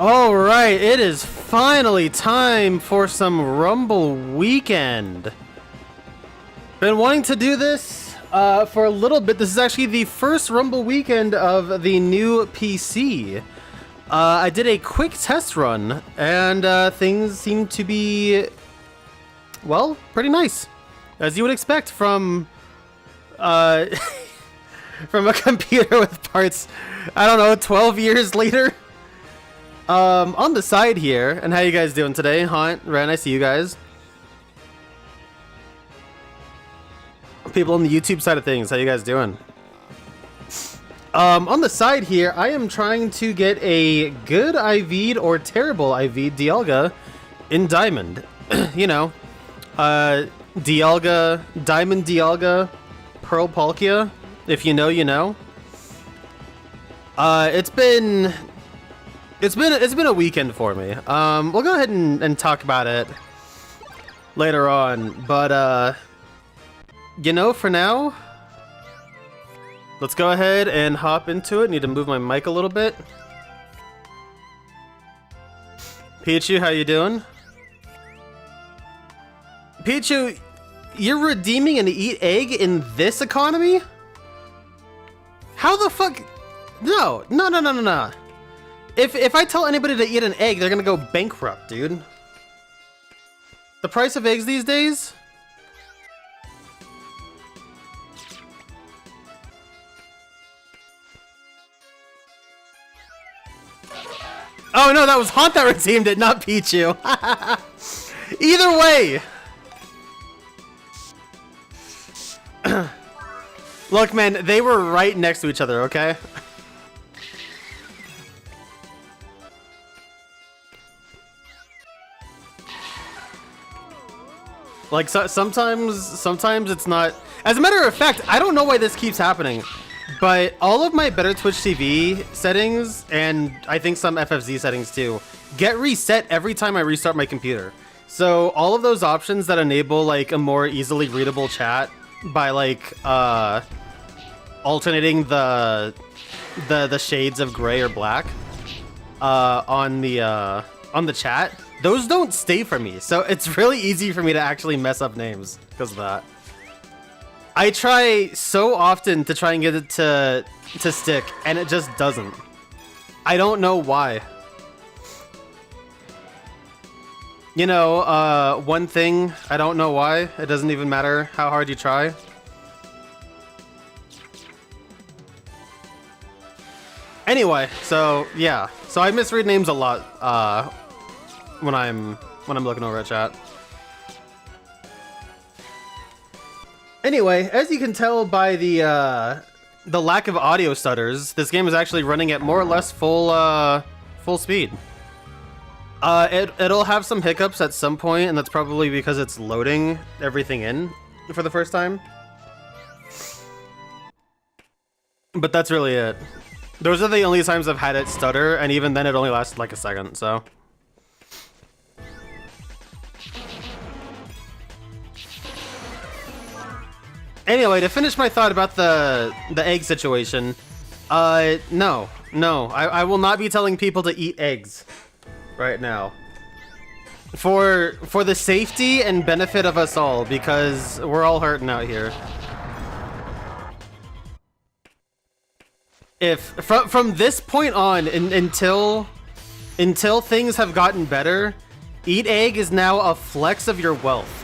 All right, it is finally time for some Rumble weekend. Been wanting to do this for a little bit. This is actually the first Rumble weekend of the new PC. I did a quick test run, and things seem to be, well, pretty nice, as you would expect from from a computer with parts, I don't know, 12 years later. On the side here, and how you guys doing today? Hunt, Ren, I see you guys. People on the YouTube side of things, how you guys doing? On the side here, I am trying to get a good IV'd or terrible IV'd Dialga in Diamond. You know, Dialga, Diamond Dialga, Pearl Palkia. If you know, you know. It's been a weekend for me. We'll go ahead and talk about it later on, but you know, for now, let's go ahead and hop into it. Need to move my mic a little bit. Pichu, how you doing? Pichu, you're redeeming an eat egg in this economy? How the fuck? No. If I tell anybody to eat an egg, they're gonna go bankrupt, dude. The price of eggs these days? Oh no, that was Haunt that redeemed it, not Pichu. Either way. Look, man, they were right next to each other, okay? Like, sometimes it's not. As a matter of fact, I don't know why this keeps happening, but all of my Better Twitch TV settings, and I think some FFZ settings too, get reset every time I restart my computer. So all of those options that enable like a more easily readable chat by like alternating the shades of gray or black on the chat, those don't stay for me, so it's really easy for me to actually mess up names because of that. I try so often to try and get it to stick, and it just doesn't. I don't know why. You know, one thing, I don't know why. It doesn't even matter how hard you try. Anyway, so yeah. So I misread names a lot when I'm looking over at chat. Anyway, as you can tell by the lack of audio stutters, this game is actually running at more or less full speed. It'll have some hiccups at some point, and that's probably because it's loading everything in for the first time. But that's really it. Those are the only times I've had it stutter, and even then it only lasted like a second, so. Anyway, to finish my thought about the egg situation, no, I will not be telling people to eat eggs right now. For the safety and benefit of us all, because we're all hurting out here. If from this point on until things have gotten better, eat egg is now a flex of your wealth.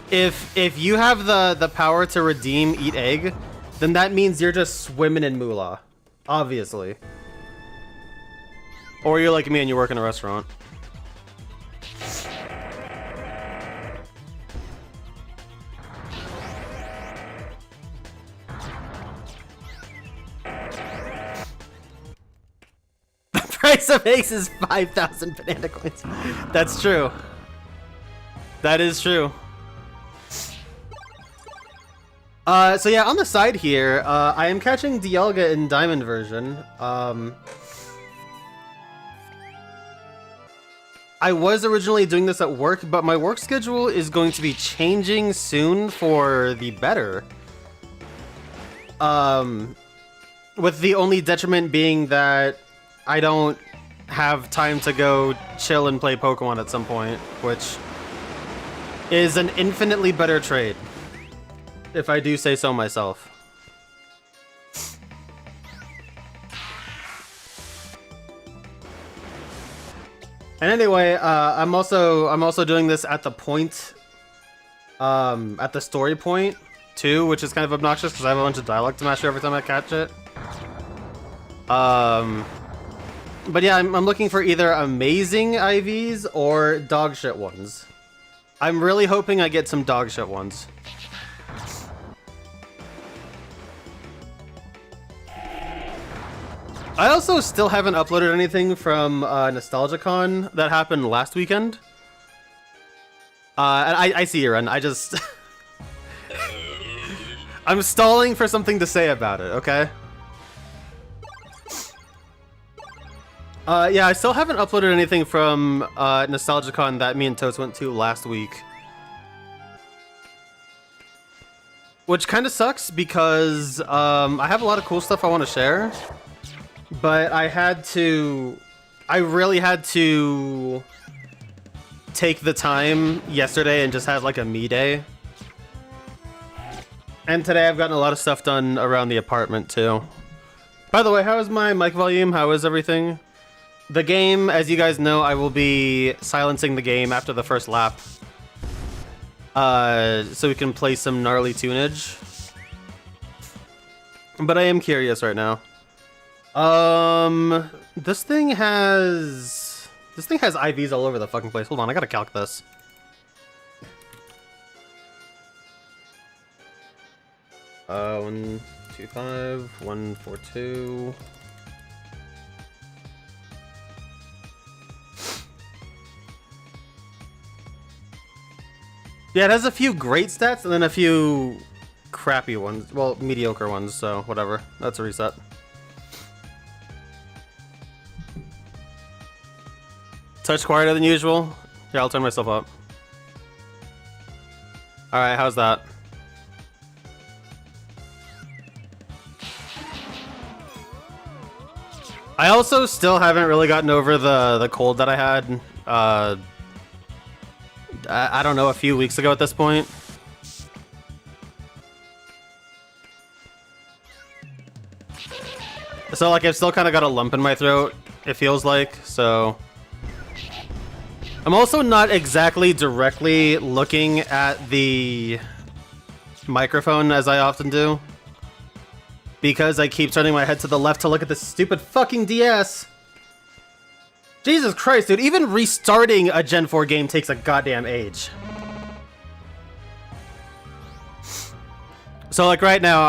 If you have the power to redeem eat egg, then that means you're just swimming in moolah, obviously. Or you're like me and you work in a restaurant. The price of eggs is 5,000 banana coins. That's true. That is true. So yeah, on the side here, I am catching Dialga in Diamond version. I was originally doing this at work, but my work schedule is going to be changing soon for the better. With the only detriment being that I don't have time to go chill and play Pokemon at some point, which is an infinitely better trade, if I do say so myself. And anyway, I'm also doing this at the point, at the story point too, which is kind of obnoxious because I have a bunch of dialogue to master every time I catch it. But yeah, I'm looking for either amazing IVs or dog shit ones. I'm really hoping I get some dog shit ones. I also still haven't uploaded anything from NostalgiaCon that happened last weekend. And I see you, Ren. I just... I'm stalling for something to say about it, okay? Yeah, I still haven't uploaded anything from NostalgiaCon that me and Toast went to last week. Which kind of sucks because I have a lot of cool stuff I want to share. But I really had to take the time yesterday and just have like a me day. And today I've gotten a lot of stuff done around the apartment too. By the way, how is my mic volume? How is everything? The game, as you guys know, I will be silencing the game after the first lap. So we can play some gnarly tunage. But I am curious right now. This thing has IVs all over the fucking place. Hold on, I gotta calc this. Uh, 125, 142. Yeah, it has a few great stats and then a few crappy ones. Well, mediocre ones, so whatever. That's a reset. Touch quieter than usual? Yeah, I'll turn myself up. Alright, how's that? I also still haven't really gotten over the cold that I had, I don't know, a few weeks ago at this point. So, like, I've still kind of got a lump in my throat, it feels like, so... I'm also not exactly directly looking at the microphone as I often do, because I keep turning my head to the left to look at this stupid fucking DS. Jesus Christ, dude, even restarting a Gen 4 game takes a goddamn age. So, like, right now,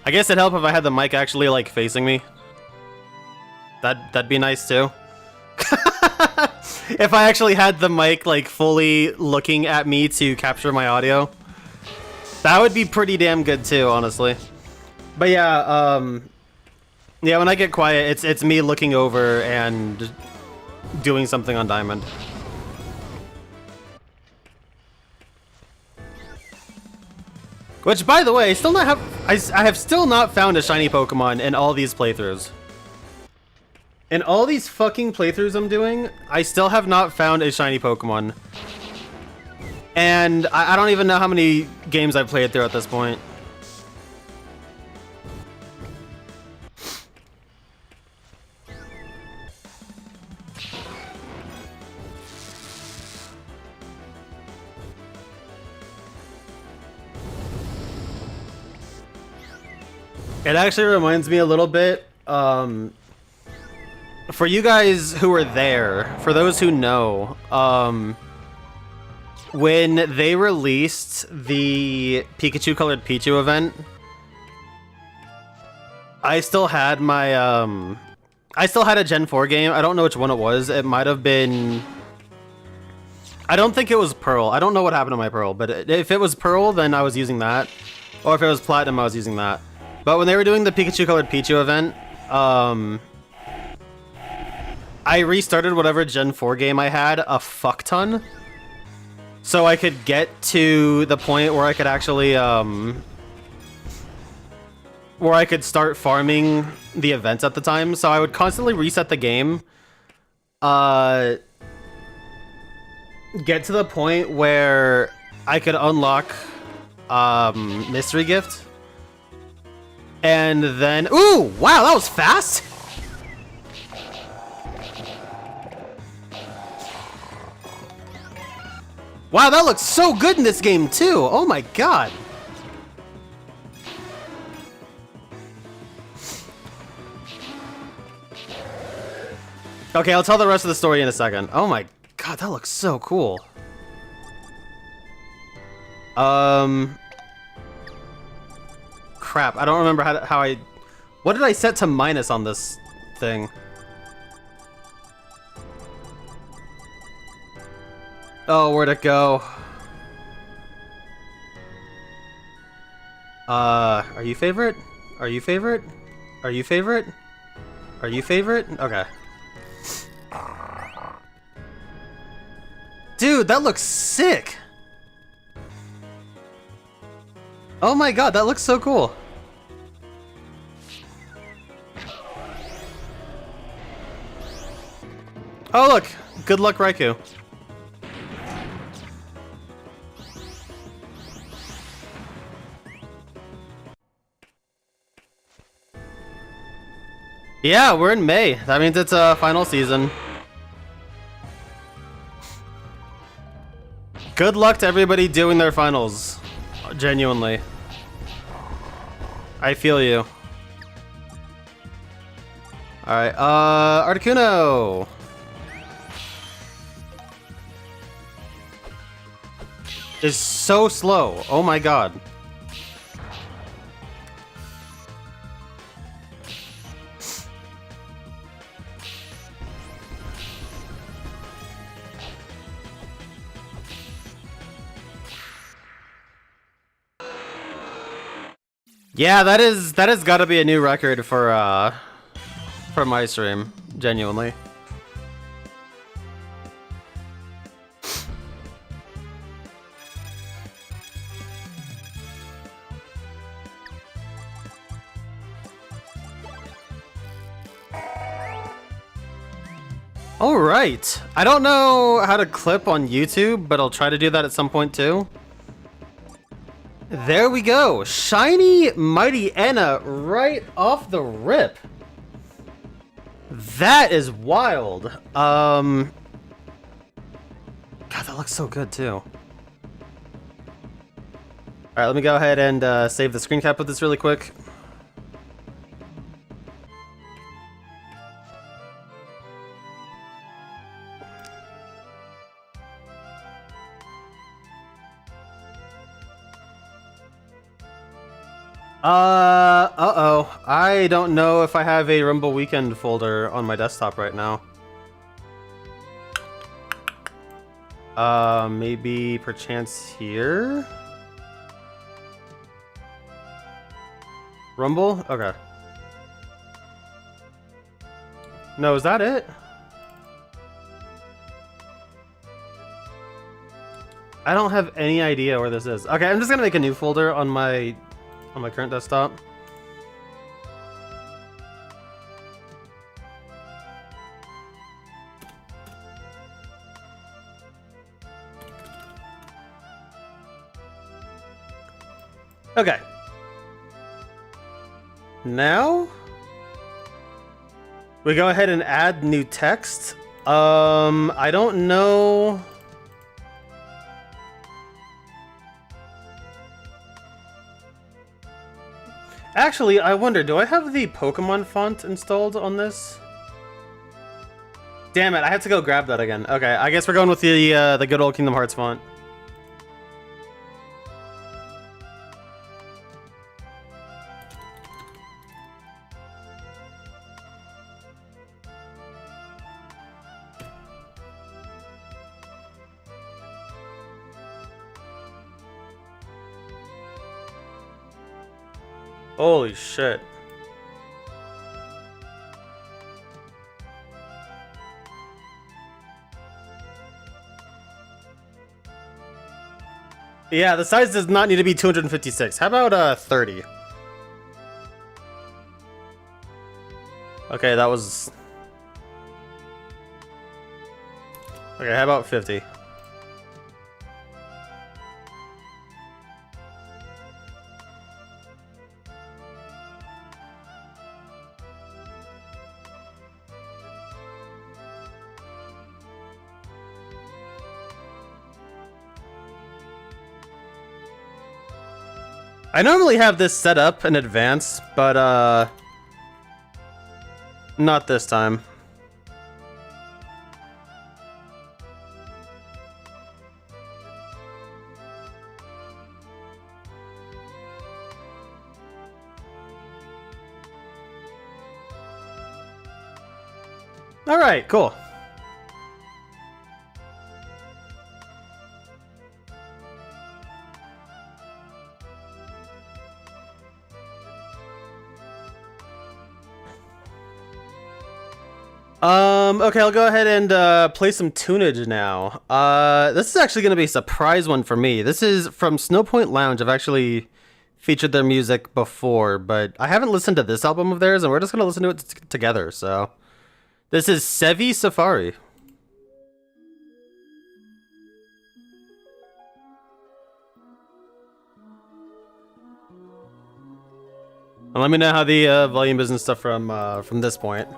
I guess it'd help if I had the mic actually, like, facing me. That'd be nice, too. If I actually had the mic, like, fully looking at me to capture my audio. That would be pretty damn good, too, honestly. But yeah, yeah, when I get quiet, it's me looking over and doing something on Diamond. Which, by the way, I have still not found a shiny Pokemon in all these playthroughs. In all these fucking playthroughs I'm doing, I still have not found a shiny Pokemon. And I don't even know how many games I've played through at this point. It actually reminds me a little bit, for you guys who were there, for those who know, when they released the Pikachu Colored Pichu event, I still had my, I still had a Gen 4 game. I don't know which one it was. It might have been... I don't think it was Pearl. I don't know what happened to my Pearl, but if it was Pearl, then I was using that. Or if it was Platinum, I was using that. But when they were doing the Pikachu Colored Pichu event, I restarted whatever Gen 4 game I had a fuck ton. So I could get to the point where I could actually where I could start farming the events at the time, so I would constantly reset the game. Get to the point where I could unlock mystery gift. And then, ooh, wow, that was fast. Wow, that looks so good in this game too. Oh my god. Okay, I'll tell the rest of the story in a second. Oh my god, that looks so cool. Crap, I don't remember how I... What did I set to minus on this thing? Oh, where'd it go? Are you favorite? Are you favorite? Are you favorite? Are you favorite? Okay. Dude, that looks sick! Oh my god, that looks so cool. Oh look, good luck Raikou. Yeah, we're in May. That means it's a final season. Good luck to everybody doing their finals. Genuinely. I feel you. Alright, Articuno! Is so slow. Oh my god. Yeah, that has got to be a new record for my stream, genuinely. All right. I don't know how to clip on YouTube, but I'll try to do that at some point too. There we go. Shiny Mighty Enna right off the rip. That is wild. God, that looks so good too. All right, let me go ahead and save the screen cap with this really quick. Uh-oh. I don't know if I have a Rumble Weekend folder on my desktop right now. Maybe perchance here? Rumble? Okay. No, is that it? I don't have any idea where this is. Okay, I'm just gonna make a new folder on my current desktop. Okay. Now we go ahead and add new text. I don't know. Actually, I wonder, do I have the Pokemon font installed on this? Damn it, I have to go grab that again. Okay, I guess we're going with the good old Kingdom Hearts font. Holy shit. Yeah, the size does not need to be 256. How about 30? Okay, that was... Okay, how about 50? I normally have this set up in advance, but not this time. All right, cool. Okay, I'll go ahead and play some tunage now. This is actually going to be a surprise one for me. This is from Snowpoint Lounge. I've actually featured their music before, but I haven't listened to this album of theirs, and we're just going to listen to it together, so... This is Sevi Safari. And let me know how the volume is and stuff from this point.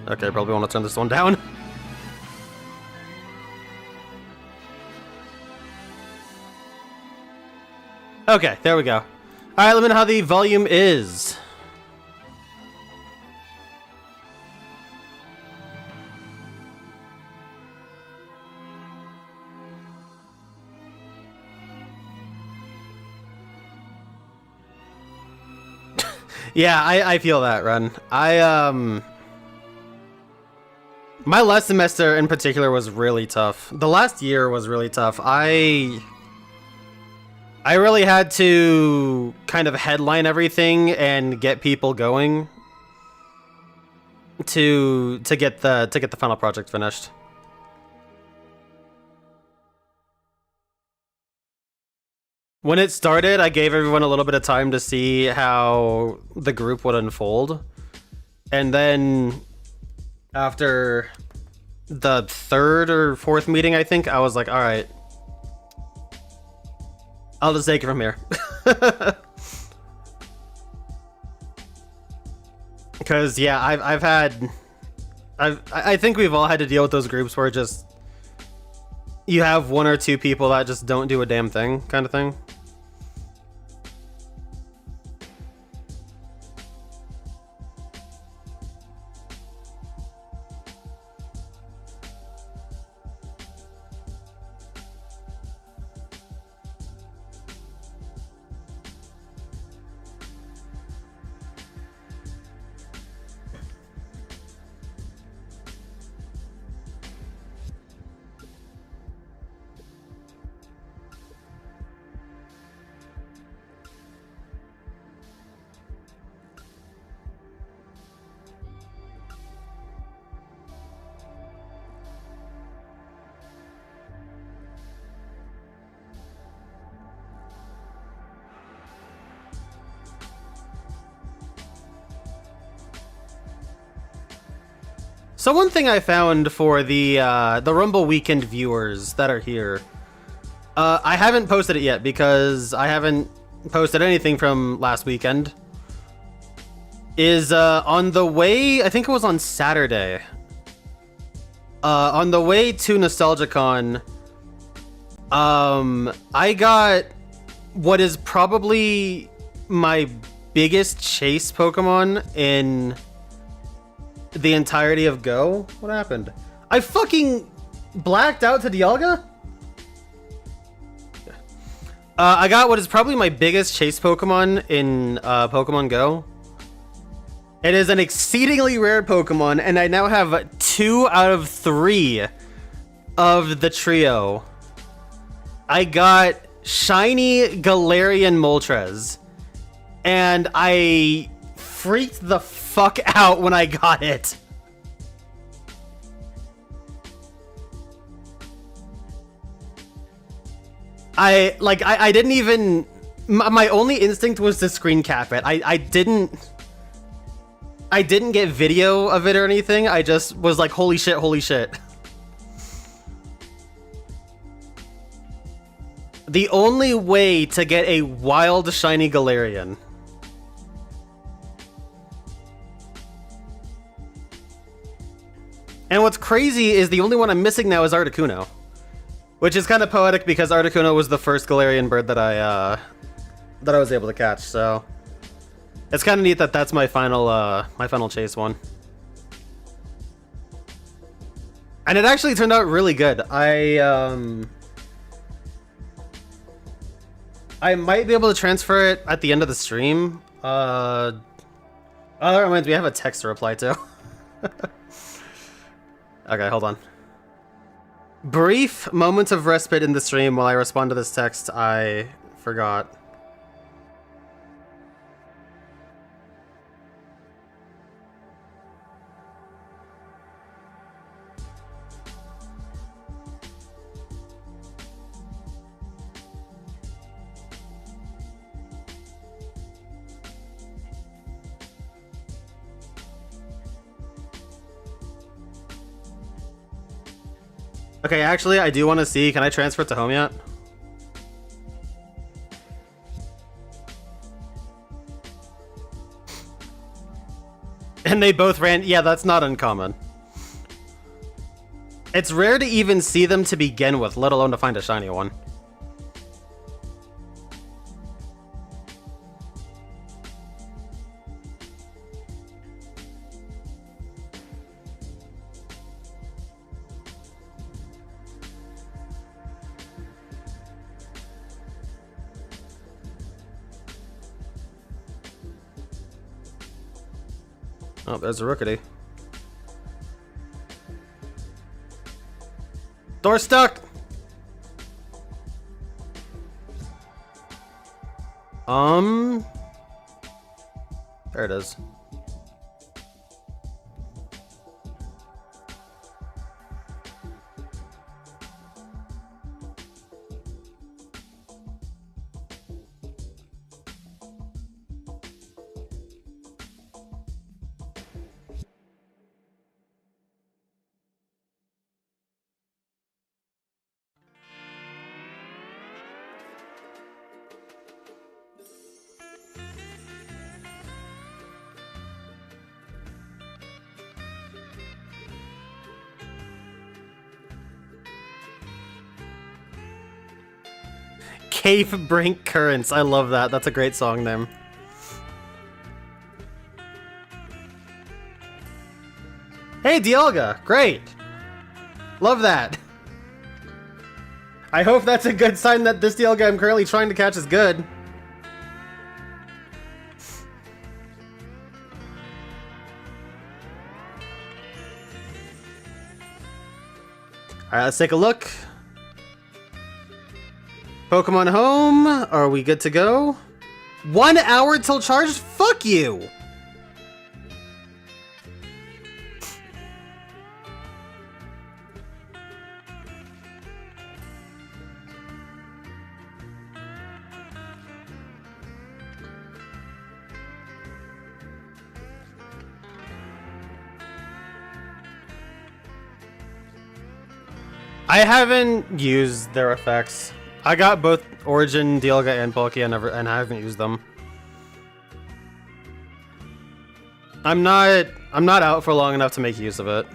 Okay, probably want to turn this one down. Okay, there we go. Alright, let me know how the volume is. Yeah, I feel that, Ren. My last semester in particular was really tough. The last year was really tough. I really had to kind of headline everything and get people going to get the final project finished. When it started, I gave everyone a little bit of time to see how the group would unfold. And then after the third or fourth meeting, I think, I was like, all right, I'll just take it from here. Because, yeah, I think we've all had to deal with those groups where just you have one or two people that just don't do a damn thing, kind of thing. So one thing I found for the Rumble weekend viewers that are here, I haven't posted it yet because I haven't posted anything from last weekend, is on the way, I think it was on Saturday, on the way to NostalgiaCon, I got what is probably my biggest chase Pokemon in the entirety of Go. What happened? I fucking blacked out to Dialga? I got what is probably my biggest chase Pokemon in Pokemon Go. It is an exceedingly rare Pokemon, and I now have 2 out of 3 of the trio. I got shiny Galarian Moltres, and I freaked the fuck out when I got it. I didn't even My only instinct was to screen cap it. I didn't get video of it or anything. I just was like, holy shit, holy shit. The only way to get a wild shiny Galarian. And what's crazy is the only one I'm missing now is Articuno. Which is kind of poetic because Articuno was the first Galarian bird that I was able to catch, so it's kind of neat that that's my final chase one. And it actually turned out really good. I might be able to transfer it at the end of the stream. Oh, that reminds me, I have a text to reply to. Okay, hold on. Brief moment of respite in the stream while I respond to this text I forgot. Okay, actually, I do want to see. Can I transfer it to home yet? And they both ran. Yeah, that's not uncommon. It's rare to even see them to begin with, let alone to find a shiny one. Oh, there's a Rookity. Door stuck! There it is. Cave Brink Currents. I love that. That's a great song name. Hey, Dialga. Great. Love that. I hope that's a good sign that this Dialga I'm currently trying to catch is good. Alright, let's take a look. Pokemon Home, are we good to go? 1 hour till charged? Fuck you! I haven't used their effects. I got both Origin, Dialga, and Palkia, and I haven't used them. I'm not out for long enough to make use of it.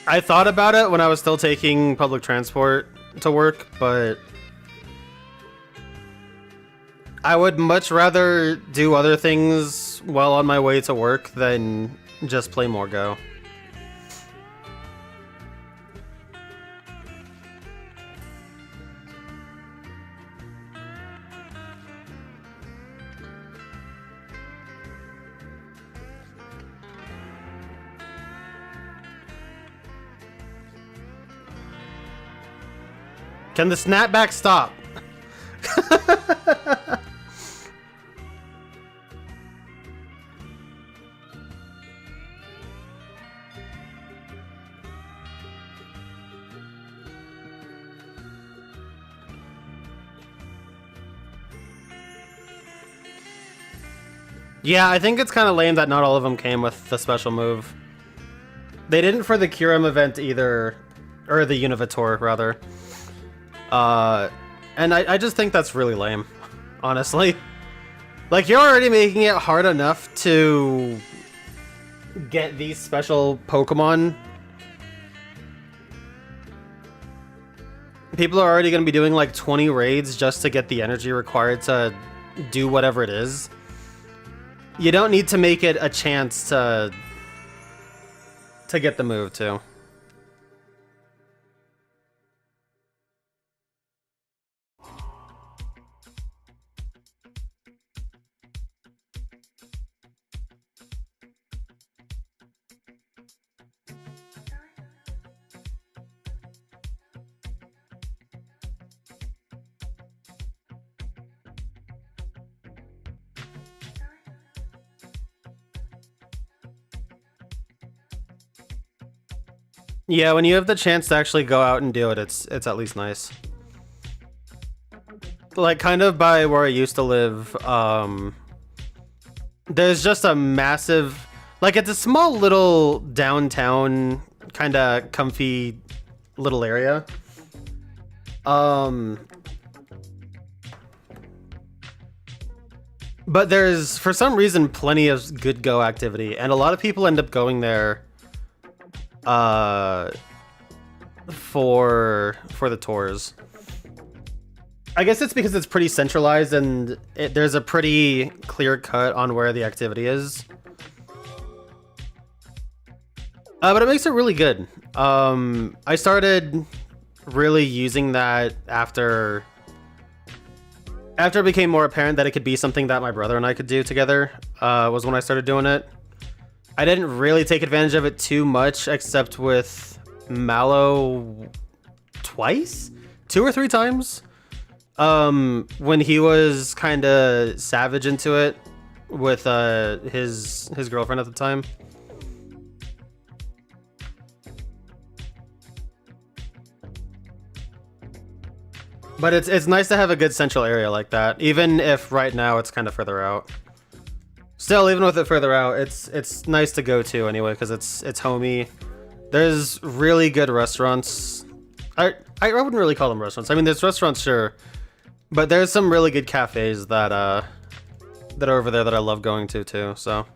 I thought about it when I was still taking public transport to work, but I would much rather do other things while on my way to work than just play more Go. Can the snapback stop? Yeah, I think it's kind of lame that not all of them came with the special move. They didn't for the Kyurem event either, or the Univator rather. And I just think that's really lame, honestly. Like, you're already making it hard enough to get these special Pokemon. People are already going to be doing like 20 raids just to get the energy required to do whatever it is. You don't need to make it a chance to get the move too. Yeah, when you have the chance to actually go out and do it, it's at least nice. Like, kind of by where I used to live, there's just a massive... Like, it's a small little downtown, kind of comfy little area. But there's, for some reason, plenty of good go activity, and a lot of people end up going there for the tours. I guess it's because it's pretty centralized and there's a pretty clear cut on where the activity is. But it makes it really good. I started really using that after it became more apparent that it could be something that my brother and I could do together, was when I started doing it. I didn't really take advantage of it too much, except with Mallow twice? 2 or 3 times? When he was kind of savage into it with his girlfriend at the time. But it's nice to have a good central area like that, even if right now it's kind of further out. Still, even with it further out, it's nice to go to anyway, because it's homey. There's really good restaurants. I wouldn't really call them restaurants. I mean, there's restaurants, sure, but there's some really good cafes that are over there that I love going to too. So.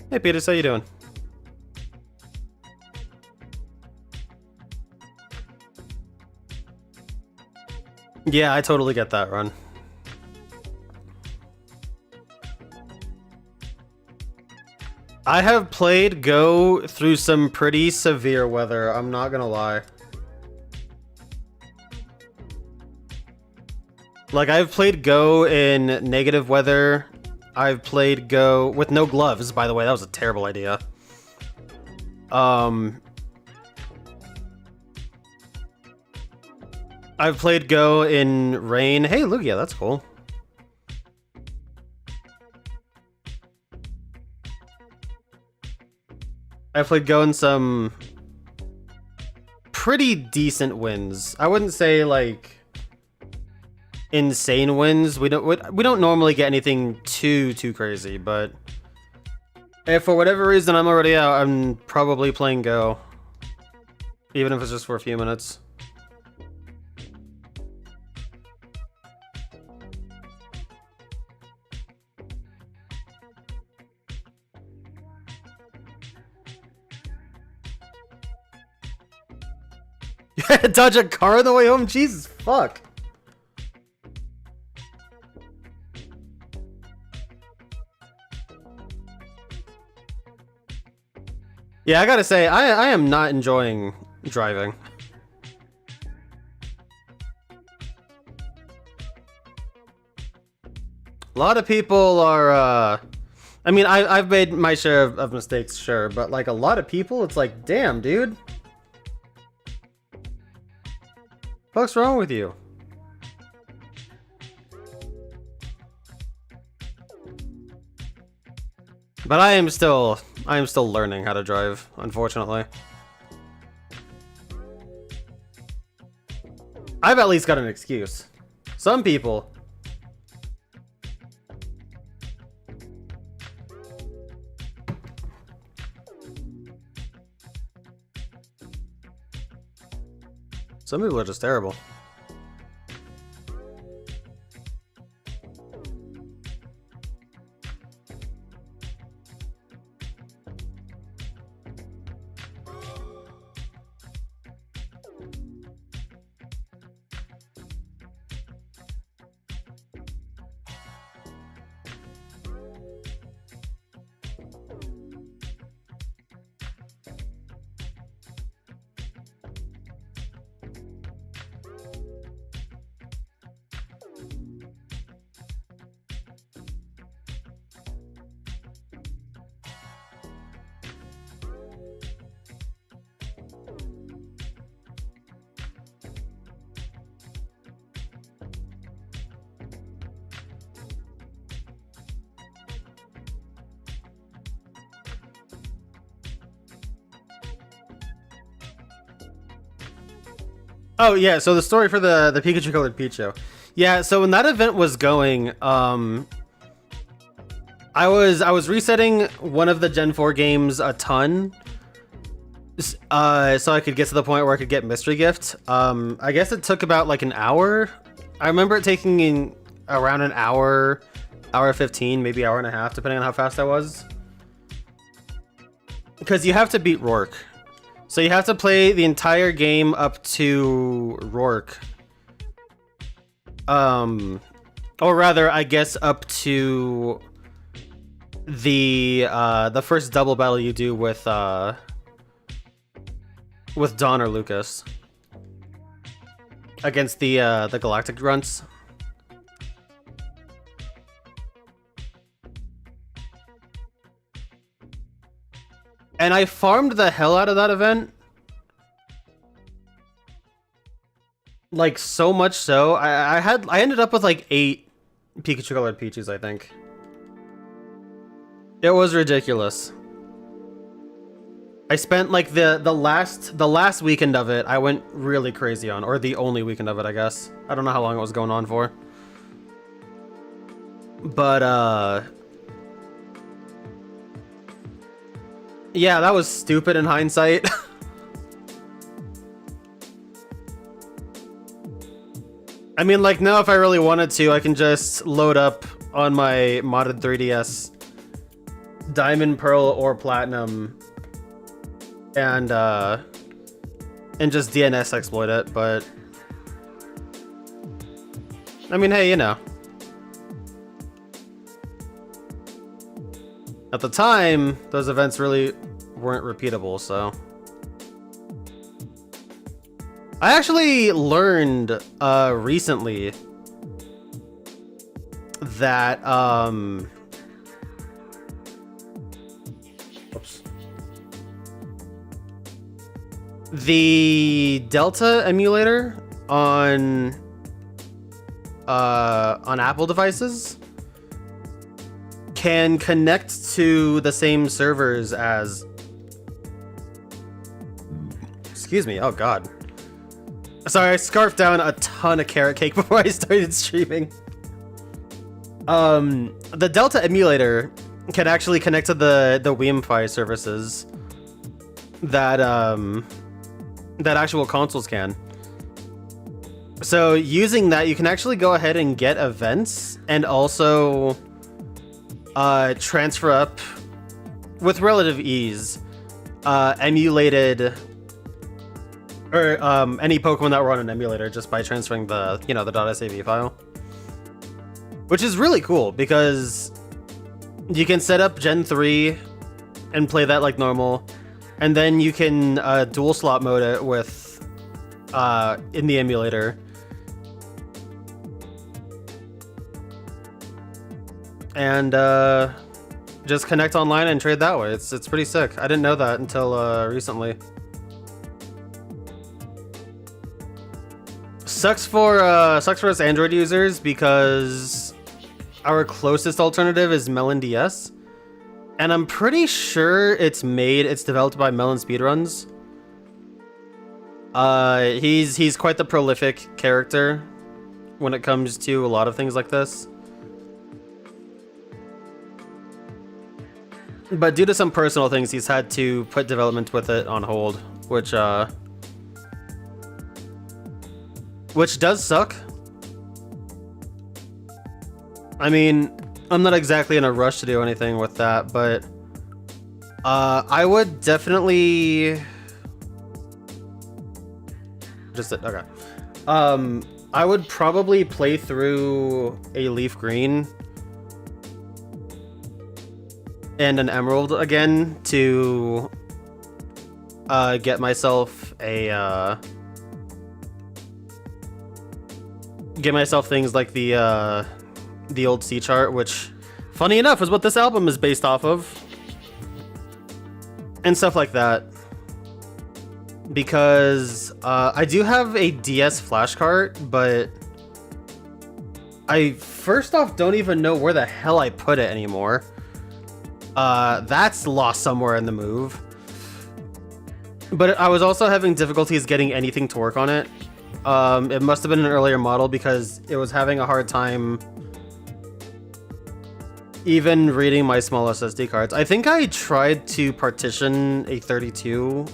Hey, Peter, how you doing? Yeah, I totally get that, Ron. I have played Go through some pretty severe weather, I'm not gonna lie. Like, I've played Go in negative weather. I've played Go with no gloves, by the way. That was a terrible idea. I've played Go in rain. Hey, Lugia, that's cool. I've played Go in some pretty decent wins. I wouldn't say like insane wins. We don't normally get anything too crazy, but if for whatever reason I'm already out, I'm probably playing Go, even if it's just for a few minutes. You had to dodge a car on the way home? Jesus fuck. Yeah, I gotta say, I am not enjoying driving. A lot of people are, I mean, I've made my share of mistakes, sure, but like a lot of people, it's like, damn, dude. What's wrong with you? But I am still learning how to drive, unfortunately. I've at least got an excuse. Some people. Some people are just terrible. Oh yeah, so the story for the Pikachu colored Pichu. Yeah, so when that event was going, I was resetting one of the Gen 4 games a ton, so I could get to the point where I could get Mystery Gift. I guess it took about like an hour. I remember it taking around an hour, hour 15, maybe hour and a half, depending on how fast I was. Because you have to beat Rourke. So you have to play the entire game up to Rourke. Or rather, I guess up to the first double battle you do with Dawn or Lucas against the Galactic Grunts. And I farmed the hell out of that event. Like, so much so. I ended up with like 8 Pikachu colored Pichus, I think. It was ridiculous. I spent like the last weekend of it, I went really crazy on, or the only weekend of it, I guess. I don't know how long it was going on for. But yeah, that was stupid in hindsight. I mean, like, now if I really wanted to, I can just load up on my modded 3DS Diamond, Pearl, or Platinum and just DNS exploit it, but I mean, hey, you know. At the time, those events really weren't repeatable, so. I actually learned recently that oops. The Delta emulator on Apple devices can connect to the same servers as, excuse me, oh god. Sorry, I scarfed down a ton of carrot cake before I started streaming. The Delta emulator can actually connect to the Wiiware services that that actual consoles can. So using that, you can actually go ahead and get events and also transfer up with relative ease emulated or any Pokemon that were on an emulator just by transferring the, you know, the .sav file, which is really cool because you can set up Gen 3 and play that like normal, and then you can dual slot mode it with in the emulator. And just connect online and trade that way. It's pretty sick. I didn't know that until recently. Sucks for us Android users because our closest alternative is Melon DS, And I'm pretty sure it's developed by Melon Speedruns. He's quite the prolific character when it comes to a lot of things like this. But due to some personal things, he's had to put development with it on hold, which does suck. I mean, I'm not exactly in a rush to do anything with that, but I would definitely okay. I would probably play through a Leaf Green and an Emerald again to get myself things like the old C chart, which, funny enough, is what this album is based off of, and stuff like that. Because I do have a DS flashcard, but I first off don't even know where the hell I put it anymore. That's lost somewhere in the move. But I was also having difficulties getting anything to work on it. It must have been an earlier model because it was having a hard time even reading my small SSD cards. I think I tried to partition a 32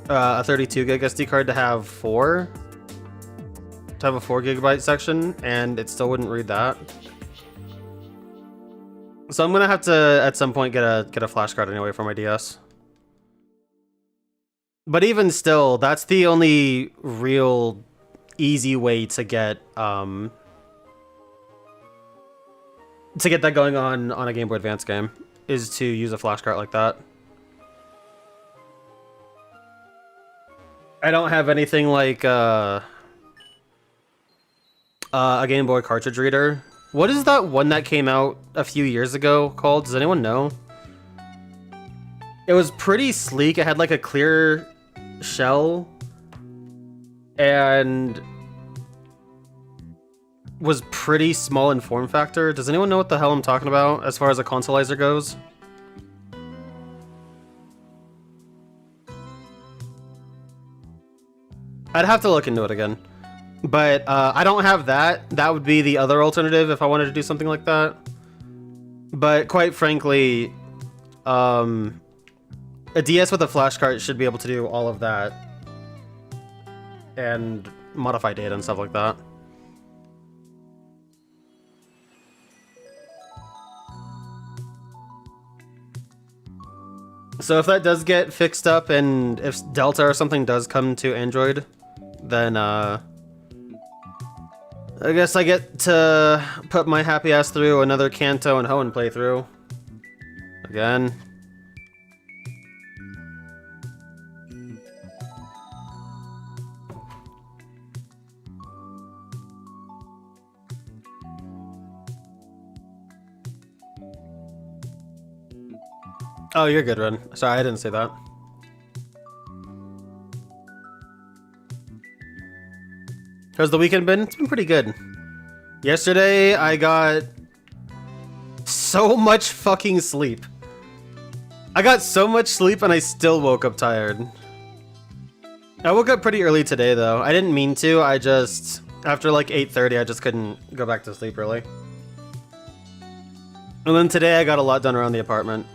gig SD card to have a 4 gigabyte section, and it still wouldn't read that. So I'm gonna have to at some point get a flash card anyway for my DS. But even still, that's the only real easy way to get that going on a Game Boy Advance game, is to use a flash card like that. I don't have anything like a Game Boy cartridge reader. What is that one that came out a few years ago called? Does anyone know? It was pretty sleek. It had like a clear shell and was pretty small in form factor. Does anyone know what the hell I'm talking about as far as a consoleizer goes? I'd have to look into it again. But I don't have that. That would be the other alternative if I wanted to do something like that. But quite frankly, a DS with a flash card should be able to do all of that. And modify data and stuff like that. So if that does get fixed up and if Delta or something does come to Android, then I guess I get to put my happy ass through another Kanto and Hoenn playthrough. Again. Oh, you're good, Ren. Sorry, I didn't say that. How's the weekend been? It's been pretty good. Yesterday, I got so much fucking sleep. I got so much sleep and I still woke up tired. I woke up pretty early today, though. I didn't mean to. I just, after like 8:30, I just couldn't go back to sleep early. And then today, I got a lot done around the apartment.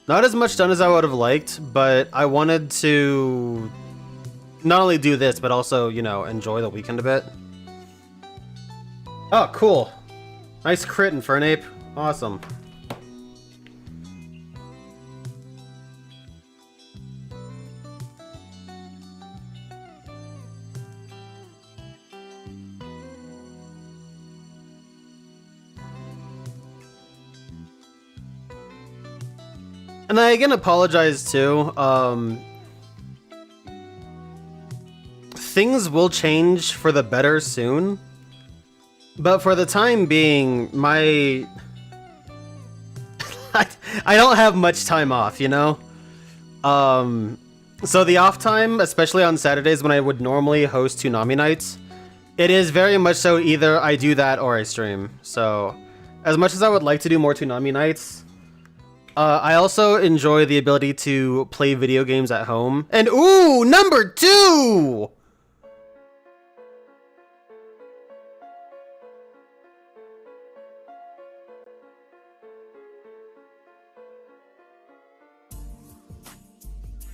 Not as much done as I would have liked, but I wanted to not only do this, but also, you know, enjoy the weekend a bit. Oh, cool. Nice crit, Infernape. Awesome. And I again apologize too. Things will change for the better soon. But for the time being, I don't have much time off, you know? So the off time, especially on Saturdays when I would normally host Toonami nights, it is very much so either I do that or I stream. So As much as I would like to do more Toonami nights, I also enjoy the ability to play video games at home. And ooh, number 2!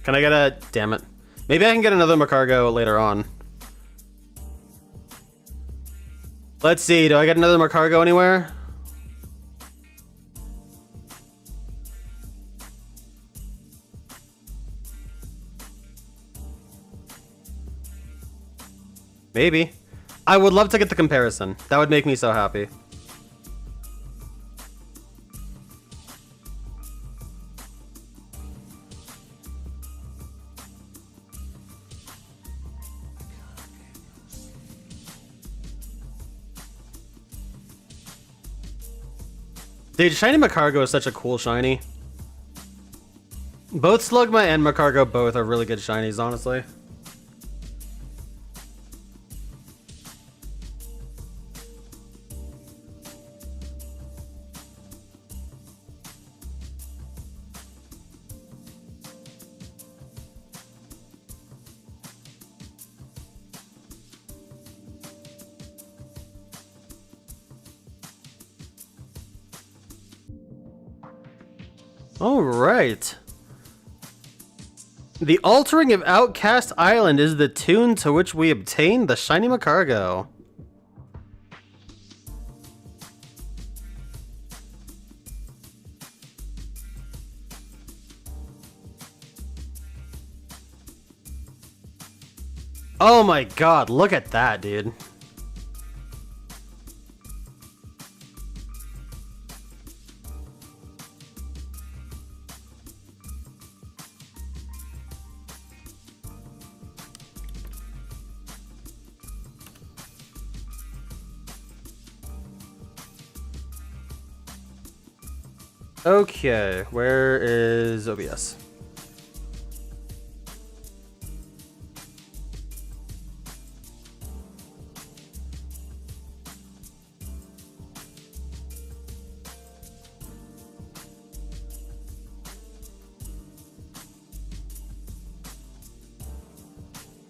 Can I get a... Damn it. Maybe I can get another Macargo later on. Let's see, do I get another Macargo anywhere? Maybe. I would love to get the comparison. That would make me so happy. Dude, Shiny Macargo is such a cool shiny. Both Slugma and Macargo both are really good shinies, honestly. All right. The Altering of Outcast Island is the tune to which we obtain the Shiny Macargo. Oh my god, look at that, dude. Okay, where is OBS?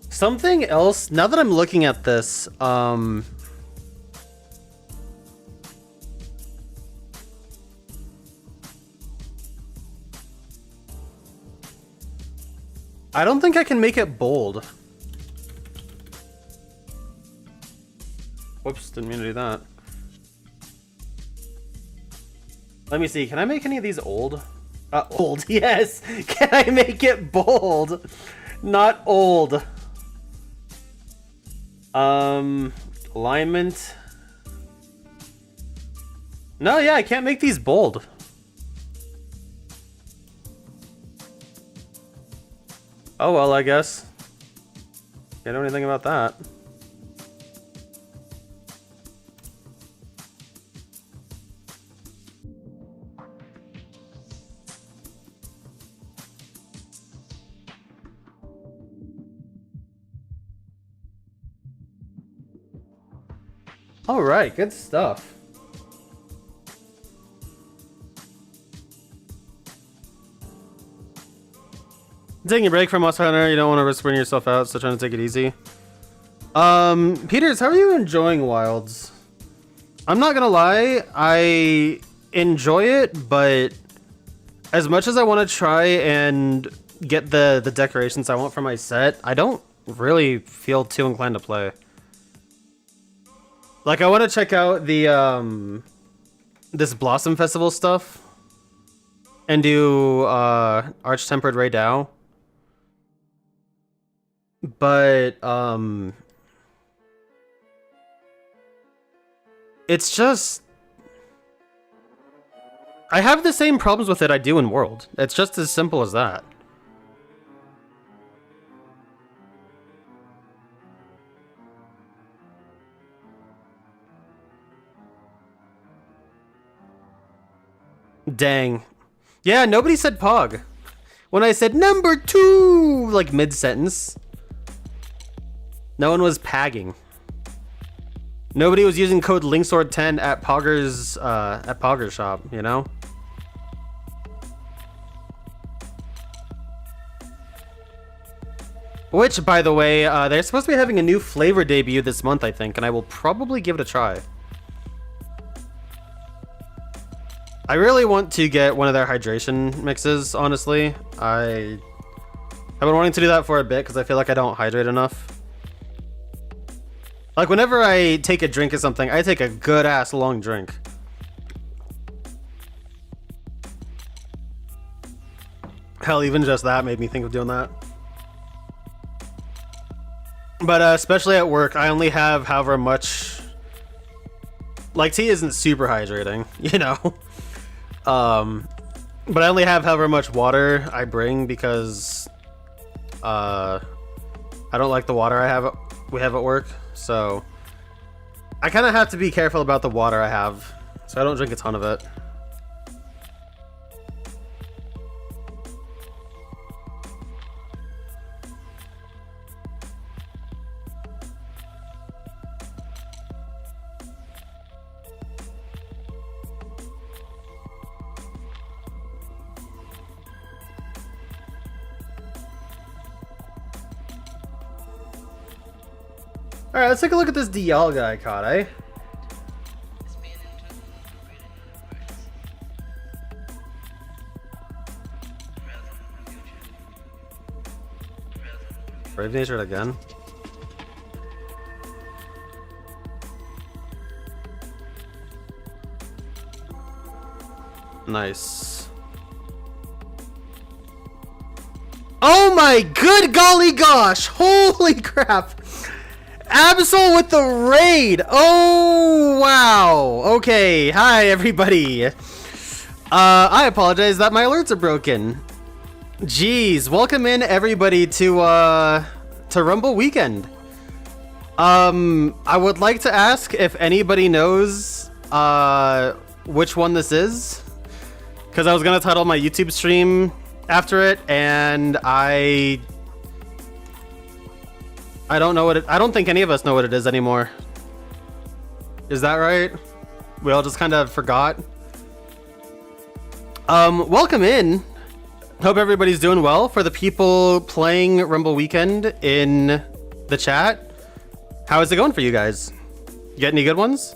Something else, now that I'm looking at this, I don't think I can make it bold. Whoops, didn't mean to do that. Let me see, can I make any of these old? Old, yes! Can I make it bold? Not old. Alignment. No, yeah, I can't make these bold. Oh well, I guess. Can't do anything about that. All right, good stuff. Taking a break from Monster Hunter, you don't want to risk burning yourself out, so trying to take it easy. Peters, how are you enjoying Wilds? I'm not gonna lie, I enjoy it, but as much as I want to try and get the decorations I want for my set, I don't really feel too inclined to play. Like, I want to check out the this Blossom Festival stuff and do Arch-Tempered Ray Dow. But it's just, I have the same problems with it I do in World. It's just as simple as that. Dang. Yeah, nobody said Pog. When I said number 2, like mid-sentence, no one was pagging. Nobody was using code LinksWord10 at Pogger's shop, you know? Which, by the way, they're supposed to be having a new flavor debut this month, I think, and I will probably give it a try. I really want to get one of their hydration mixes, honestly. I've been wanting to do that for a bit because I feel like I don't hydrate enough. Like, whenever I take a drink of something, I take a good-ass long drink. Hell, even just that made me think of doing that. But especially at work, I only have however much... Like, tea isn't super hydrating, you know? But I only have however much water I bring because... I don't like the water we have at work. So I kind of have to be careful about the water I have, so I don't drink a ton of it. Alright, let's take a look at this Dialga I caught, eh? Brave Natured again. Nice. Oh my good golly gosh! Holy crap! Absol with the raid! Oh, wow! Okay, hi everybody! I apologize that my alerts are broken. Jeez, welcome in everybody to Rumble Weekend. I would like to ask if anybody knows which one this is, because I was gonna title my YouTube stream after it, and I don't know what it... I don't think any of us know what it is anymore. Is that right? We all just kind of forgot. Welcome in. Hope everybody's doing well. For the people playing Rumble Weekend in the chat, how is it going for you guys? You get any good ones?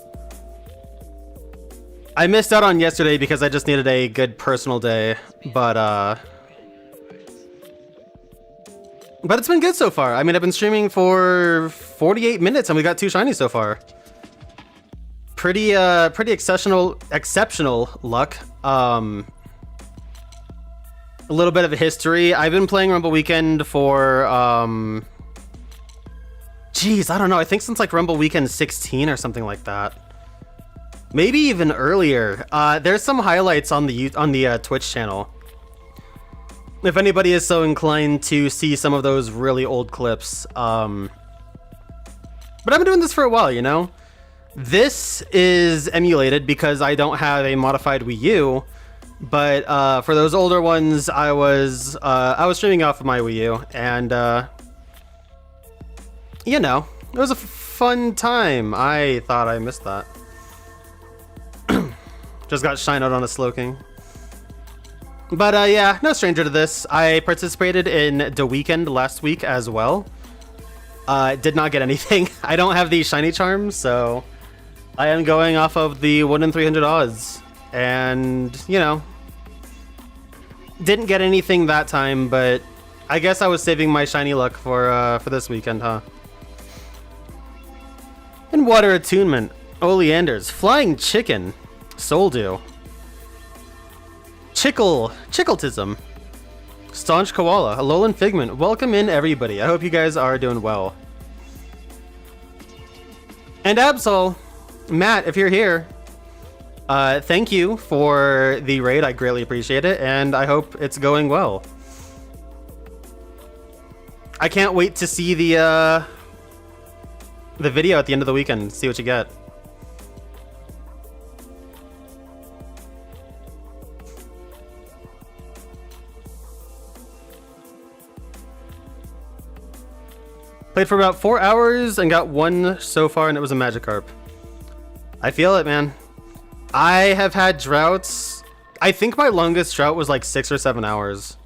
I missed out on yesterday because I just needed a good personal day, but it's been good so far. I mean, I've been streaming for 48 minutes and we got 2 shinies so far. Pretty exceptional luck. A little bit of a history. I've been playing Rumble Weekend for, geez, I don't know. I think since like Rumble Weekend 16 or something like that. Maybe even earlier. There's some highlights on the Twitch channel. If anybody is so inclined to see some of those really old clips. But I've been doing this for a while, you know? This is emulated because I don't have a modified Wii U. But for those older ones, I was streaming off of my Wii U. And, you know, it was a fun time. I thought I missed that. Just got Shinoed on a Slowking. But yeah, no stranger to this. I participated in the weekend last week as well. Did not get anything. I don't have these shiny charms, so I am going off of the 1 in 300 odds. And, you know, didn't get anything that time, but I guess I was saving my shiny luck for this weekend, huh? And water attunement, oleanders, flying chicken, Soldew. Chickletism. Staunch Koala, Alolan Figment. Welcome in, everybody. I hope you guys are doing well. And Absol, Matt, if you're here, thank you for the raid. I greatly appreciate it, and I hope it's going well. I can't wait to see the video at the end of the weekend. See what you get. Played for about 4 hours and got 1 so far, and it was a Magikarp. I feel it, man. I have had droughts. I think my longest drought was like 6 or 7 hours.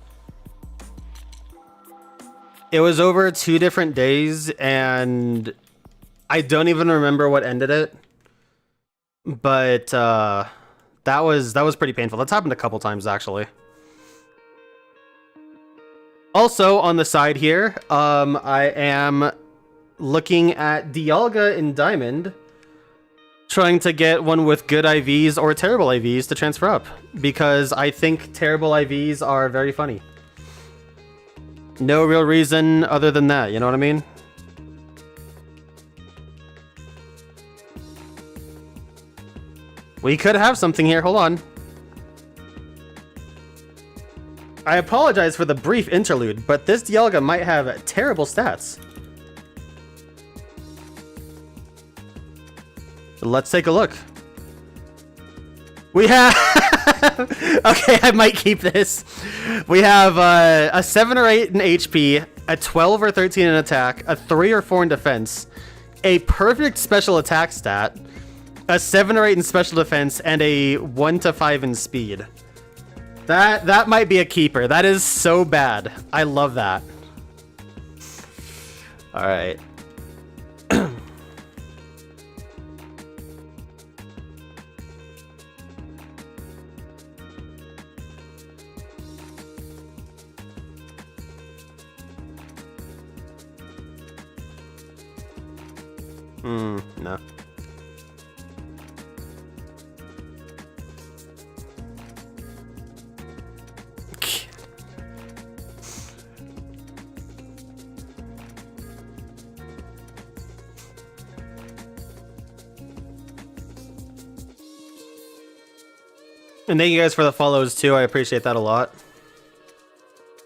It was over 2 different days, and I don't even remember what ended it. But that was pretty painful. That's happened a couple times, actually. Also, on the side here, I am looking at Dialga in Diamond, trying to get one with good IVs or terrible IVs to transfer up, because I think terrible IVs are very funny. No real reason other than that, you know what I mean? We could have something here, hold on. I apologize for the brief interlude, but this Dialga might have terrible stats. Let's take a look. We have... okay, I might keep this. We have a 7 or 8 in HP, a 12 or 13 in attack, a 3 or 4 in defense, a perfect special attack stat, a 7 or 8 in special defense, and a 1 to 5 in speed. That might be a keeper. That is so bad. I love that. All right. No. And thank you guys for the follows too. I appreciate that a lot.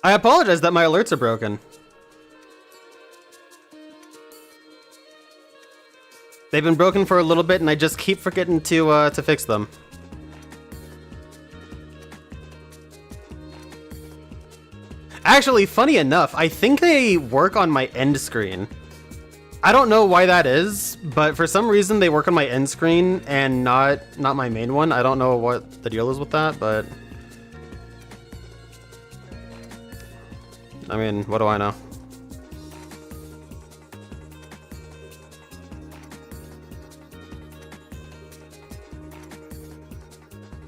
I apologize that my alerts are broken. They've been broken for a little bit, and I just keep forgetting to fix them. Actually, funny enough, I think they work on my end screen. I don't know why that is, but for some reason they work on my end screen and not my main one. I don't know what the deal is with that, but I mean, what do I know?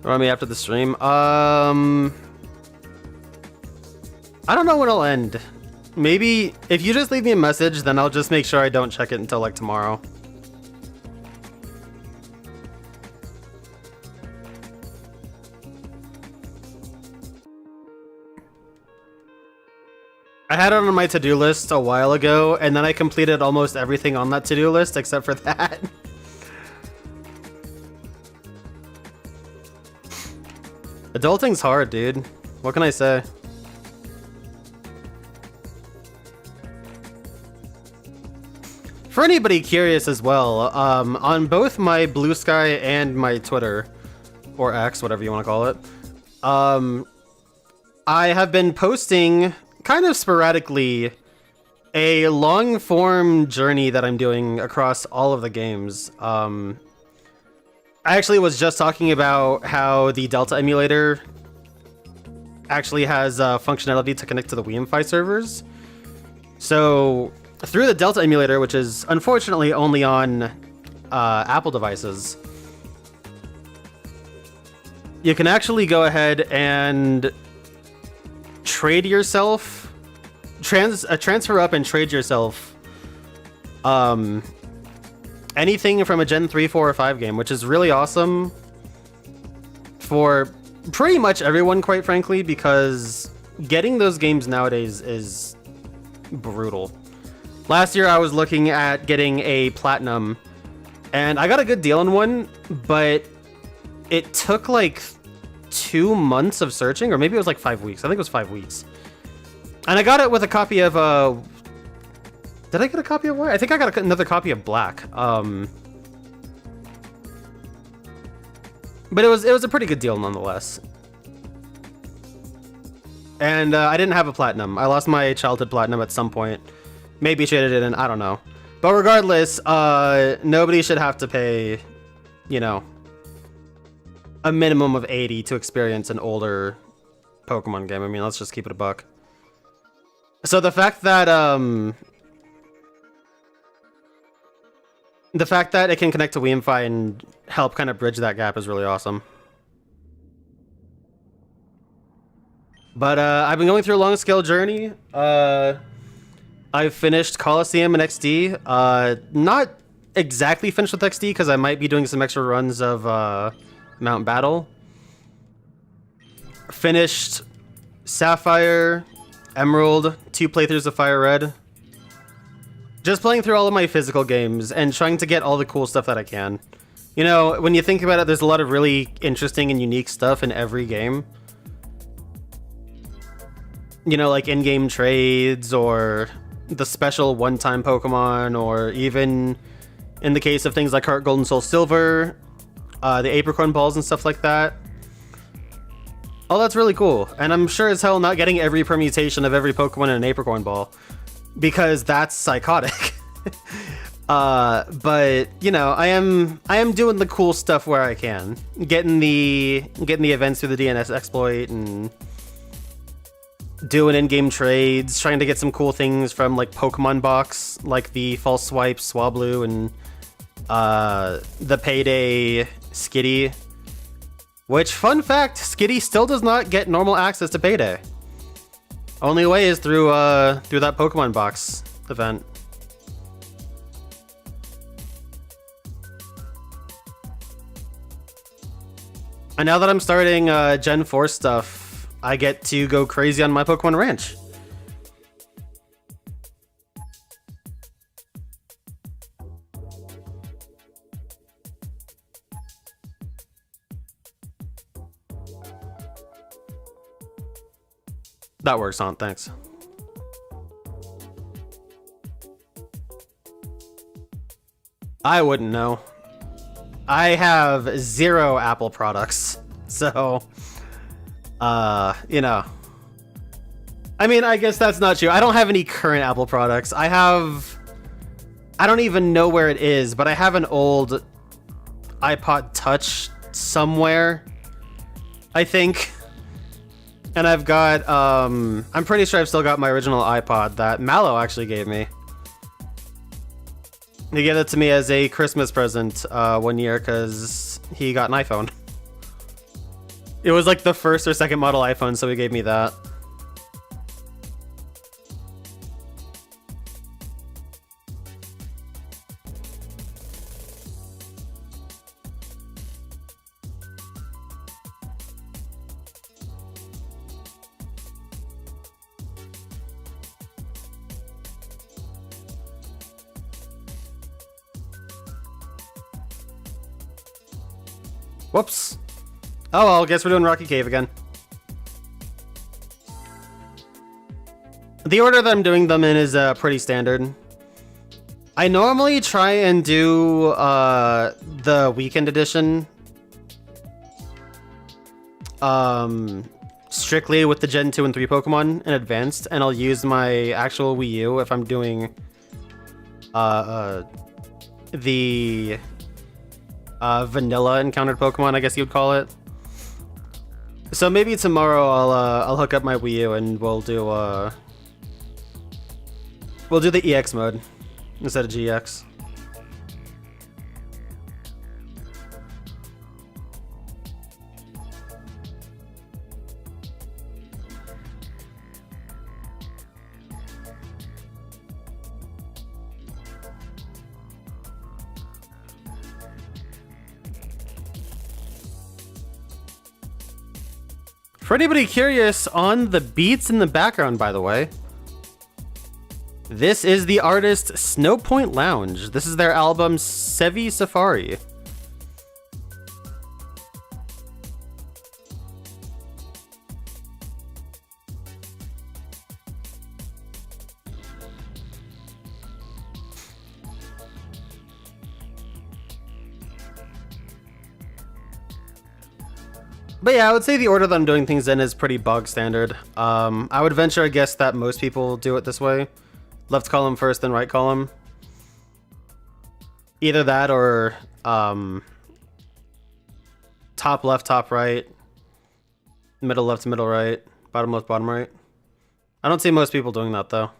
Run me after the stream. I don't know when it'll end. Maybe if you just leave me a message, then I'll just make sure I don't check it until like tomorrow. I had it on my to-do list a while ago, and then I completed almost everything on that to-do list except for that. Adulting's hard, dude. What can I say? For anybody curious as well, on both my Blue Sky and my Twitter, or X, whatever you want to call it, I have been posting kind of sporadically a long-form journey that I'm doing across all of the games. I actually was just talking about how the Delta emulator actually has functionality to connect to the Wiiware servers. So through the Delta emulator, which is unfortunately only on Apple devices, you can actually go ahead and trade yourself, transfer up and trade yourself anything from a Gen 3, 4, or 5 game, which is really awesome for pretty much everyone, quite frankly, because getting those games nowadays is brutal. Last year I was looking at getting a Platinum, and I got a good deal on one, but it took like 2 months of searching, or maybe it was like 5 weeks. I think it was 5 weeks. And I got it with a copy of did I get a copy of White? I think I got another copy of Black. But it was a pretty good deal nonetheless. And I didn't have a Platinum. I lost my childhood Platinum at some point. Maybe traded it in, I don't know. But regardless, nobody should have to pay you know, a minimum of 80 to experience an older Pokemon game. I mean, let's just keep it a buck. So the fact that it can connect to Wiiware and help kind of bridge that gap is really awesome. But I've been going through a long scale journey. I've finished Coliseum and XD. Not exactly finished with XD because I might be doing some extra runs of Mount Battle. Finished Sapphire, Emerald, 2 playthroughs of Fire Red. Just playing through all of my physical games and trying to get all the cool stuff that I can. You know, when you think about it, there's a lot of really interesting and unique stuff in every game. You know, like in-game trades, or the special one-time Pokemon, or even in the case of things like Heart Gold and Soul Silver, the Apricorn Balls and stuff like that. Oh, that's really cool. And I'm sure as hell not getting every permutation of every Pokemon in an Apricorn Ball, because that's psychotic. But you know, I am doing the cool stuff where I can, getting the events through the DNS exploit and doing in-game trades, trying to get some cool things from like Pokemon Box, like the False Swipe Swablu and the Payday Skitty. Which, fun fact, Skitty still does not get normal access to Payday. Only way is through that Pokemon Box event. And now that I'm starting Gen 4 stuff, I get to go crazy on my Pokemon Ranch. That works on, thanks. I wouldn't know. I have 0 Apple products, so, you know. I mean, I guess that's not true. I don't have any current Apple products. I don't even know where it is, but I have an old iPod Touch somewhere, I think. And I've got, I'm pretty sure I've still got my original iPod that Mallow actually gave me. He gave it to me as a Christmas present one year because he got an iPhone. It was like the first or second model iPhone, so he gave me that. Whoops. Oh well, guess we're doing Rocky Cave again. The order that I'm doing them in is pretty standard. I normally try and do the weekend edition strictly with the Gen 2 and 3 Pokemon in advanced, and I'll use my actual Wii U if I'm doing the vanilla encountered Pokemon, I guess you would call it. So maybe tomorrow I'll hook up my Wii U and we'll do the EX mode instead of GX. For anybody curious on the beats in the background, by the way, this is the artist Snowpoint Lounge. This is their album Sevi Safari. But yeah, I would say the order that I'm doing things in is pretty bog standard. I would venture a guess that most people do it this way. Left column first, then right column. Either that or top left, top right, middle left, middle right, bottom left, bottom right. I don't see most people doing that though.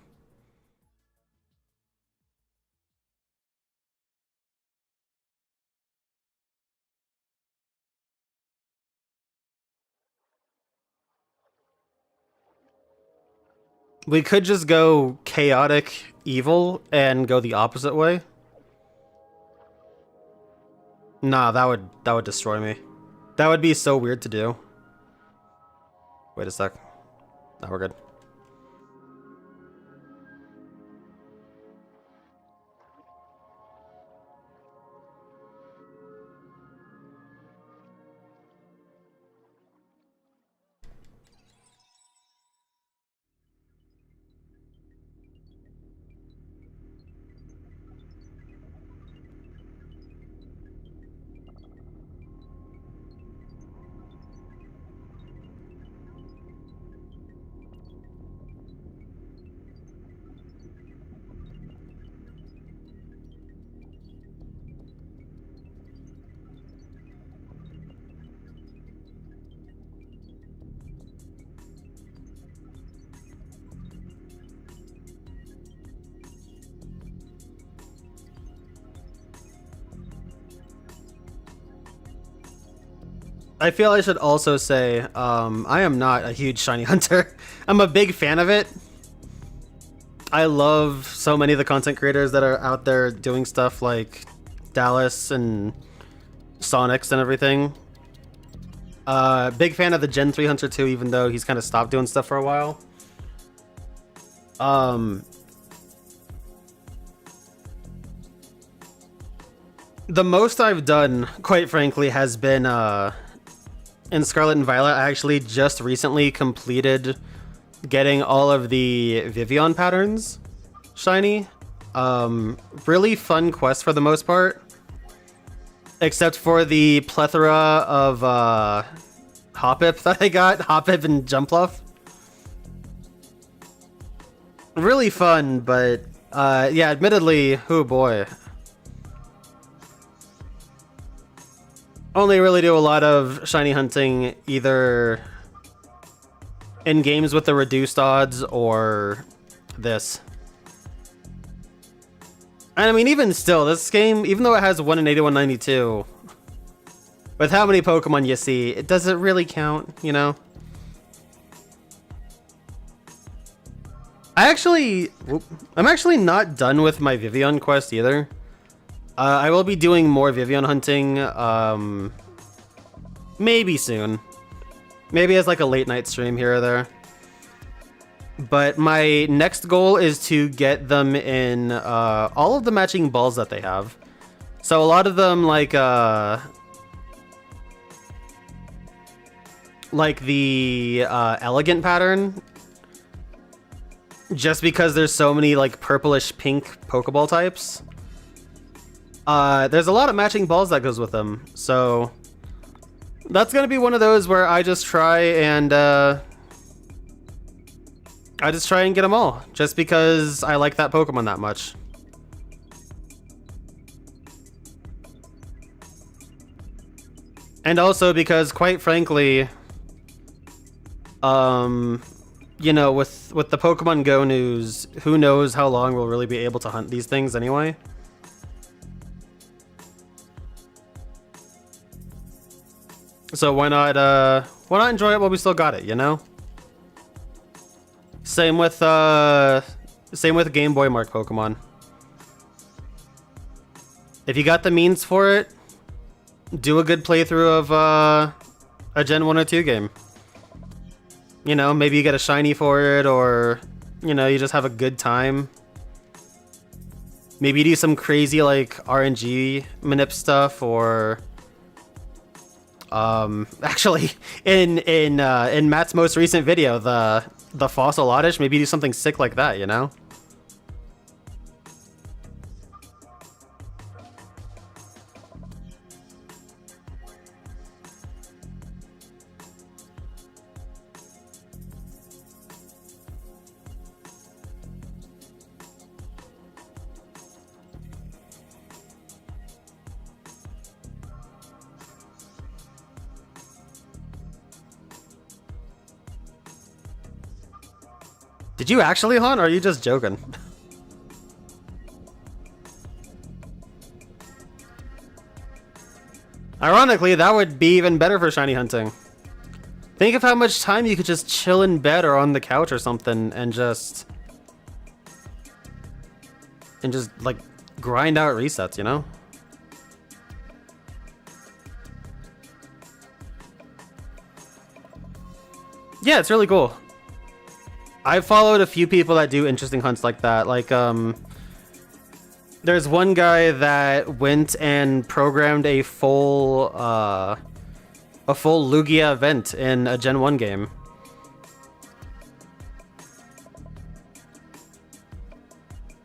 We could just go chaotic evil and go the opposite way. Nah, that would destroy me. That would be so weird to do. Wait a sec. No, we're good. I feel I should also say, I am not a huge shiny hunter. I'm a big fan of it. I love so many of the content creators that are out there doing stuff like Dallas and Sonics and everything. Big fan of the Gen 3 Hunter too, even though he's kind of stopped doing stuff for a while. The most I've done, quite frankly, has been in Scarlet and Violet. I actually just recently completed getting all of the Vivian patterns shiny. Really fun quest for the most part, except for the plethora of Hoppip that I got, Hoppip and Jumpluff. Really fun, but yeah, admittedly, oh boy. Only really do a lot of shiny hunting either in games with the reduced odds or this. And I mean, even still, this game, even though it has 1 in 8192, with how many Pokemon you see, it doesn't really count, you know? I'm actually not done with my Vivian quest either. I will be doing more Vivian hunting, maybe soon. Maybe as like a late night stream here or there. But my next goal is to get them in all of the matching balls that they have. So a lot of them like the elegant pattern. Just because there's so many like purplish pink Pokeball types. There's a lot of matching balls that goes with them, so that's gonna be one of those where I just try and get them all, just because I like that Pokemon that much. And also because, quite frankly, you know, with the Pokemon Go news, who knows how long we'll really be able to hunt these things anyway. So why not enjoy it while we still got it, you know? Same with Game Boy Mark Pokemon. If you got the means for it, do a good playthrough of a Gen 1 or 2 game. You know, maybe you get a shiny for it, or you know, you just have a good time. Maybe you do some crazy like RNG manip stuff, or actually, in Matt's most recent video, the Fossil Oddish, maybe do something sick like that, you know? Did you actually hunt, or are you just joking? Ironically, that would be even better for shiny hunting. Think of how much time you could just chill in bed or on the couch or something and just like grind out resets, you know? Yeah, it's really cool. I've followed a few people that do interesting hunts like that. Like, there's one guy that went and programmed a full Lugia event in a Gen 1 game.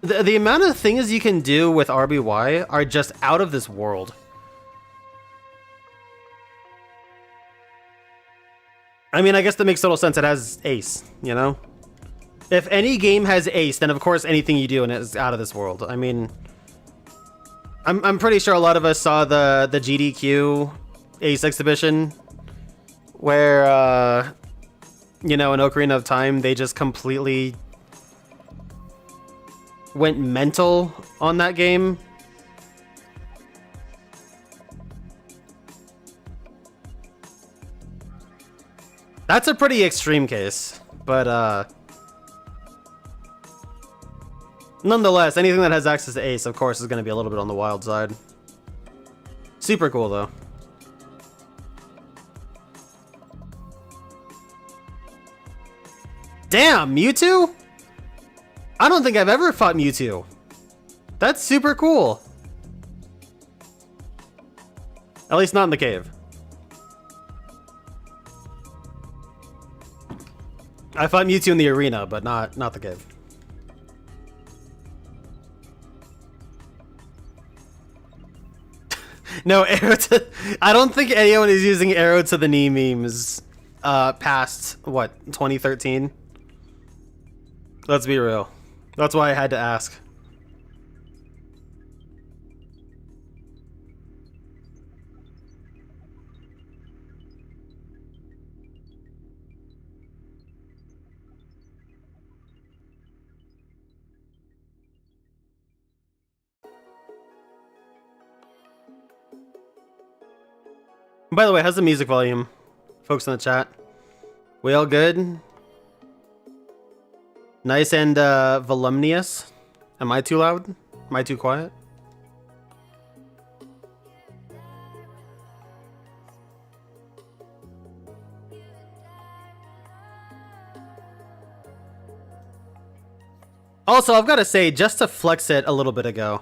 The amount of things you can do with RBY are just out of this world. I mean, I guess that makes total sense. It has Ace, you know? If any game has Ace, then of course anything you do in it is out of this world. I mean, I'm pretty sure a lot of us saw the GDQ Ace exhibition where, you know, in Ocarina of Time, they just completely went mental on that game. That's a pretty extreme case, but nonetheless, anything that has access to Ace, of course, is going to be a little bit on the wild side. Super cool, though. Damn, Mewtwo? I don't think I've ever fought Mewtwo. That's super cool. At least not in the cave. I fought Mewtwo in the arena, but not the cave. No, arrow to... I don't think anyone is using arrow to the knee memes past, what, 2013? Let's be real. That's why I had to ask. By the way, how's the music volume? Folks in the chat. We all good? Nice and voluminous. Am I too loud? Am I too quiet? Also, I've got to say, just to flex it a little bit ago,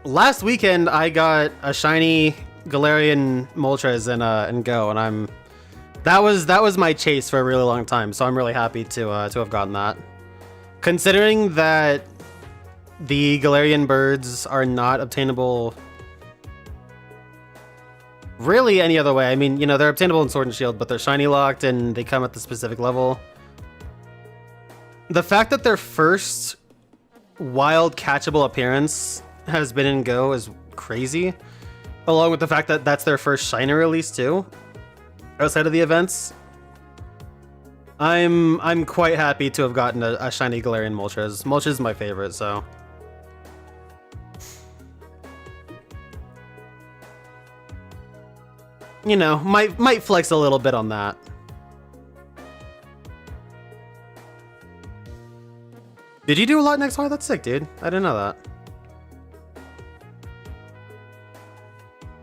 last weekend I got a shiny Galarian Moltres in Go, and that was my chase for a really long time, so I'm really happy to have gotten that. Considering that the Galarian birds are not obtainable really any other way. I mean, you know, they're obtainable in Sword and Shield, but they're shiny locked and they come at the specific level. The fact that their first wild catchable appearance has been in Go is crazy, along with the fact that that's their first shiny release too, outside of the events. I'm quite happy to have gotten a shiny Galarian Moltres. Moltres is my favorite, so. You know, might flex a little bit on that. Did you do a lot next time? That's sick, dude. I didn't know that.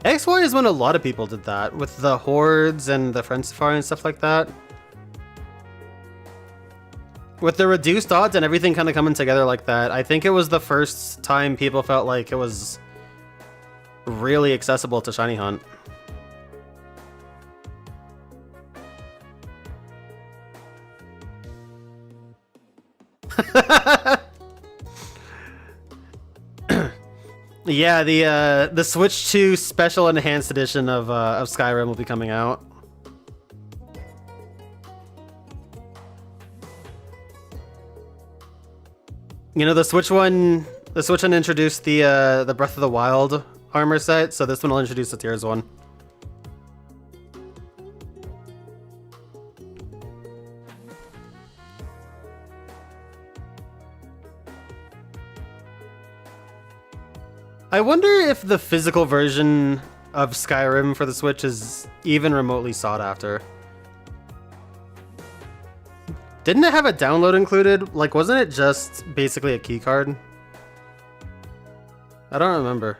XY is when a lot of people did that, with the hordes and the friend safari and stuff like that. With the reduced odds and everything kind of coming together like that, I think it was the first time people felt like it was really accessible to shiny hunt. Yeah, the Switch 2 Special Enhanced Edition of Skyrim will be coming out. You know, the Switch one introduced the Breath of the Wild armor set, so this one will introduce the Tears one. I wonder if the physical version of Skyrim for the Switch is even remotely sought after. Didn't it have a download included? Like, wasn't it just basically a keycard? I don't remember.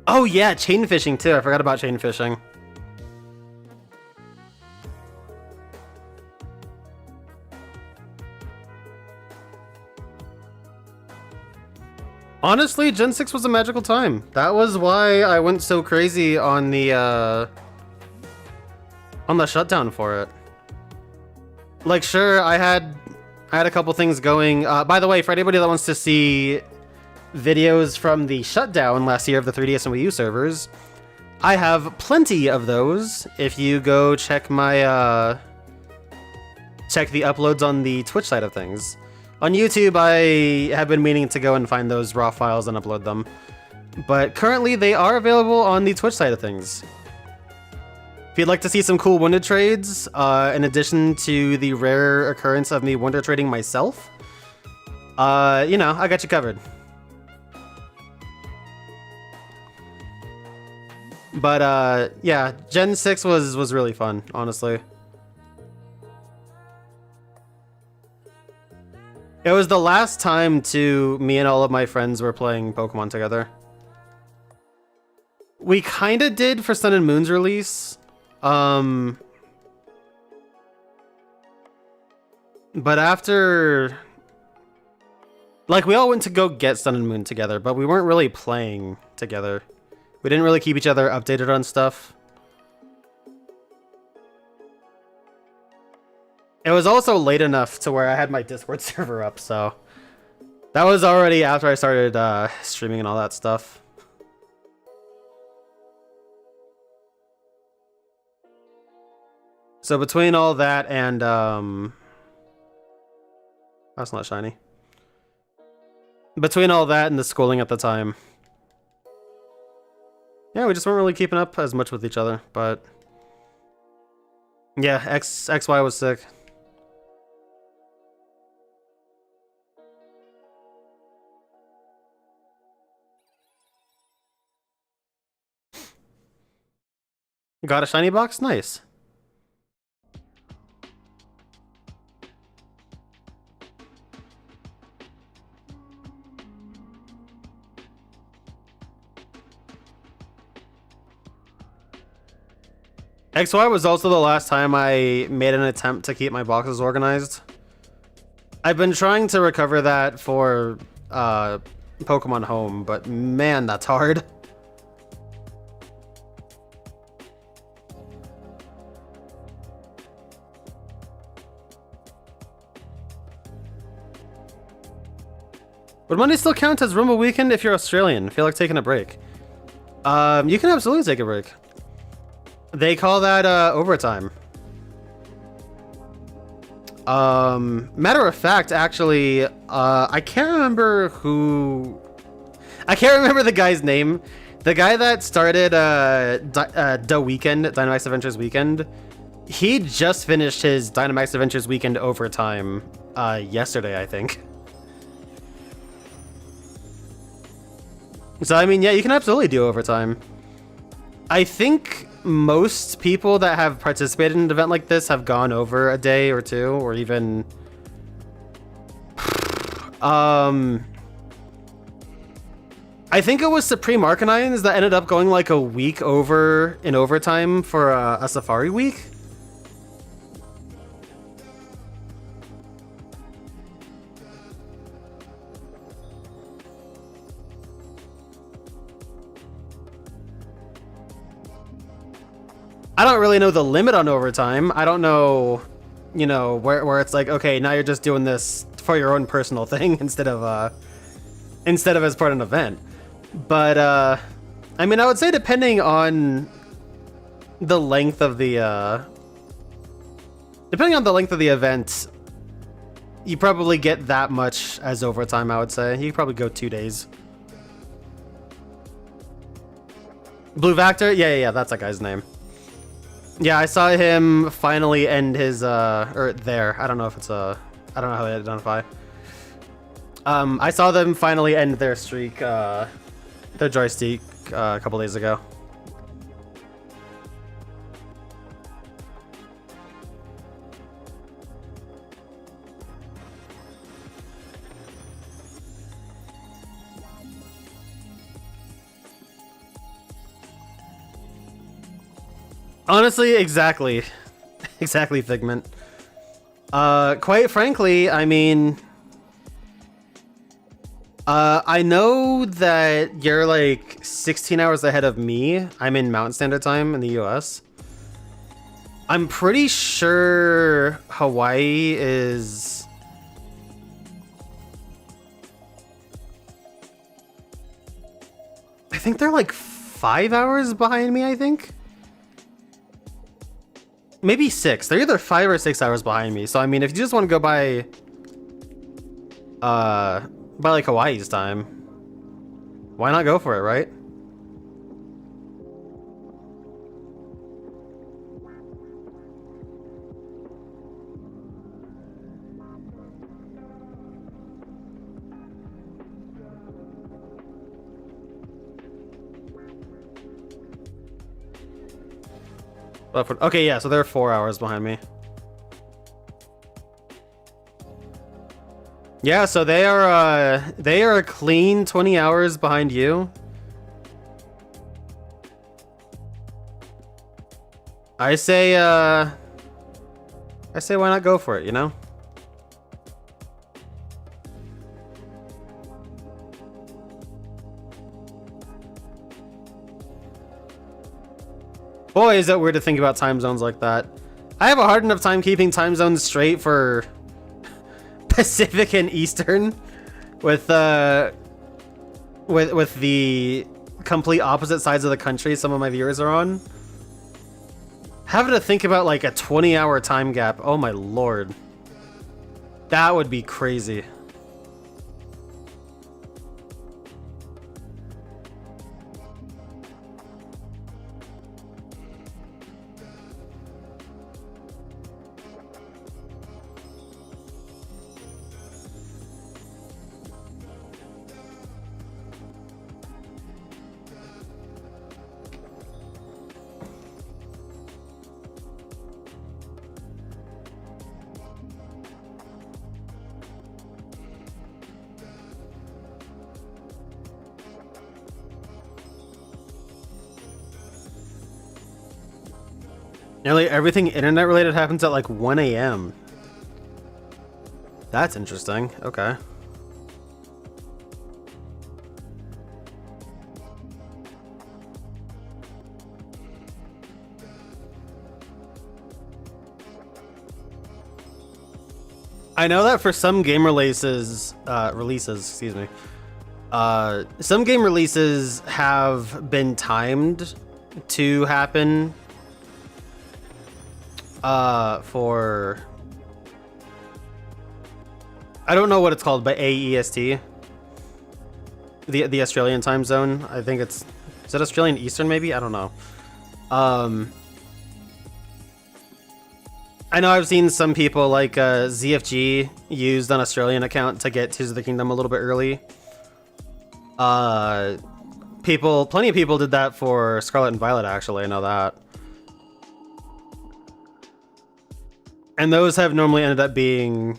Oh yeah, chain fishing too. I forgot about chain fishing. Honestly, Gen 6 was a magical time. That was why I went so crazy on the shutdown for it. Like, sure, I had a couple things going. By the way, for anybody that wants to see videos from the shutdown last year of the 3DS and Wii U servers, I have plenty of those. If you go check my check the uploads on the Twitch side of things. On YouTube, I have been meaning to go and find those raw files and upload them, but currently they are available on the Twitch side of things. If you'd like to see some cool Wonder trades, in addition to the rare occurrence of me Wonder trading myself, you know, I got you covered. But yeah, Gen 6 was really fun, honestly. It was the last time me and all of my friends were playing Pokemon together. We kinda did for Sun and Moon's release. But after, like, we all went to go get Sun and Moon together, but we weren't really playing together. We didn't really keep each other updated on stuff. It was also late enough to where I had my Discord server up, so that was already after I started streaming and all that stuff. So between all that and that's not shiny. Between all that and the schooling at the time, yeah, we just weren't really keeping up as much with each other. But yeah, XY was sick. Got a shiny box? Nice. XY was also the last time I made an attempt to keep my boxes organized. I've been trying to recover that for Pokemon Home, but man, that's hard. Would Monday still count as Rumble Weekend if you're Australian? Feel like taking a break? You can absolutely take a break. They call that overtime. Matter of fact, actually, I can't remember the guy's name. The guy that started the weekend, Dynamax Adventures Weekend, he just finished his Dynamax Adventures Weekend overtime yesterday, I think. So, I mean, yeah, you can absolutely do overtime. I think most people that have participated in an event like this have gone over a day or two, or even... I think it was Supreme Arcanines that ended up going like a week over in overtime for a Safari week. I don't really know the limit on overtime. I don't know, you know, where it's like, okay, now you're just doing this for your own personal thing instead of instead of as part of an event. But I mean, I would say depending on the length of the event, you probably get that much as overtime. I would say you could probably go 2 days. Blue Vector, yeah, that's that guy's name. Yeah, I saw him finally end his or there. I don't know if it's I don't know how they identify. I saw them finally end their streak, their joystick, a couple days ago. Honestly, exactly. Exactly, Figment. Quite frankly, I mean, I know that you're like 16 hours ahead of me. I'm in Mountain Standard Time in the US. I'm pretty sure Hawaii is... I think they're like 5 hours behind me, I think. Maybe 6. They're either 5 or 6 hours behind me. So I mean, if you just want to go by like Hawaii's time, why not go for it, right? Okay, yeah, so they're 4 hours behind me. Yeah, so they are a clean 20 hours behind you. I say why not go for it, you know? Boy, is that weird to think about time zones like that. I have a hard enough time keeping time zones straight for Pacific and Eastern with the complete opposite sides of the country some of my viewers are on. Having to think about like a 20-hour time gap, oh my lord. That would be crazy. Nearly everything internet related happens at like 1 a.m. That's interesting. Okay. I know that for some game releases, excuse me. Some game releases have been timed to happen for, I don't know what it's called, but AEST, the Australian time zone. I think is it Australian Eastern maybe? I don't know. I know I've seen some people like ZFG used an Australian account to get Tears of the Kingdom a little bit early. Plenty of people did that for Scarlet and Violet, actually. I know that. And those have normally ended up being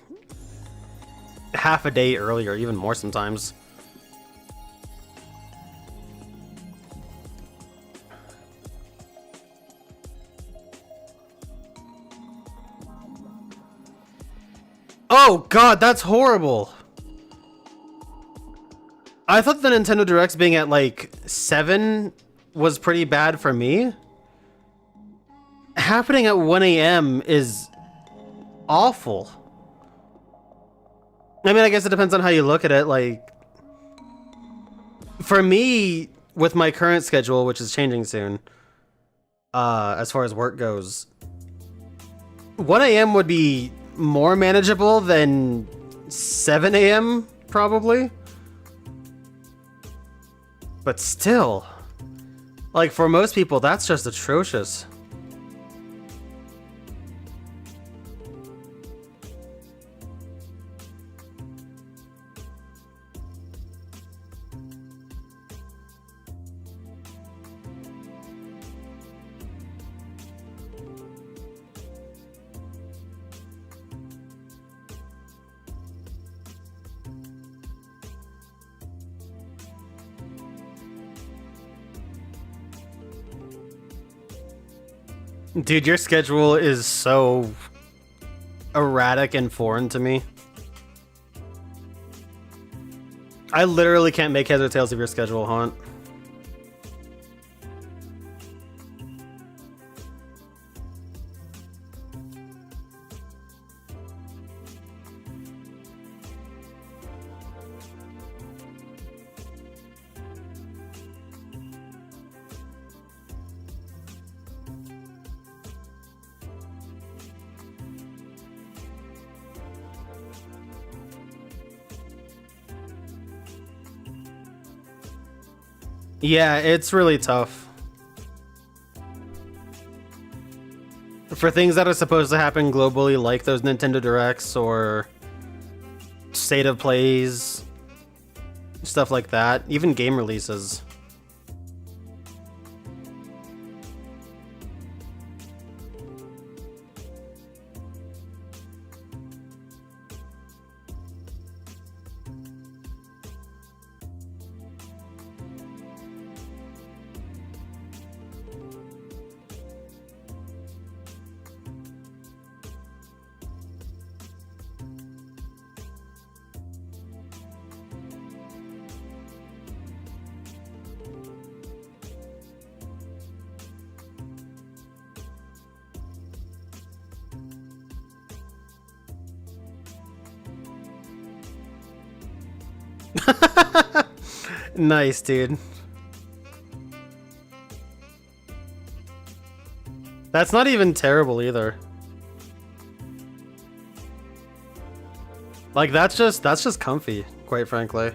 half a day earlier, even more sometimes. Oh god, that's horrible. I thought the Nintendo Directs being at like 7 was pretty bad for me. Happening at 1 a.m. is awful. I mean, I guess it depends on how you look at it. Like, For me, with my current schedule, which is changing soon, as far as work goes, 1 a.m. would be more manageable than 7 a.m. probably. But still, like for most people, that's just atrocious. Dude, your schedule is so erratic and foreign to me. I literally can't make heads or tails of your schedule, Haunt. Yeah, it's really tough. For things that are supposed to happen globally, like those Nintendo Directs or State of Plays, stuff like that, even game releases. Nice, dude. That's not even terrible either. Like that's just comfy, quite frankly.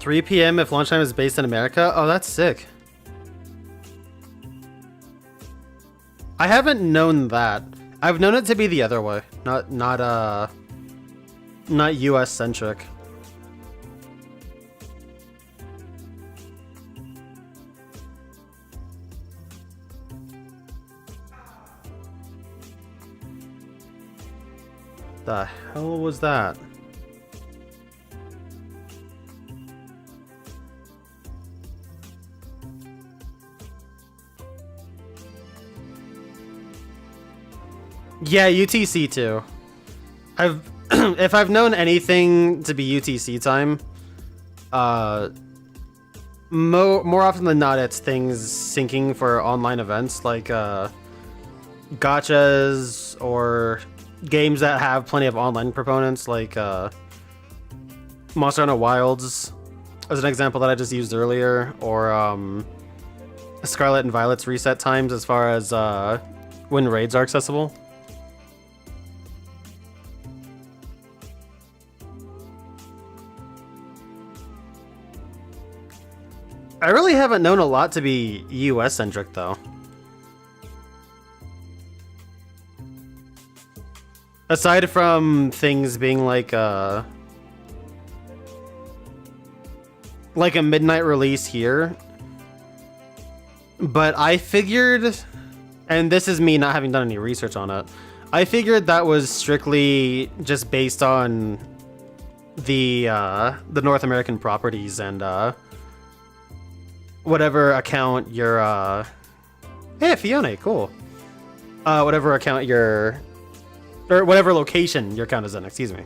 $3 p.m. if lunchtime is based in America? Oh, that's sick. I haven't known that. I've known it to be the other way, not US centric. The hell was that? Yeah, UTC too. If I've known anything to be UTC time, more often than not, it's things syncing for online events like gotchas or games that have plenty of online proponents, like Monster Hunter Wilds, as an example that I just used earlier, or Scarlet and Violet's reset times as far as when raids are accessible. I really haven't known a lot to be US centric though. Aside from things being like a midnight release here. But I figured, and this is me not having done any research on it, I figured that was strictly just based on the North American properties and whatever account you're hey, Fiona, cool. Whatever account you're, or whatever location your account is in, excuse me.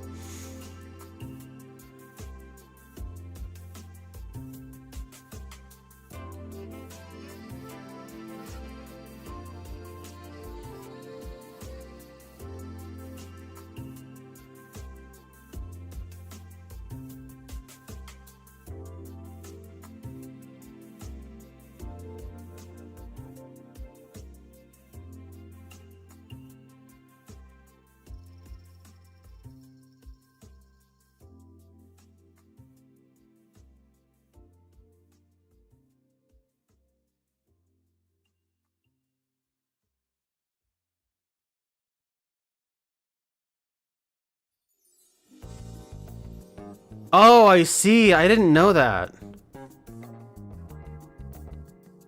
Oh, I see. I didn't know that.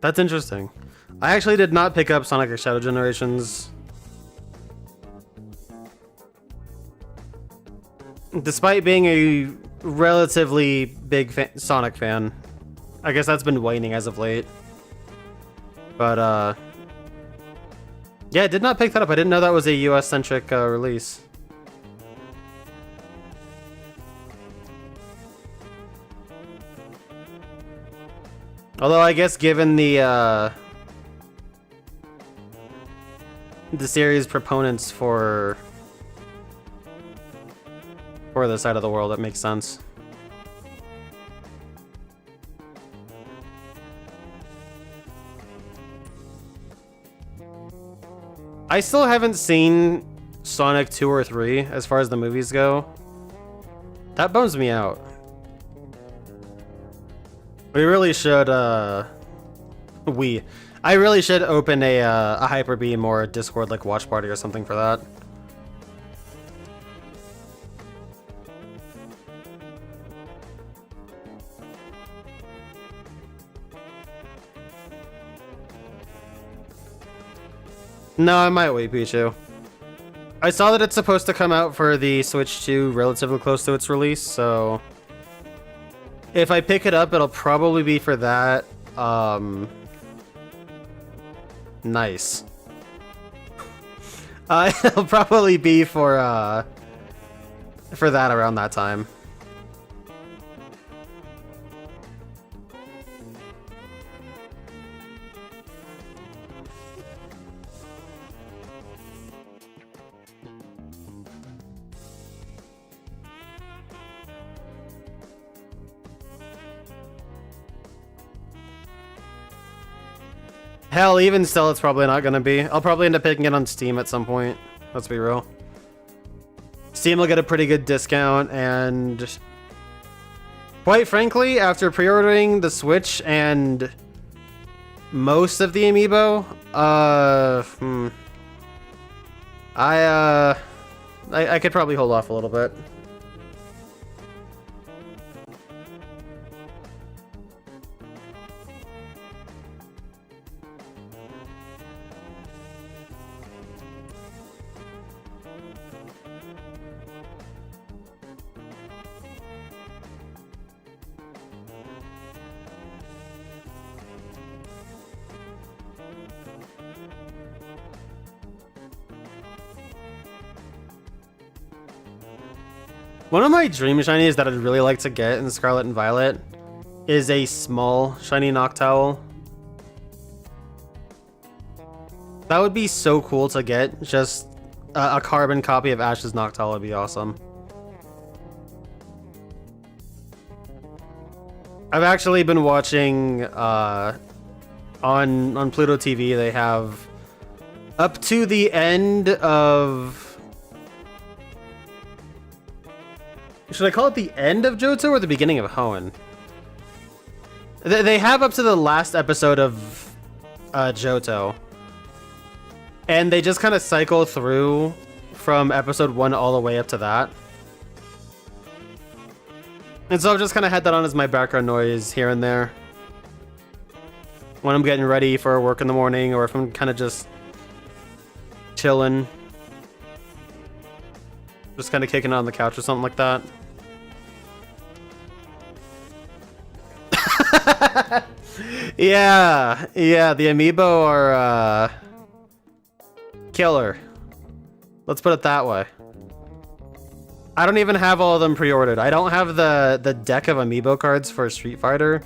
That's interesting. I actually did not pick up Sonic X Shadow Generations. Despite being a relatively big Sonic fan. I guess that's been waning as of late. But, yeah, I did not pick that up. I didn't know that was a US-centric release. Although I guess given the series proponents for the side of the world, that makes sense. I still haven't seen Sonic 2 or 3 as far as the movies go. That bums me out. We really should, I really should open a Hyper Beam or a Discord like watch party or something for that. No, I might wait, Pichu. I saw that it's supposed to come out for the Switch 2 relatively close to its release, so if I pick it up, it'll probably be for that. Nice. It'll probably be for that around that time. Hell, even still, it's probably not gonna be. I'll probably end up picking it on Steam at some point. Let's be real. Steam will get a pretty good discount, and quite frankly, after pre-ordering the Switch and most of the Amiibo, I could probably hold off a little bit. One of my dream shinies that I'd really like to get in Scarlet and Violet is a small shiny Noctowl. That would be so cool to get. Just a carbon copy of Ash's Noctowl would be awesome. I've actually been watching on Pluto TV. They have up to the end of. Should I call it the end of Johto or the beginning of Hoenn? They have up to the last episode of Johto. And they just kind of cycle through from episode 1 all the way up to that. And so I've just kind of had that on as my background noise here and there. When I'm getting ready for work in the morning, or if I'm kind of just chilling. Just kind of kicking on the couch or something like that. Yeah, the Amiibo are killer. Let's put it that way. I don't even have all of them pre-ordered. I don't have the deck of Amiibo cards for Street Fighter.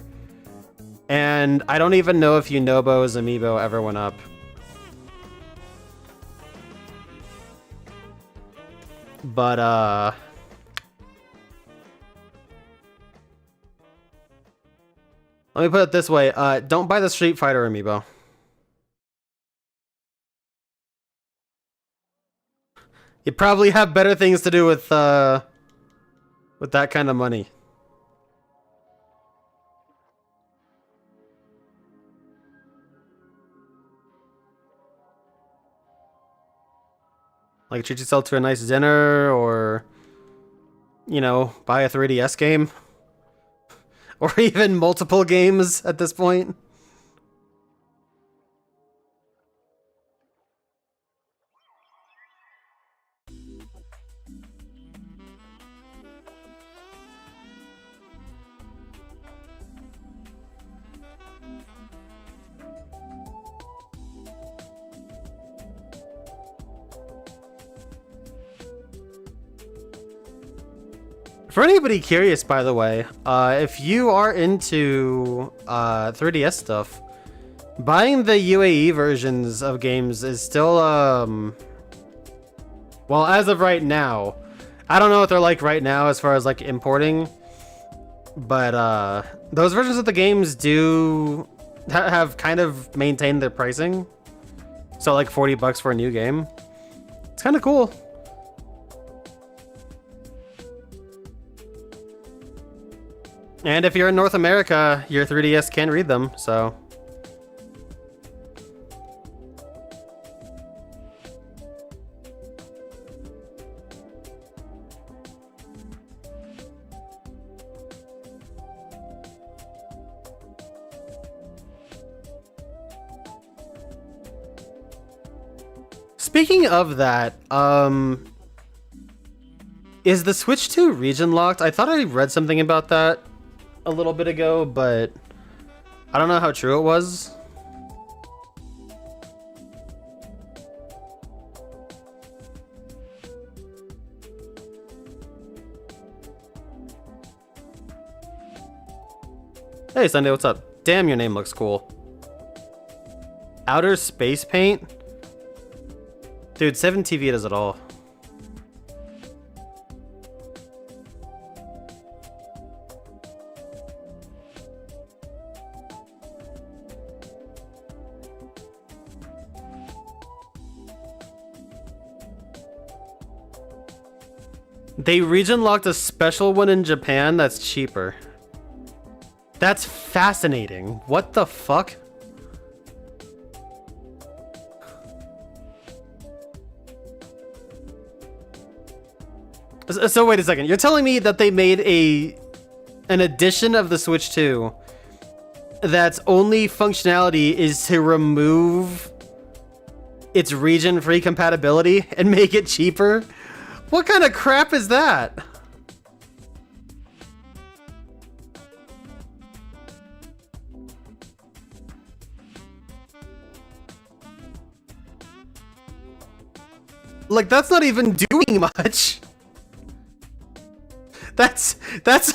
And I don't even know if Yunobo's Amiibo ever went up. But, let me put it this way. Don't buy the Street Fighter Amiibo. You probably have better things to do with that kind of money. Like treat yourself to a nice dinner, or you know, buy a 3DS game. Or even multiple games at this point. For anybody curious, by the way, if you are into 3DS stuff, buying the UAE versions of games is still, well, as of right now, I don't know what they're like right now as far as like importing, but those versions of the games do have kind of maintained their pricing. So like $40 for a new game. It's kind of cool. And if you're in North America, your 3DS can read them, so. Speaking of that, is the Switch 2 region locked? I thought I read something about that a little bit ago, but I don't know how true it was. Hey Sunday, what's up? Damn, your name looks cool. Outer Space Paint? Dude, 7TV does it all. They region locked a special one in Japan that's cheaper. That's fascinating. What the fuck? So wait a second. You're telling me that they made an edition of the Switch 2 that's only functionality is to remove its region-free compatibility and make it cheaper? What kind of crap is that? Like, that's not even doing much. That's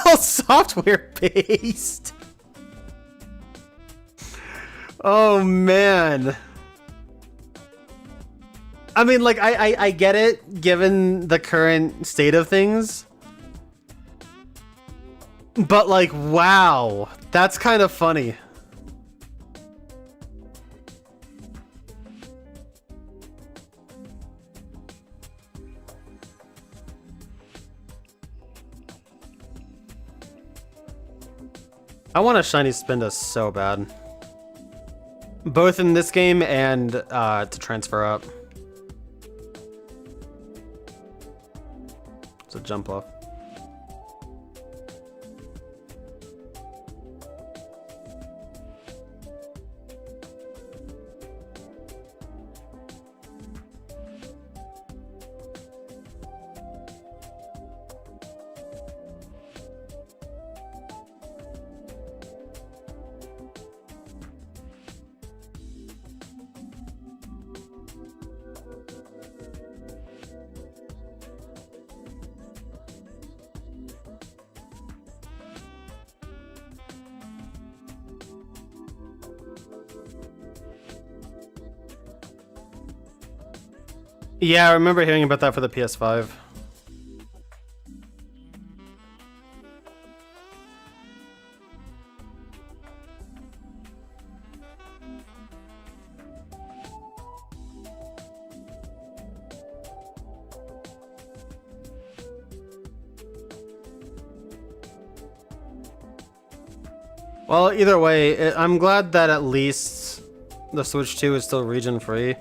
all software based. Oh man. I mean, like, I get it, given the current state of things. But, like, wow. That's kind of funny. I want a shiny Spinda so bad. Both in this game and to transfer up. It's a jump off. Yeah, I remember hearing about that for the PS5. Well, either way, I'm glad that at least the Switch 2 is still region free.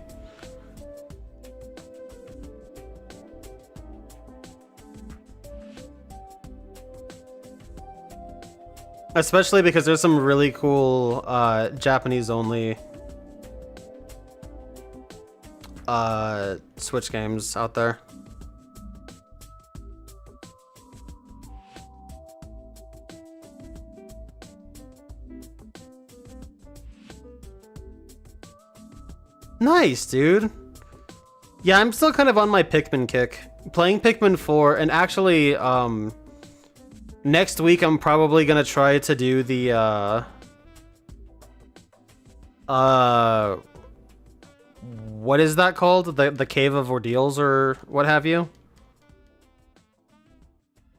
Especially because there's some really cool Japanese only Switch games out there. Nice, dude. Yeah, I'm still kind of on my Pikmin kick. Playing Pikmin 4, and actually, next week I'm probably gonna try to do the, what is that called? The Cave of Ordeals or what have you?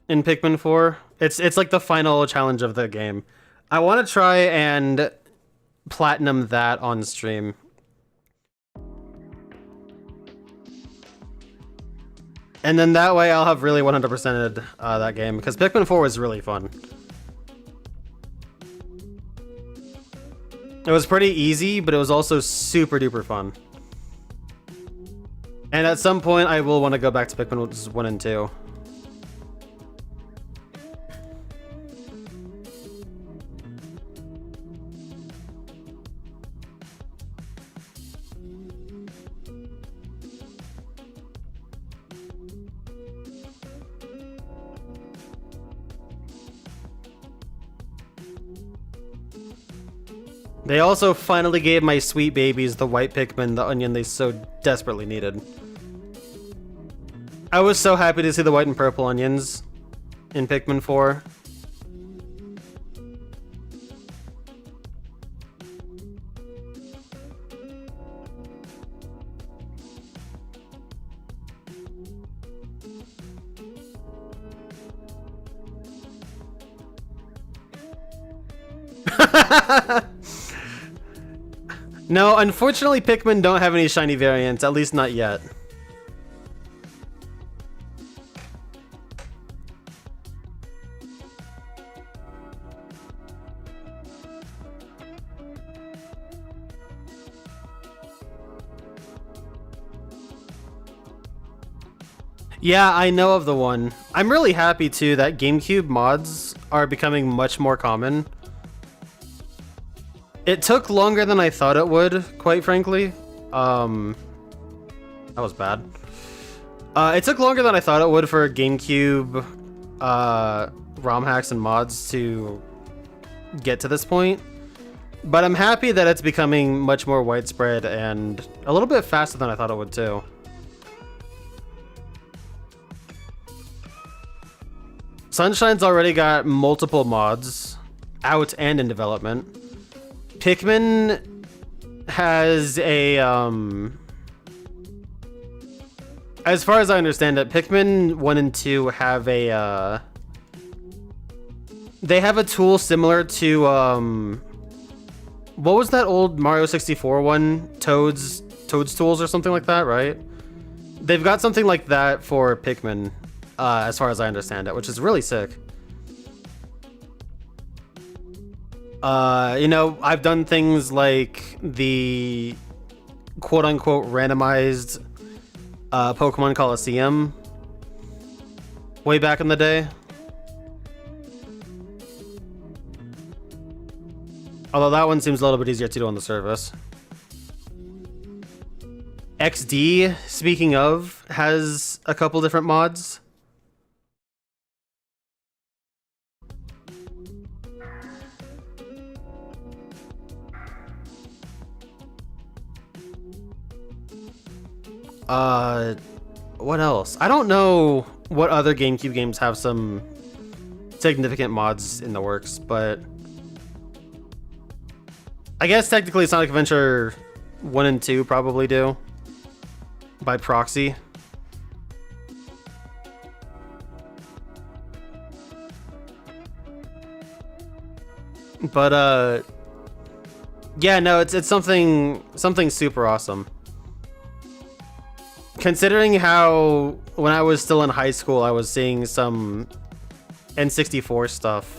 In Pikmin 4. It's like the final challenge of the game. I want to try and platinum that on stream. And then that way I'll have really 100%ed that game, because Pikmin 4 was really fun. It was pretty easy, but it was also super duper fun. And at some point I will want to go back to Pikmin 1 and 2. They also finally gave my sweet babies the white Pikmin the onion they so desperately needed. I was so happy to see the white and purple onions in Pikmin 4. No, unfortunately Pikmin don't have any shiny variants, at least not yet. Yeah, I know of the one. I'm really happy too that GameCube mods are becoming much more common. It took longer than I thought it would, quite frankly. That was bad. It took longer than I thought it would for GameCube ROM hacks and mods to get to this point. But I'm happy that it's becoming much more widespread and a little bit faster than I thought it would too. Sunshine's already got multiple mods out and in development. Pikmin has a, as far as I understand it, Pikmin 1 and 2 have a, they have a tool similar to, what was that old Mario 64 one? Toadstools or something like that, right? They've got something like that for Pikmin, as far as I understand it, which is really sick. You know, I've done things like the quote-unquote randomized Pokemon Coliseum way back in the day. Although that one seems a little bit easier to do on the surface. XD, speaking of, has a couple different mods. What else? I don't know what other GameCube games have some significant mods in the works, but I guess technically Sonic Adventure 1 and 2 probably do by proxy. But yeah, no, it's something super awesome. Considering how, when I was still in high school, I was seeing some N64 stuff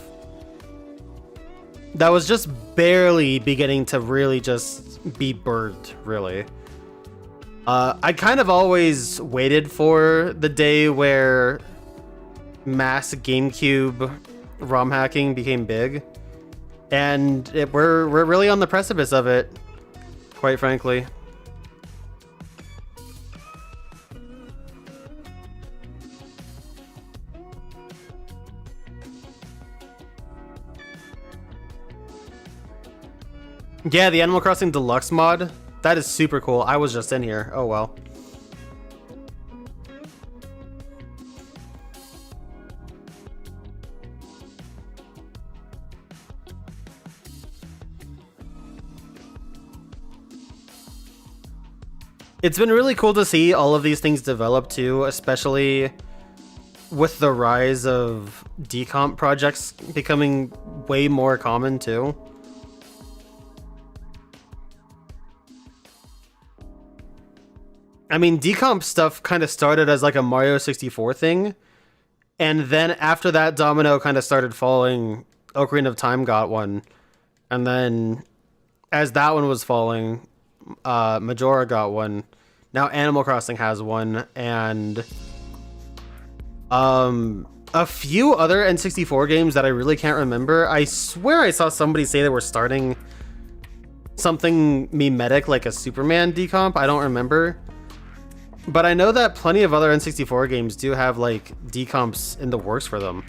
that was just barely beginning to really just be birthed, really. I kind of always waited for the day where mass GameCube ROM hacking became big. And we're really on the precipice of it, quite frankly. Yeah, the Animal Crossing Deluxe mod. That is super cool. I was just in here. Oh, well. It's been really cool to see all of these things develop too, especially with the rise of decomp projects becoming way more common too. I mean, decomp stuff kind of started as like a Mario 64 thing, and then after that domino kind of started falling, Ocarina of Time got one, and then as that one was falling, Majora got one. Now Animal Crossing has one, and a few other N64 games that I really can't remember. I swear I saw somebody say they were starting something mimetic like a Superman decomp. I don't remember. But I know that plenty of other N64 games do have like decomps in the works for them.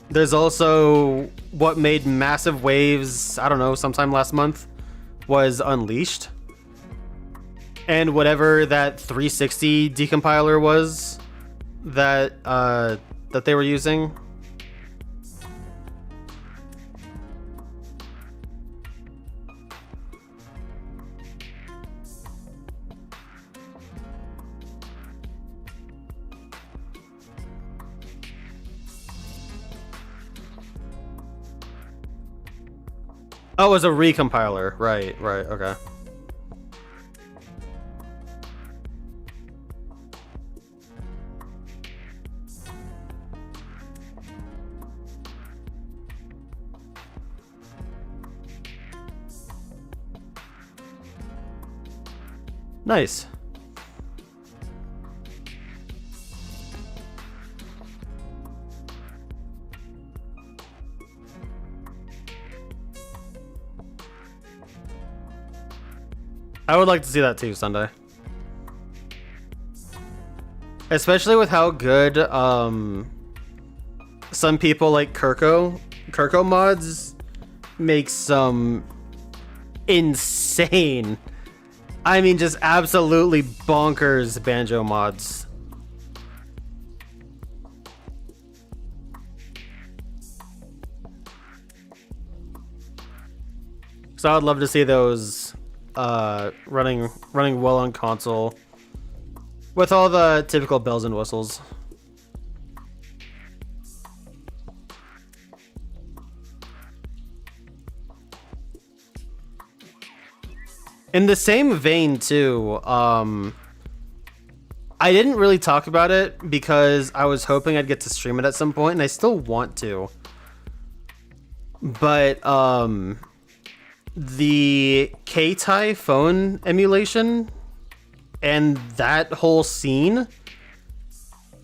There's also what made massive waves, I don't know, sometime last month, was Unleashed. And whatever that 360 decompiler was that that they were using. Oh, it was a recompiler. Right, okay. Nice. I would like to see that too Sunday. Especially with how good some people like Kirko mods make some insane, I mean just absolutely bonkers banjo mods. So I'd love to see those running well on console with all the typical bells and whistles. In the same vein too, I didn't really talk about it because I was hoping I'd get to stream it at some point, and I still want to. But the K-Tai phone emulation and that whole scene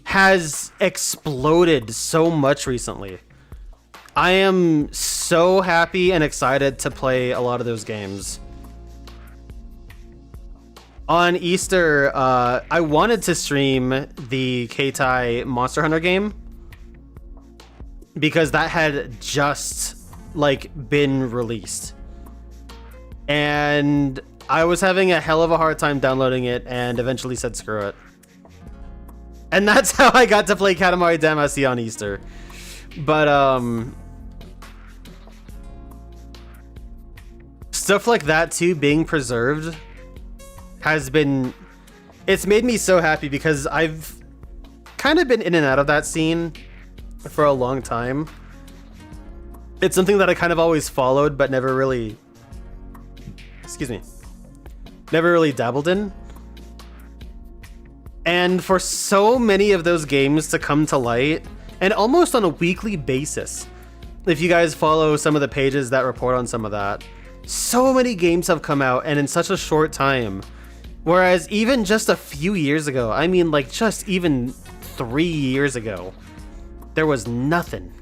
has exploded so much recently. I am so happy and excited to play a lot of those games. On Easter, I wanted to stream the K-Tai Monster Hunter game because that had just like been released. And I was having a hell of a hard time downloading it and eventually said screw it. And that's how I got to play Katamari Damacy on Easter. But stuff like that too being preserved has been, it's made me so happy because I've kind of been in and out of that scene for a long time. It's something that I kind of always followed but never really, never really dabbled in. And for so many of those games to come to light, and almost on a weekly basis, if you guys follow some of the pages that report on some of that, so many games have come out and in such a short time. Whereas even just a few years ago, I mean like just even 3 years ago, There was nothing.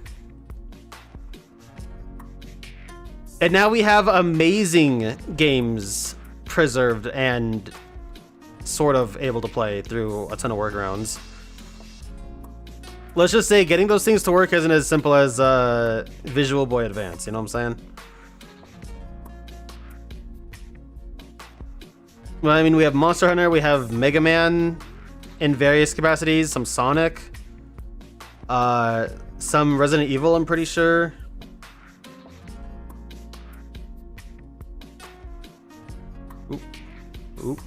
And now we have amazing games preserved and sort of able to play through a ton of workarounds. Let's just say getting those things to work isn't as simple as Visual Boy Advance, you know what I'm saying? Well, I mean, we have Monster Hunter, we have Mega Man in various capacities, some Sonic, some Resident Evil, I'm pretty sure. Oop. Oop.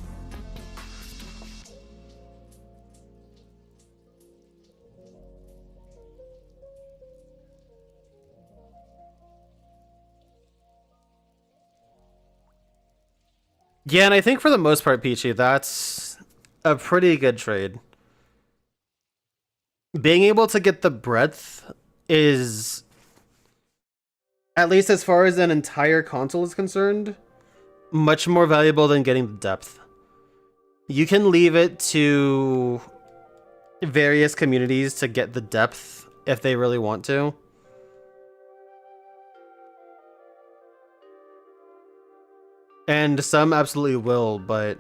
Yeah, and I think for the most part, Peachy, that's a pretty good trade. Being able to get the breadth is, at least as far as an entire console is concerned, much more valuable than getting the depth. You can leave it to various communities to get the depth if they really want to. And some absolutely will, but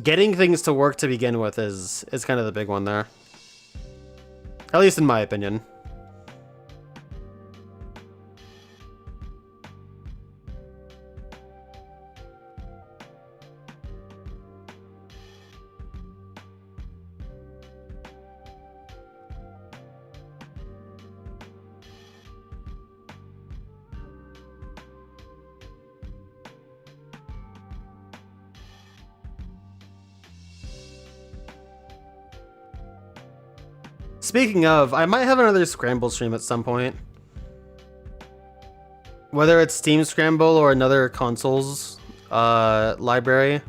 getting things to work to begin with is kind of the big one there. At least in my opinion. Speaking of, I might have another Scramble stream at some point. Whether it's Steam Scramble or another consoles library.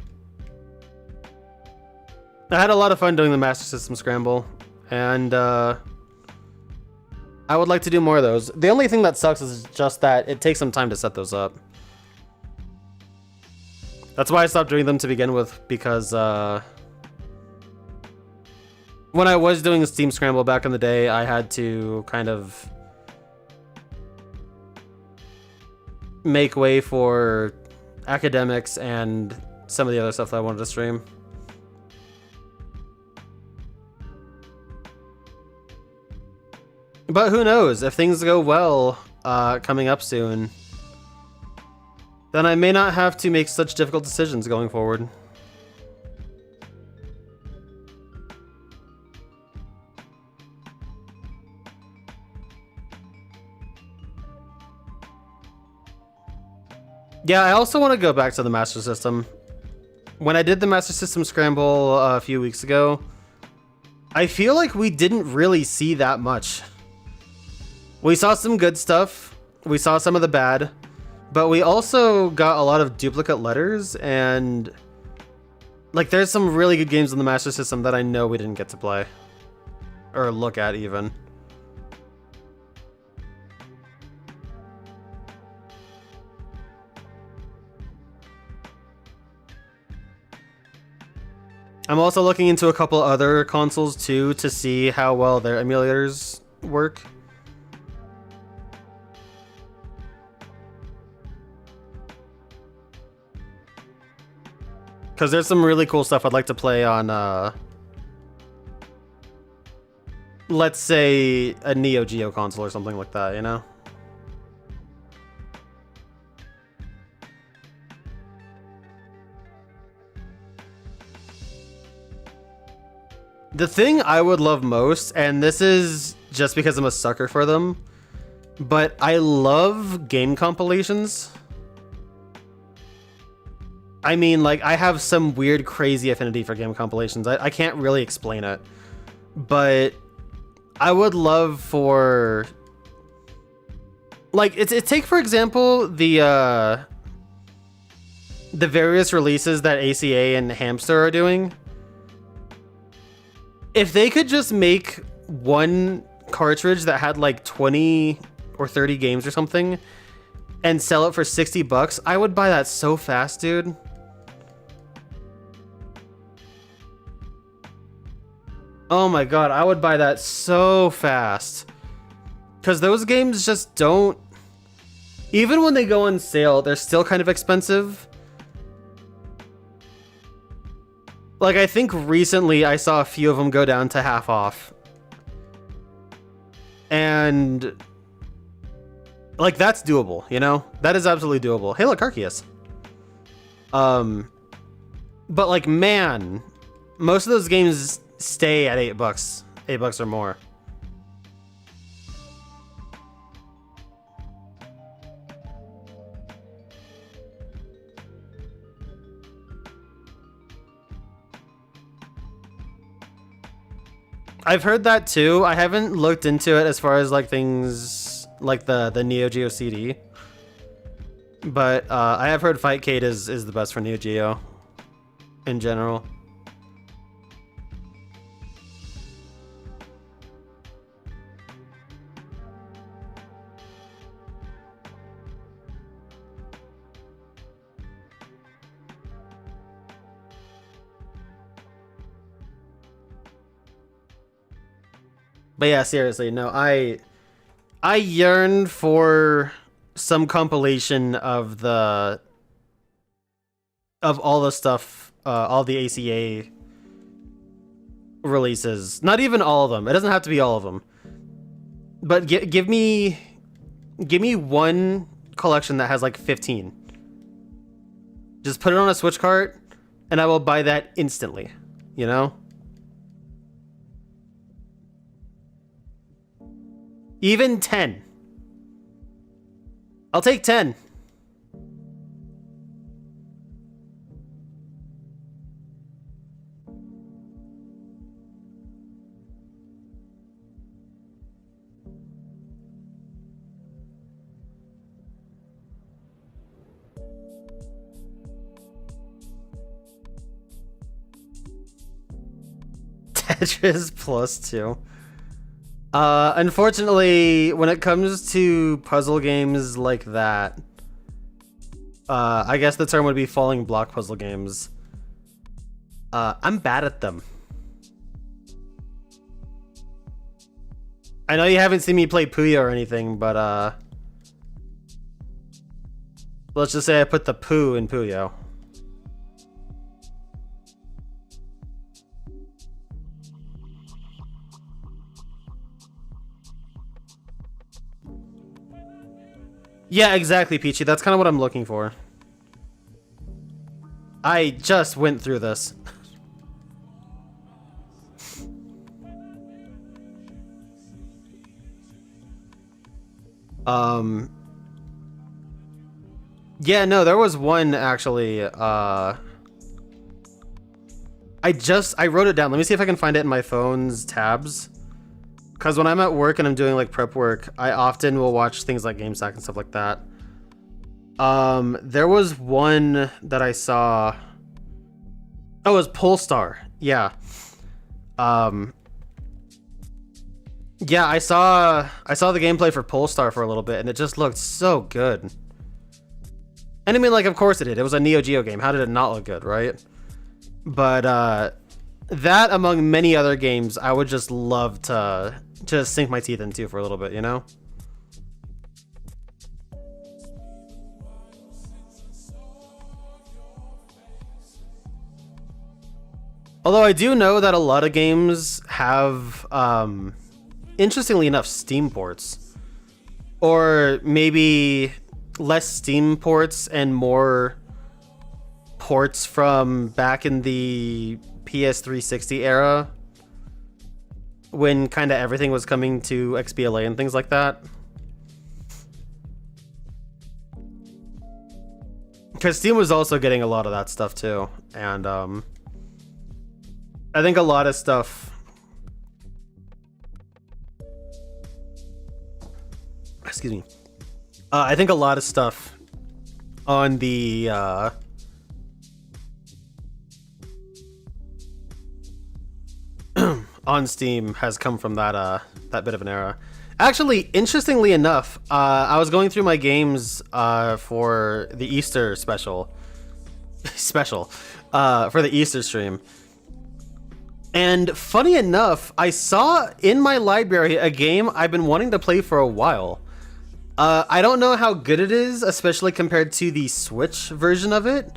I had a lot of fun doing the Master System Scramble, and I would like to do more of those. The only thing that sucks is just that it takes some time to set those up. That's why I stopped doing them to begin with, because when I was doing Steam Scramble back in the day, I had to kind of make way for academics and some of the other stuff that I wanted to stream. But who knows, if things go well coming up soon, then I may not have to make such difficult decisions going forward. Yeah, I also want to go back to the Master System. When I did the Master System Scramble a few weeks ago, I feel like we didn't really see that much. We saw some good stuff, we saw some of the bad, but we also got a lot of duplicate letters, and like there's some really good games on the Master System that I know we didn't get to play. Or look at even. I'm also looking into a couple other consoles too to see how well their emulators work. Because there's some really cool stuff I'd like to play on, let's say, a Neo Geo console or something like that, you know? The thing I would love most, and this is just because I'm a sucker for them, but I love game compilations. I mean, like, I have some weird, crazy affinity for game compilations. I can't really explain it, but I would love for, like, take for example the various releases that ACA and Hamster are doing. If they could just make one cartridge that had like 20 or 30 games or something and sell it for $60, I would buy that so fast, dude. Oh my god, I would buy that so fast. Because those games just don't... Even when they go on sale, they're still kind of expensive. Like, I think recently I saw a few of them go down to half off. And... like, that's doable, you know? That is absolutely doable. Hey, look, Arceus. But, like, man... most of those games stay at $8. $8 or more. I've heard that too. I haven't looked into it as far as like things like the Neo Geo CD. But I have heard Fightcade is the best for Neo Geo in general. But yeah, seriously, no, I yearn for some compilation of all the stuff, all the ACA releases. Not even all of them. It doesn't have to be all of them. But give me one collection that has like 15. Just put it on a Switch cart, and I will buy that instantly. You know? Even 10. I'll take 10. Tetris plus 2. Unfortunately, when it comes to puzzle games like that, I guess the term would be falling block puzzle games. I'm bad at them. I know you haven't seen me play Puyo or anything, but let's just say I put the poo in Puyo. Yeah, exactly, Peachy. That's kind of what I'm looking for. I just went through this. Yeah, no, there was one actually. I wrote it down. Let me see if I can find it in my phone's tabs. Because when I'm at work and I'm doing like prep work, I often will watch things like GameStack and stuff like that. There was one that I saw. Oh, it was Polestar. Yeah. Yeah, I saw the gameplay for Polestar for a little bit, and it just looked so good. And I mean, like, of course it did. It was a Neo Geo game. How did it not look good, right? But that, among many other games, I would just love to just sink my teeth into for a little bit, you know? Although I do know that a lot of games have, interestingly enough, Steam ports. Or maybe less Steam ports and more ports from back in the PS360 era, when kind of everything was coming to XBLA and things like that. Because Steam was also getting a lot of that stuff too. And I think a lot of stuff... Excuse me. I think a lot of stuff on the... on Steam has come from that that bit of an era. Actually, interestingly enough, I was going through my games for the Easter special, for the Easter stream, And funny enough, I saw in my library a game I've been wanting to play for a while. I don't know how good it is, especially compared to the Switch version of it,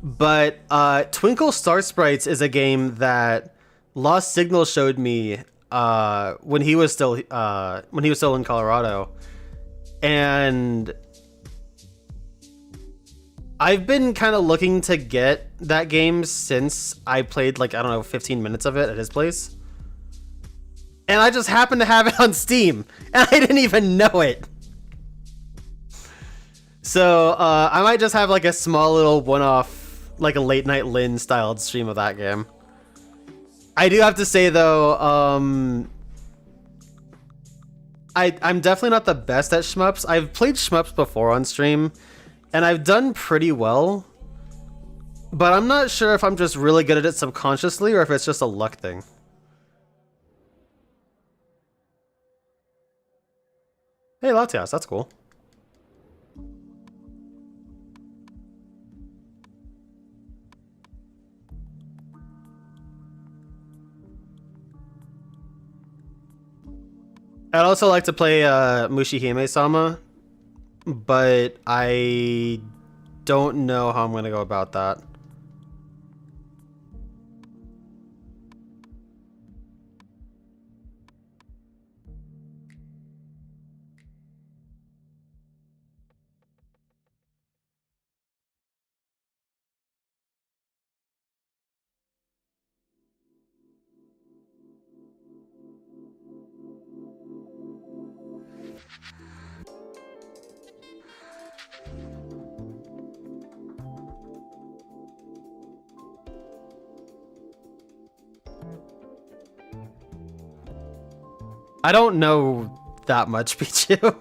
but Twinkle Star Sprites is a game that Lost Signal showed me when he was still in Colorado, and I've been kind of looking to get that game since I played, like, I don't know, 15 minutes of it at his place. And I just happened to have it on Steam, and I didn't even know it. So, I might just have, like, a small little one-off, like a late night Lynn styled stream of that game. I do have to say, though, I'm definitely not the best at shmups. I've played shmups before on stream, and I've done pretty well, but I'm not sure if I'm just really good at it subconsciously or if it's just a luck thing. Hey, Latias, that's cool. I'd also like to play Mushihime-sama, but I don't know how I'm going to go about that. I don't know that much, Pichu.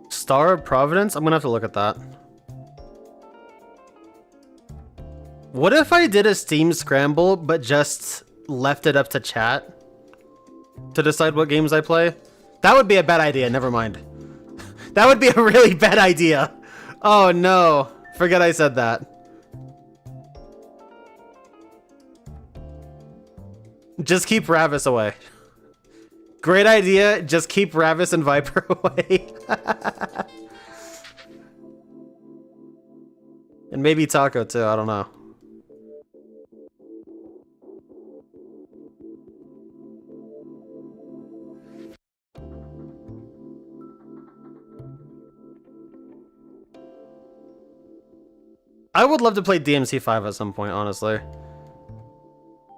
Star of Providence? I'm gonna have to look at that. What if I did a Steam scramble, but just left it up to chat to decide what games I play? That would be a bad idea, never mind. That would be a really bad idea. Oh no. Forget I said that. Just keep Ravis away. Great idea. Just keep Ravis and Viper away. And maybe Taco too. I don't know. I would love to play DMC5 at some point, honestly.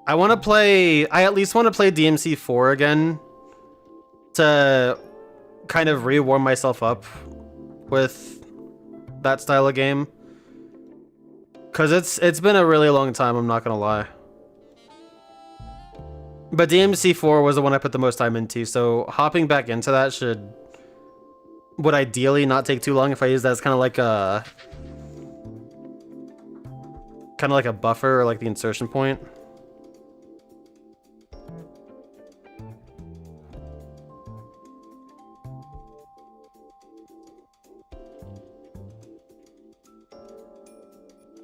I at least want to play DMC4 again to kind of re-warm myself up with that style of game. Cause it's been a really long time, I'm not gonna lie. But DMC4 was the one I put the most time into, so hopping back into that would ideally not take too long if I use that as kind of like a buffer or like the insertion point.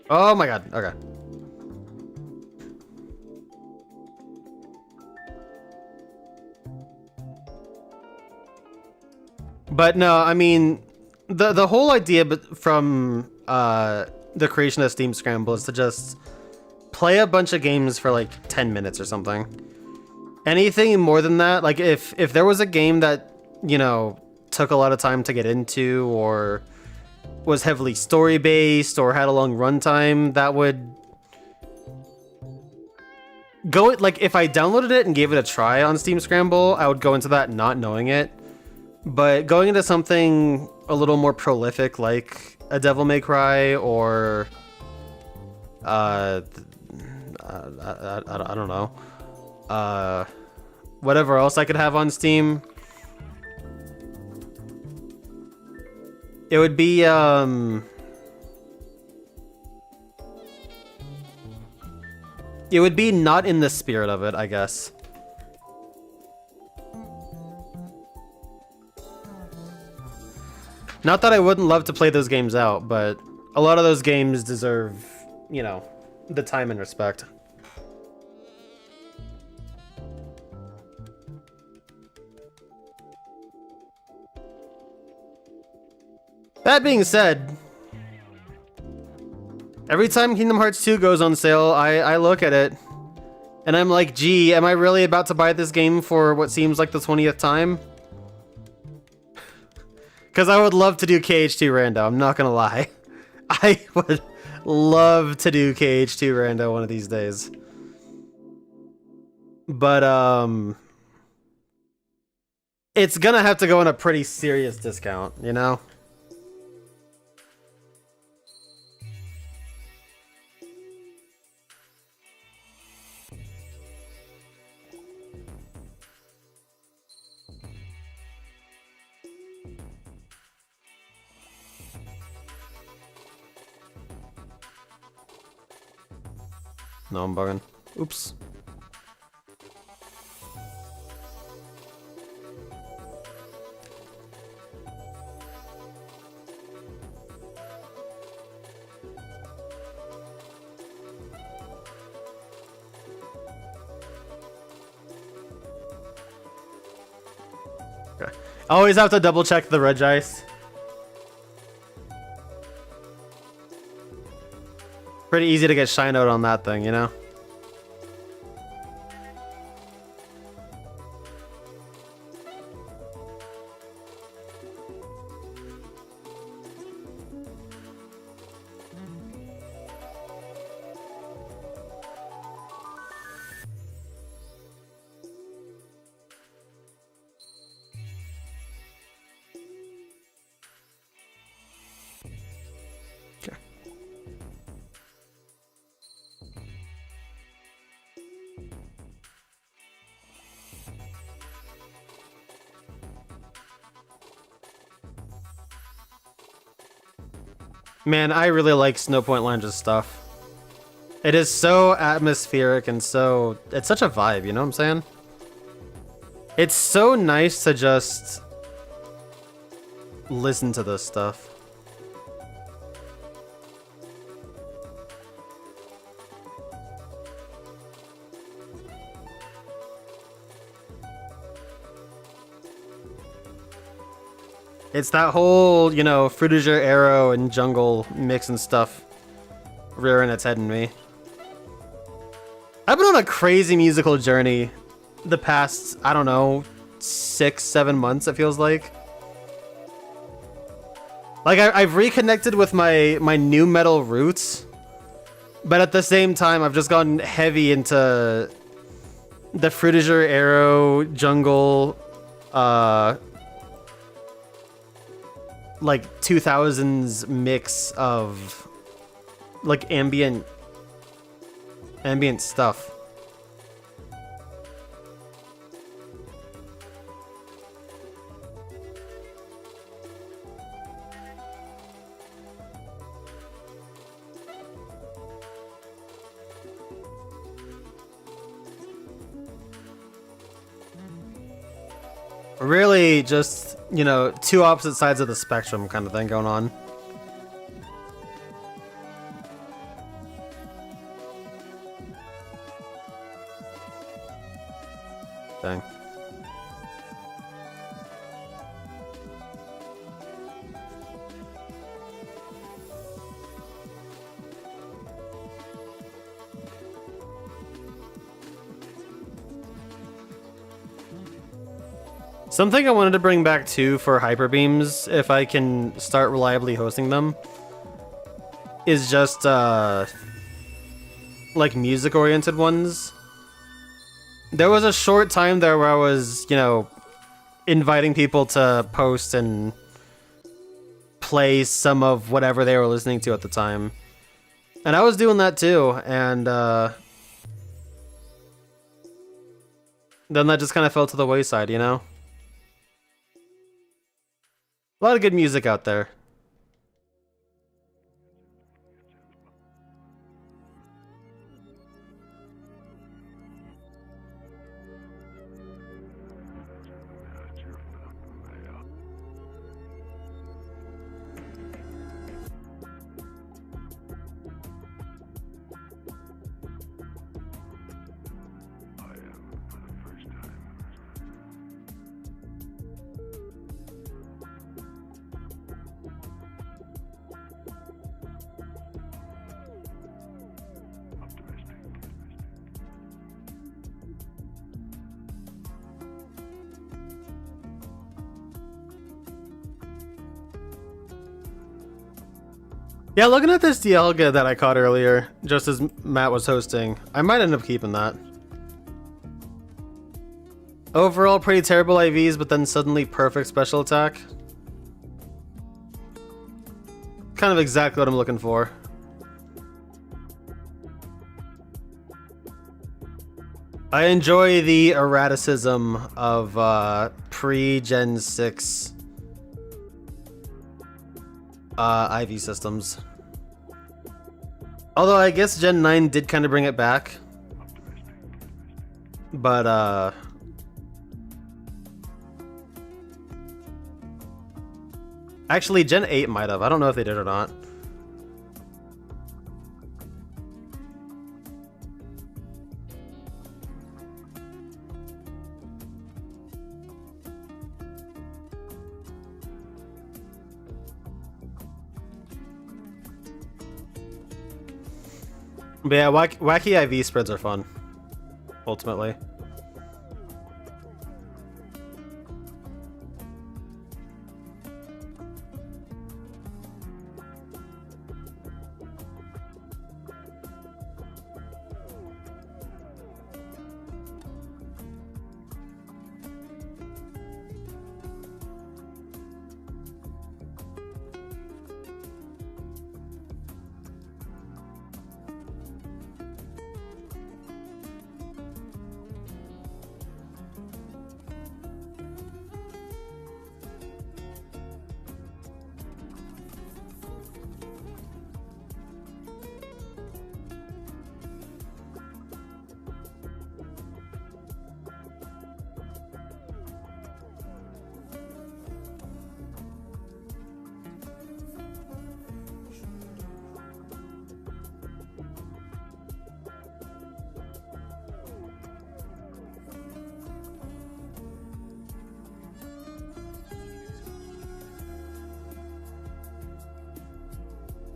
Oh my god, okay. But no, I mean, the whole idea from the creation of Steam Scramble is to just play a bunch of games for like 10 minutes or something. Anything more than that, like if there was a game that, you know, took a lot of time to get into or was heavily story based or had a long runtime, that would go, like if I downloaded it and gave it a try on Steam Scramble, I would go into that not knowing it. But going into something a little more prolific like a Devil May Cry or I don't know, whatever else I could have on Steam, it would be not in the spirit of it, I guess. Not that I wouldn't love to play those games out, but a lot of those games deserve, you know, the time and respect. That being said, every time Kingdom Hearts 2 goes on sale, I look at it, and I'm like, gee, am I really about to buy this game for what seems like the 20th time? Because I would love to do KH2 Rando, I'm not gonna lie. I would love to do KH2 Rando one of these days. But, it's gonna have to go on a pretty serious discount, you know? No, I'm bugging. Oops. Okay. Always have to double check the Regice. Pretty easy to get shine out on that thing, you know? Man, I really like Snowpoint Lounge's stuff. It is so atmospheric and so... It's such a vibe, you know what I'm saying? It's so nice to just... listen to this stuff. It's that whole, you know, Fruitiger Arrow and jungle mix and stuff rearing its head in me. I've been on a crazy musical journey the past, I don't know, 6-7 months, it feels like. Like, I've reconnected with my new metal roots, but at the same time, I've just gone heavy into the Fruitiger Arrow, jungle, like 2000s mix of like ambient stuff. Really just, you know, two opposite sides of the spectrum kind of thing going on. Dang. Something I wanted to bring back too for Hyper Beams, if I can start reliably hosting them, is just like music-oriented ones. There was a short time there where I was, you know, inviting people to post and play some of whatever they were listening to at the time. And I was doing that too, and then that just kind of fell to the wayside, you know? A lot of good music out there. Yeah, looking at this Dialga that I caught earlier, just as Matt was hosting, I might end up keeping that. Overall, pretty terrible IVs, but then suddenly perfect special attack. Kind of exactly what I'm looking for. I enjoy the erraticism of pre-Gen 6 IV systems. Although I guess Gen 9 did kind of bring it back. But actually Gen 8 might have. I don't know if they did or not. But yeah, wacky IV spreads are fun, ultimately.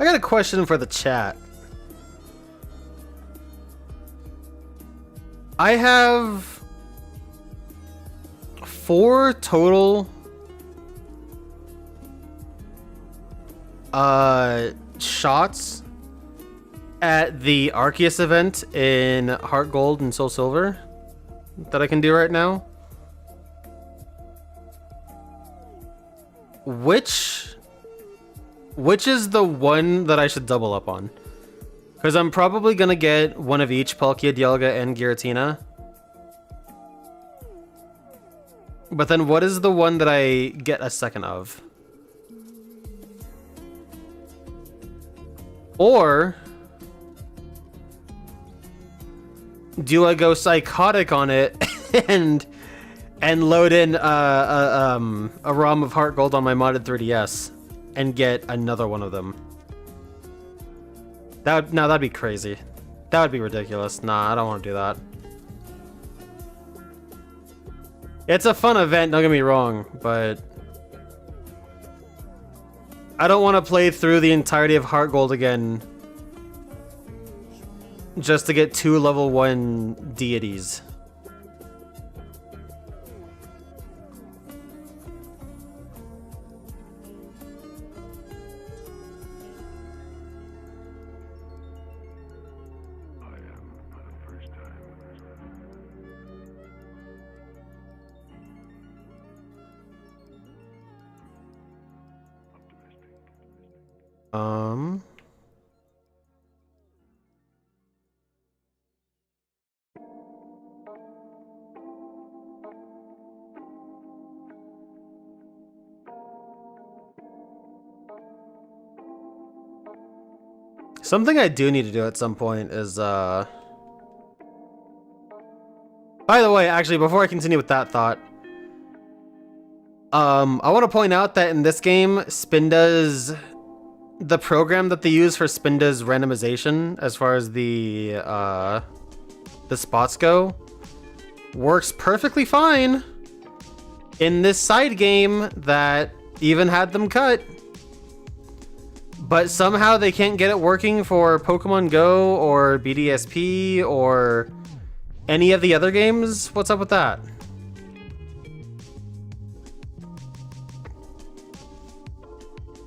I got a question for the chat. I have 4 total shots at the Arceus event in Heart Gold and Soul Silver that I can do right now. Which is the one that I should double up on? Because I'm probably gonna get one of each, Palkia, Dialga, and Giratina. But then what is the one that I get a second of? Or do I go psychotic on it and load in a ROM of Heart Gold on my modded 3DS and get another one of them? That'd be crazy. That would be ridiculous. Nah, I don't want to do that. It's a fun event, don't get me wrong, but I don't want to play through the entirety of Heart Gold again just to get 2 level 1 deities. Something I do need to do at some point is, by the way, actually, before I continue with that thought, I want to point out that in this game, Spinda's, the program that they use for Spinda's randomization, as far as the spots go, works perfectly fine in this side game that even had them cut. But somehow they can't get it working for Pokemon Go or BDSP or any of the other games? What's up with that?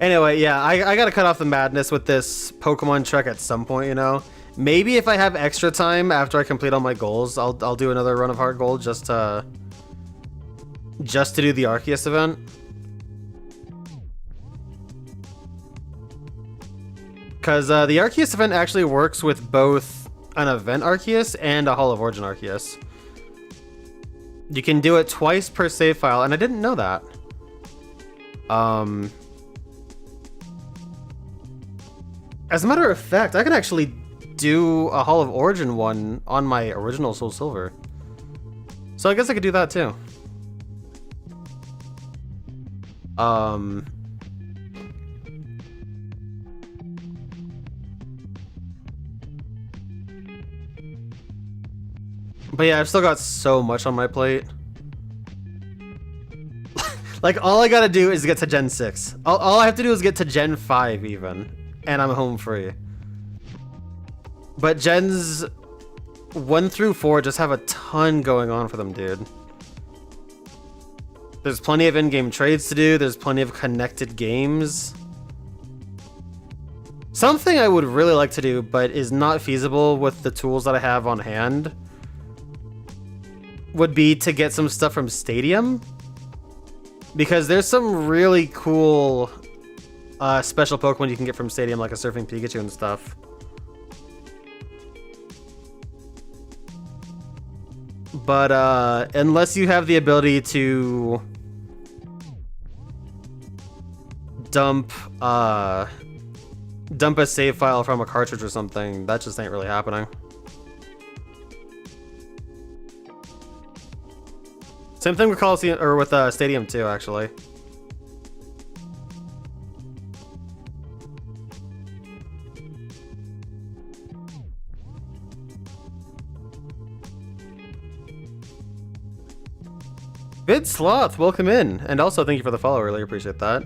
Anyway, yeah, I gotta cut off the madness with this Pokemon trek at some point, you know? Maybe if I have extra time after I complete all my goals, I'll do another run of Heart Gold just to do the Arceus event. Because the Arceus event actually works with both an event Arceus and a Hall of Origin Arceus. You can do it twice per save file, and I didn't know that. As a matter of fact, I can actually do a Hall of Origin one on my original Soul Silver. So I guess I could do that too. But yeah, I've still got so much on my plate. Like, all I gotta do is get to Gen 6. All I have to do is get to Gen 5 even, and I'm home free. But Gens 1 through 4 just have a ton going on for them, dude. There's plenty of in-game trades to do, there's plenty of connected games. Something I would really like to do, but is not feasible with the tools that I have on hand, would be to get some stuff from Stadium. Because there's some really cool special Pokemon you can get from Stadium, like a Surfing Pikachu and stuff. But unless you have the ability to dump a save file from a cartridge or something, that just ain't really happening. Same thing with Coliseum, or with Stadium too, actually. Vid Sloth, welcome in, and also thank you for the follow. Really appreciate that.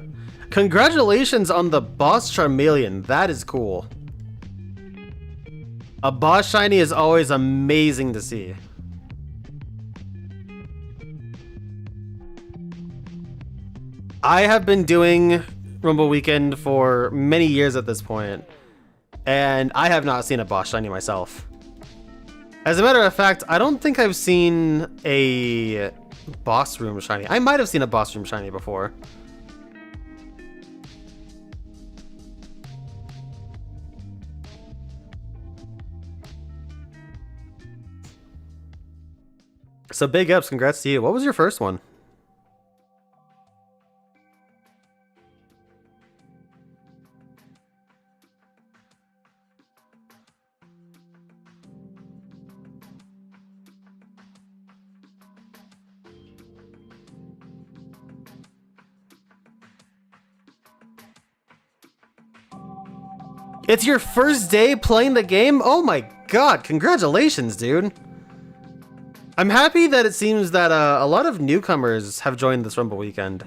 Congratulations on the boss Charmeleon. That is cool. A boss shiny is always amazing to see. I have been doing Rumble Weekend for many years at this point, and I have not seen a boss shiny myself. As a matter of fact, I don't think I've seen a boss room shiny. I might have seen a boss room shiny before. So big ups, congrats to you. What was your first one? It's your first day playing the game? Oh my god, congratulations, dude. I'm happy that it seems that a lot of newcomers have joined this Rumble Weekend.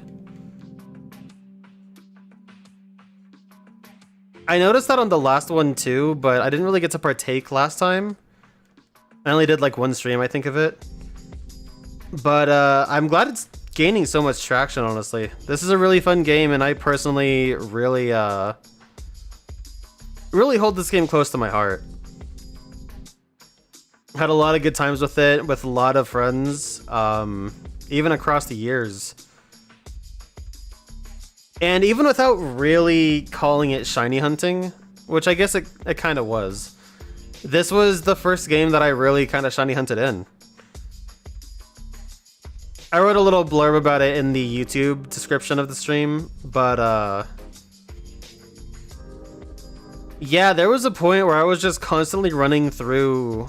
I noticed that on the last one too, but I didn't really get to partake last time. I only did like one stream, I think, of it. But I'm glad it's gaining so much traction, honestly. This is a really fun game, and I personally really hold this game close to my heart. Had a lot of good times with it, with a lot of friends, even across the years. And even without really calling it shiny hunting, which I guess it kind of was, this was the first game that I really kind of shiny hunted in. I wrote a little blurb about it in the YouTube description of the stream, but yeah, there was a point where I was just constantly running through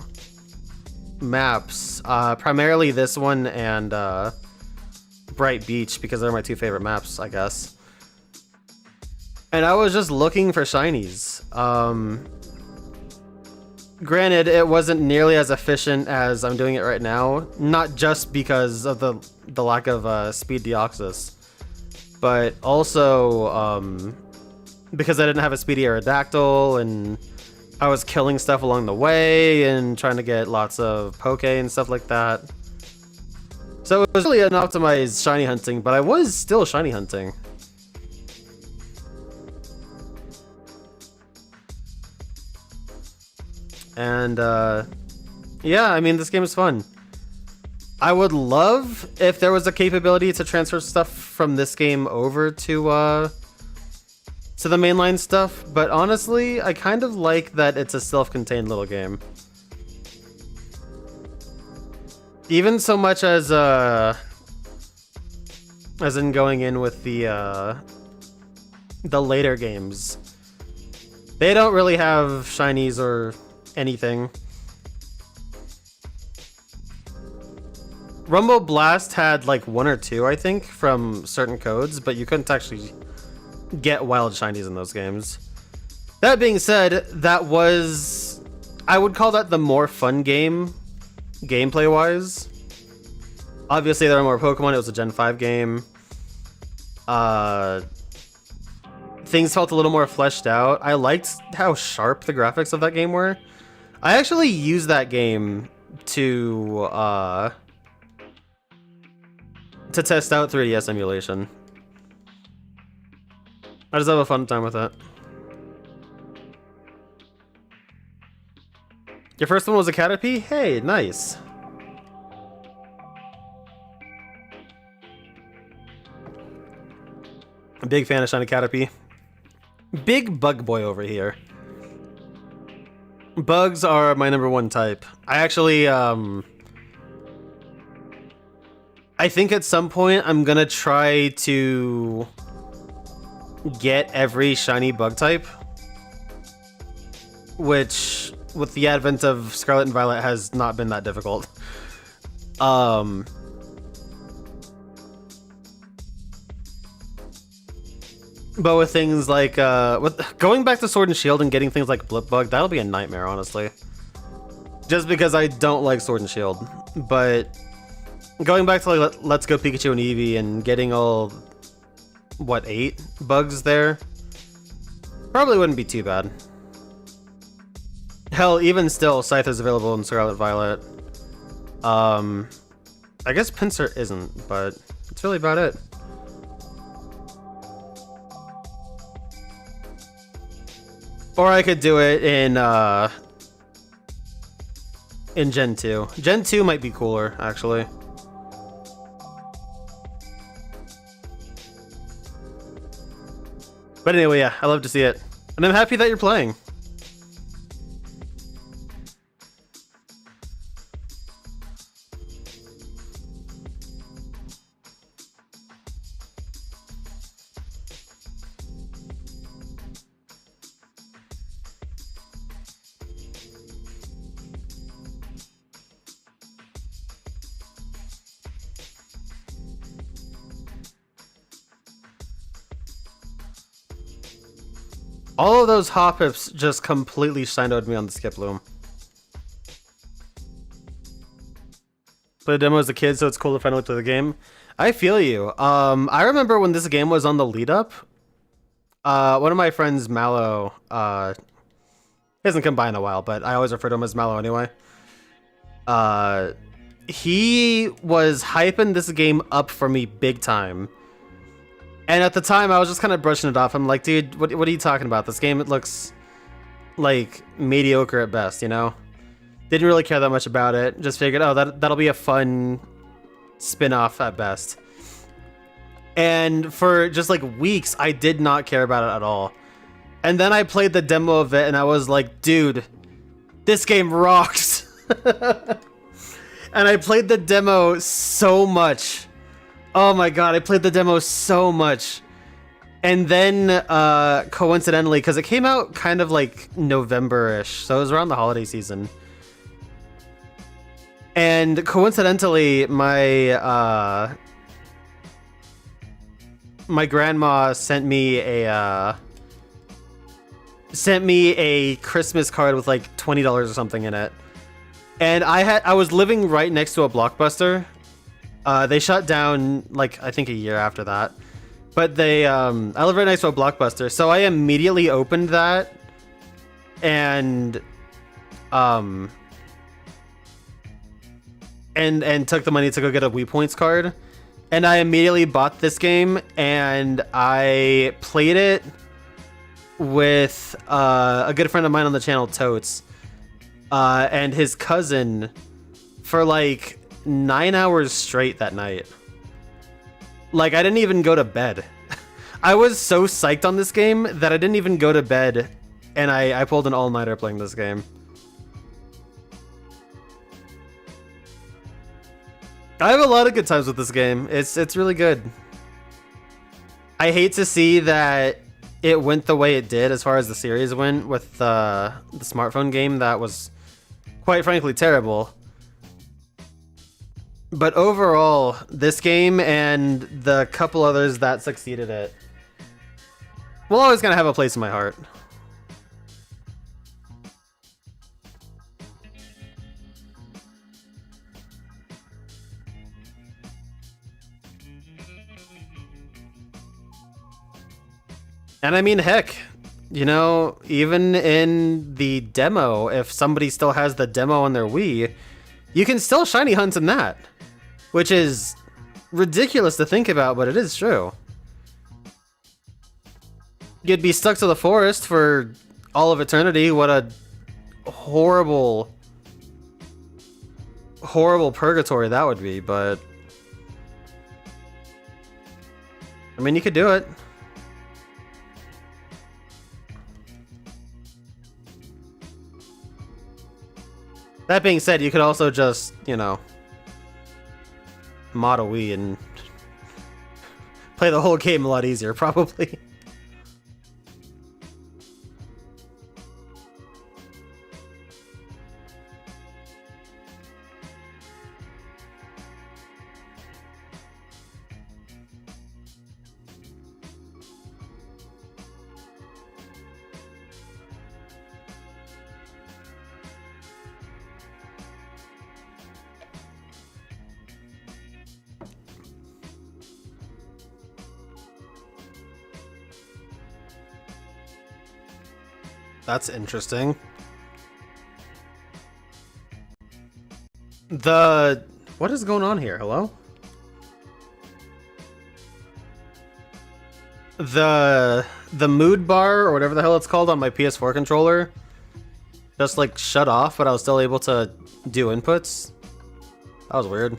maps, primarily this one and Bright Beach, because they're my two favorite maps, I guess. And I was just looking for shinies. Granted, it wasn't nearly as efficient as I'm doing it right now, not just because of the lack of speed Deoxys, but also because I didn't have a speedy Aerodactyl, and I was killing stuff along the way and trying to get lots of Poke and stuff like that. So it was really an optimized shiny hunting, but I was still shiny hunting. And yeah, I mean, this game is fun. I would love if there was a capability to transfer stuff from this game over to the mainline stuff, but honestly, I kind of like that it's a self-contained little game. Even so much as in going in with the later games. They don't really have shinies or anything. Rumble Blast had like 1 or 2, I think, from certain codes, but you couldn't actually get wild shinies in those games. That being said, that was... I would call that the more fun game, gameplay-wise. Obviously, there are more Pokemon. It was a Gen 5 game. Things felt a little more fleshed out. I liked how sharp the graphics of that game were. I actually used that game to test out 3DS emulation. I just have a fun time with it. Your first one was a Caterpie? Hey, nice. I'm a big fan of Shiny Caterpie. Big bug boy over here. Bugs are my #1 type. I actually, I think at some point I'm gonna try to get every shiny bug type, which with the advent of Scarlet and Violet has not been that difficult. But with things like with going back to Sword and Shield and getting things like Blip Bug, that'll be a nightmare, honestly. Just because I don't like Sword and Shield, but going back to like Let's Go Pikachu and Eevee and getting all, what, 8 bugs there? Probably wouldn't be too bad. Hell, even still, Scythe is available in Scarlet Violet. I guess Pinsir isn't, but that's really about it. Or I could do it in Gen 2. Gen 2 might be cooler, actually. But anyway, yeah, I love to see it. And I'm happy that you're playing. All of those Hoppips just completely shinoed me on the Skiploom. Played a demo as a kid, so it's cool to finally play the game. I feel you. I remember when this game was on the lead up. One of my friends, Mallow, he hasn't come by in a while, but I always refer to him as Mallow anyway. He was hyping this game up for me big time. And at the time, I was just kind of brushing it off. I'm like, dude, what are you talking about? This game, it looks like mediocre at best, you know? Didn't really care that much about it. Just figured, oh, that'll be a fun spin-off at best. And for just like weeks, I did not care about it at all. And then I played the demo of it, and I was like, dude, this game rocks. And I played the demo so much. Oh my god, I played the demo so much. And then, coincidentally, because it came out kind of like November-ish, so it was around the holiday season. And coincidentally, my grandma sent me a Christmas card with like $20 or something in it. And I was living right next to a Blockbuster. They shut down, like, I think a year after that. But I live right next to a Blockbuster, so I immediately opened that and took the money to go get a Wii Points card. And I immediately bought this game, and I played it with a good friend of mine on the channel, Totes. and his cousin for like 9 hours straight that night. Like, I didn't even go to bed. I was so psyched on this game that I didn't even go to bed, and I pulled an all-nighter playing this game. I have a lot of good times with this game. It's really good. I hate to see that it went the way it did as far as the series went with the smartphone game that was quite frankly terrible. But overall, this game and the couple others that succeeded it will always gonna have a place in my heart. And I mean, heck, you know, even in the demo, if somebody still has the demo on their Wii, you can still shiny hunt in that, which is ridiculous to think about, but it is true. You'd be stuck to the forest for all of eternity. What a horrible, horrible purgatory that would be, but I mean, you could do it. That being said, you could also just, you know, mod a Wii and play the whole game a lot easier, probably. That's interesting. What is going on here? Hello? The mood bar, or whatever the hell it's called, on my PS4 controller just like shut off, but I was still able to do inputs. That was weird.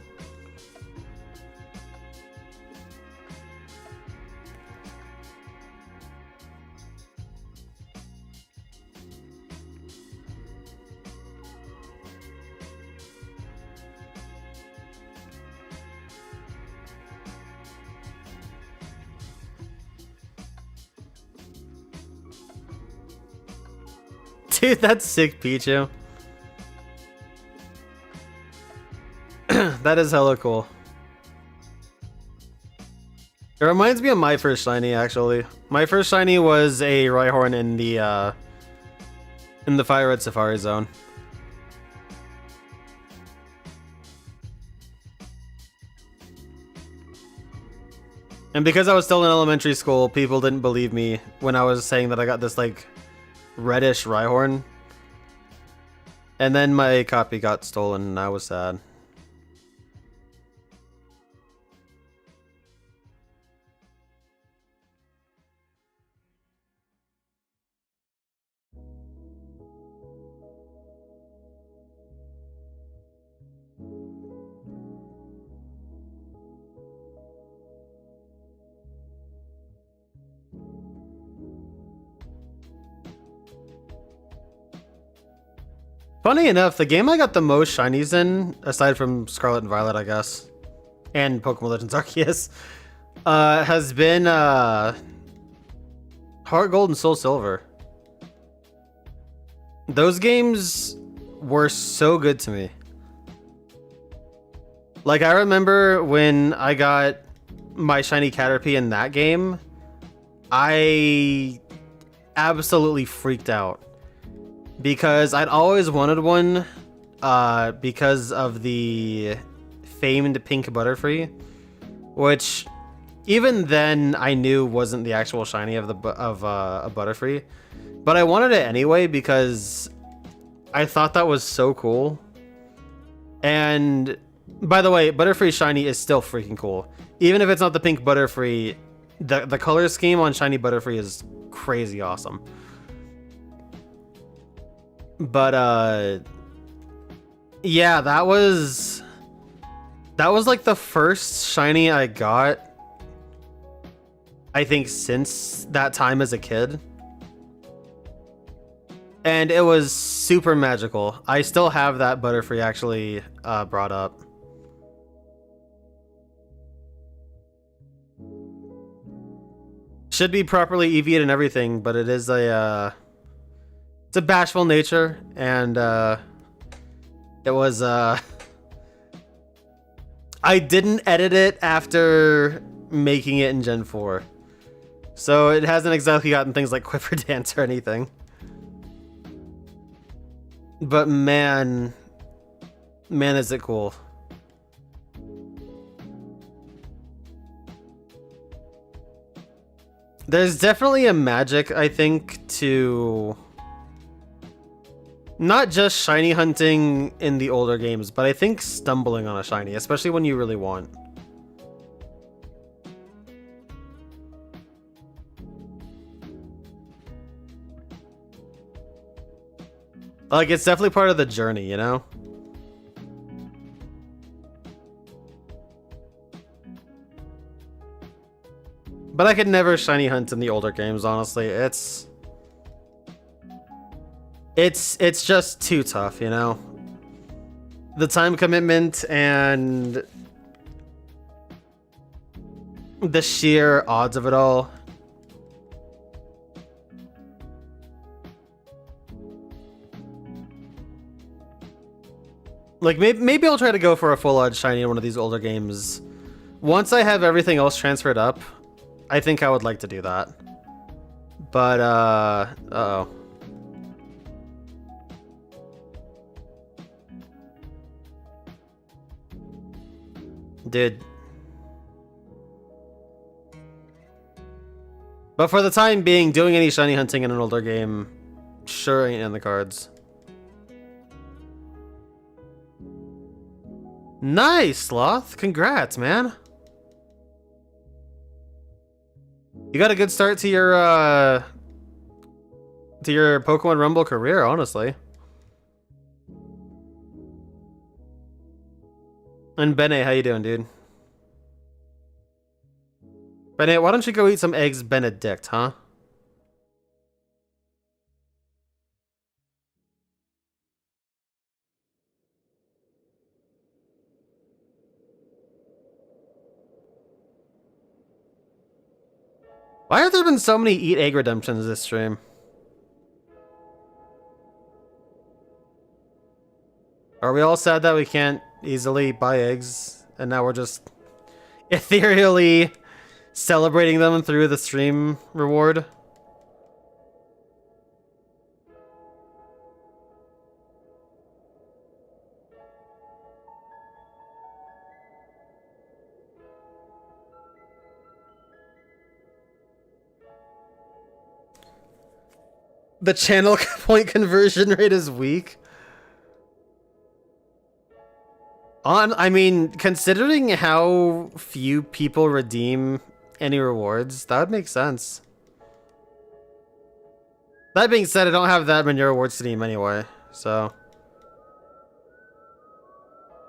Dude, that's sick, Pichu. That is hella cool. It reminds me of my first shiny, actually. My first shiny was a Rhyhorn in the Fire Red Safari Zone. And because I was still in elementary school, people didn't believe me when I was saying that I got this, like, reddish Rhyhorn. And then my copy got stolen and I was sad. Funny enough, the game I got the most shinies in, aside from Scarlet and Violet, I guess, and Pokemon Legends Arceus, has been Heart Gold and Soul Silver. Those games were so good to me. Like, I remember when I got my shiny Caterpie in that game, I absolutely freaked out. Because I'd always wanted one, because of the famed pink Butterfree, which even then I knew wasn't the actual shiny of a Butterfree, but I wanted it anyway because I thought that was so cool. And by the way, Butterfree shiny is still freaking cool, even if it's not the pink Butterfree. The color scheme on shiny Butterfree is crazy awesome. But Yeah, that was like the first shiny I got, I think, since that time as a kid. And it was super magical. I still have that Butterfree actually brought up. Should be properly EV'd and everything, but it is a it's a bashful nature, and it was I didn't edit it after making it in Gen 4. So it hasn't exactly gotten things like Quiver Dance or anything. But man, is it cool. There's definitely a magic, I think, to not just shiny hunting in the older games, but I think stumbling on a shiny, especially when you really want. Like, it's definitely part of the journey, you know? But I could never shiny hunt in the older games, honestly. It's just too tough, you know? The time commitment and the sheer odds of it all. Like, maybe I'll try to go for a full odds shiny in one of these older games. Once I have everything else transferred up, I think I would like to do that. But, uh-oh. Dude. But for the time being, doing any shiny hunting in an older game sure ain't in the cards. Nice, Sloth. Congrats, man. You got a good start to your Pokemon Rumble career, honestly. And Bene, how you doing, dude? Bene, why don't you go eat some eggs Benedict, huh? Why have there been so many eat egg redemptions this stream? Are we all sad that we can't easily buy eggs, and now we're just ethereally celebrating them through the stream reward? The channel point conversion rate is weak. I mean, considering how few people redeem any rewards, that would make sense. That being said, I don't have that many rewards to redeem anyway, so.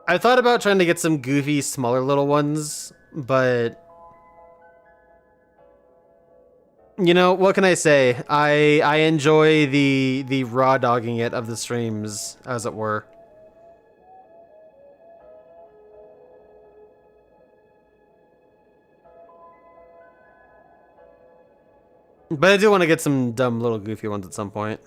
I thought about trying to get some goofy, smaller little ones, but you know, what can I say? I enjoy the raw dogging it of the streams, as it were. But I do want to get some dumb little goofy ones at some point.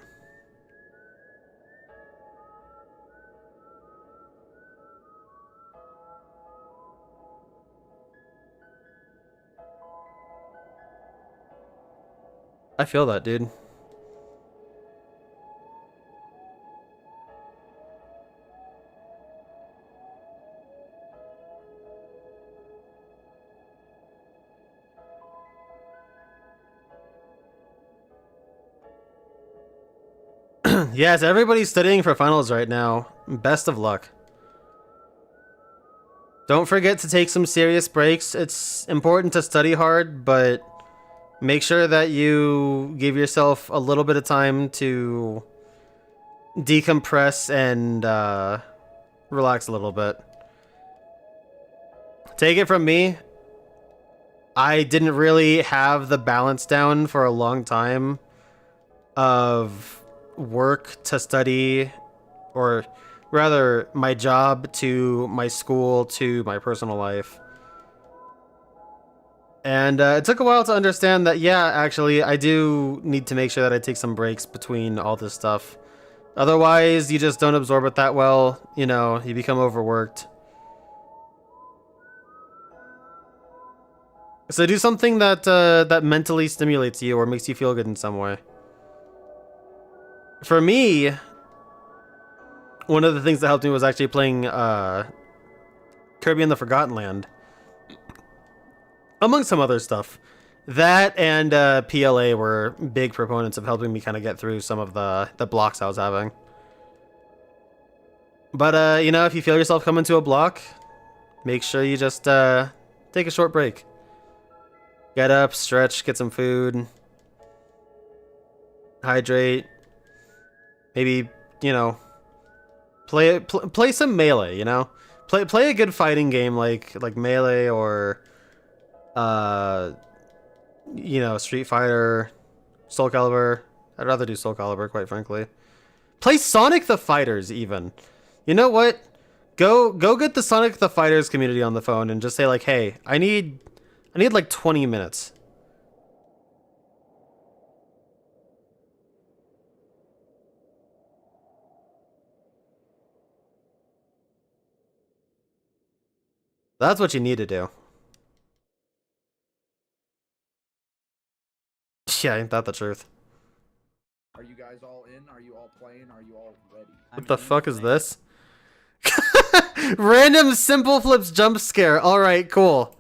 I feel that, dude. Yes, everybody's studying for finals right now. Best of luck. Don't forget to take some serious breaks. It's important to study hard, but make sure that you give yourself a little bit of time to decompress and relax a little bit. Take it from me, I didn't really have the balance down for a long time of work to study, or rather my job to my school to my personal life. And it took a while to understand that, yeah, actually, I do need to make sure that I take some breaks between all this stuff. Otherwise, you just don't absorb it that well. You know, you become overworked. So do something that that mentally stimulates you or makes you feel good in some way. For me, one of the things that helped me was actually playing Kirby and the Forgotten Land, among some other stuff. That and PLA were big proponents of helping me kind of get through some of the blocks I was having. But you know, if you feel yourself coming to a block, make sure you just take a short break. Get up, stretch, get some food, hydrate. Maybe, you know, play some Melee. You know, play a good fighting game like Melee or you know, Street Fighter, Soul Calibur. I'd rather do Soul Calibur, quite frankly. Play Sonic the Fighters, even. You know what? Go get the Sonic the Fighters community on the phone and just say like, hey, I need like 20 minutes. That's what you need to do. Yeah, ain't that the truth? Are you guys all in? Are you all playing? Are you all ready? What the fuck is this? Random Simple Flips jump scare. All right, cool.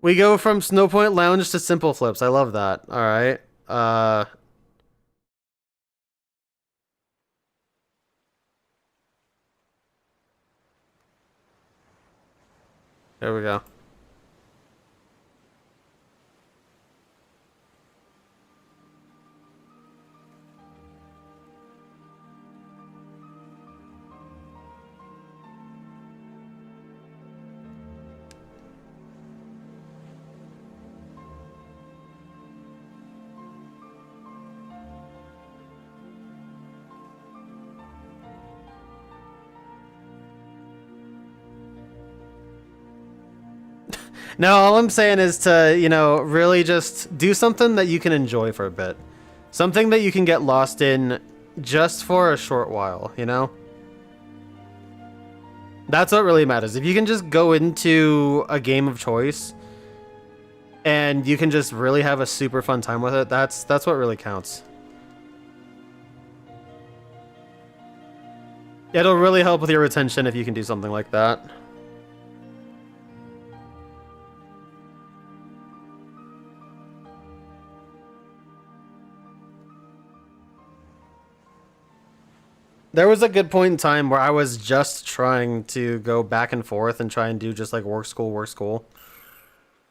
We go from Snowpoint Lounge to Simple Flips. I love that. All right. There we go. No, all I'm saying is to, you know, really just do something that you can enjoy for a bit. Something that you can get lost in just for a short while, you know? That's what really matters. If you can just go into a game of choice and you can just really have a super fun time with it, that's what really counts. It'll really help with your retention if you can do something like that. There was a good point in time where I was just trying to go back and forth and try and do just like work, school, work, school.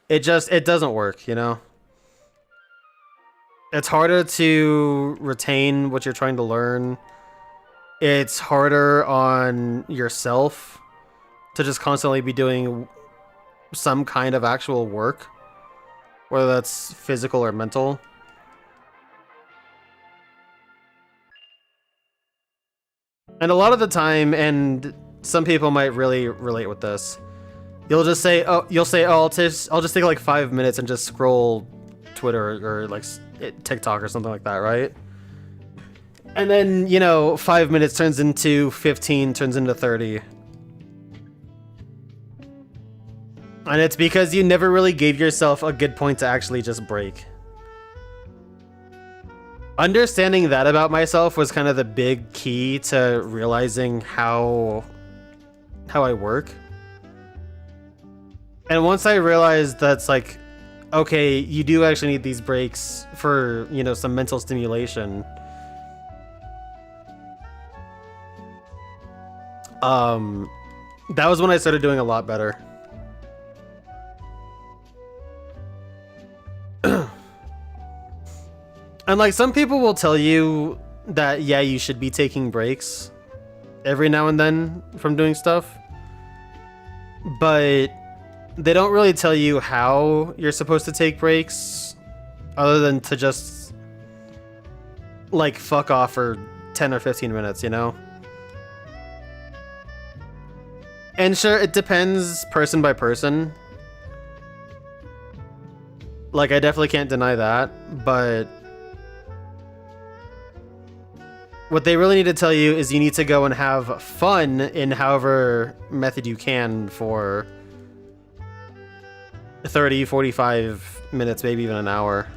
It doesn't work, you know? It's harder to retain what you're trying to learn. It's harder on yourself to just constantly be doing some kind of actual work, whether that's physical or mental. And a lot of the time, and some people might really relate with this, you'll just say, oh, I'll just take like 5 minutes and just scroll Twitter or like TikTok or something like that, right? And then, you know, 5 minutes turns into 15, turns into 30. And it's because you never really gave yourself a good point to actually just break. Understanding that about myself was kind of the big key to realizing how I work. And once I realized that's like, okay, you do actually need these breaks for, you know, some mental stimulation. That was when I started doing a lot better. And like some people will tell you that, yeah, you should be taking breaks. every now and then from doing stuff. But they don't really tell you how you're supposed to take breaks other than to just like fuck off for 10 or 15 minutes, you know? And sure, it depends person by person. Like, I definitely can't deny that, but what they really need to tell you is you need to go and have fun in however method you can for 30, 45 minutes, maybe even an hour.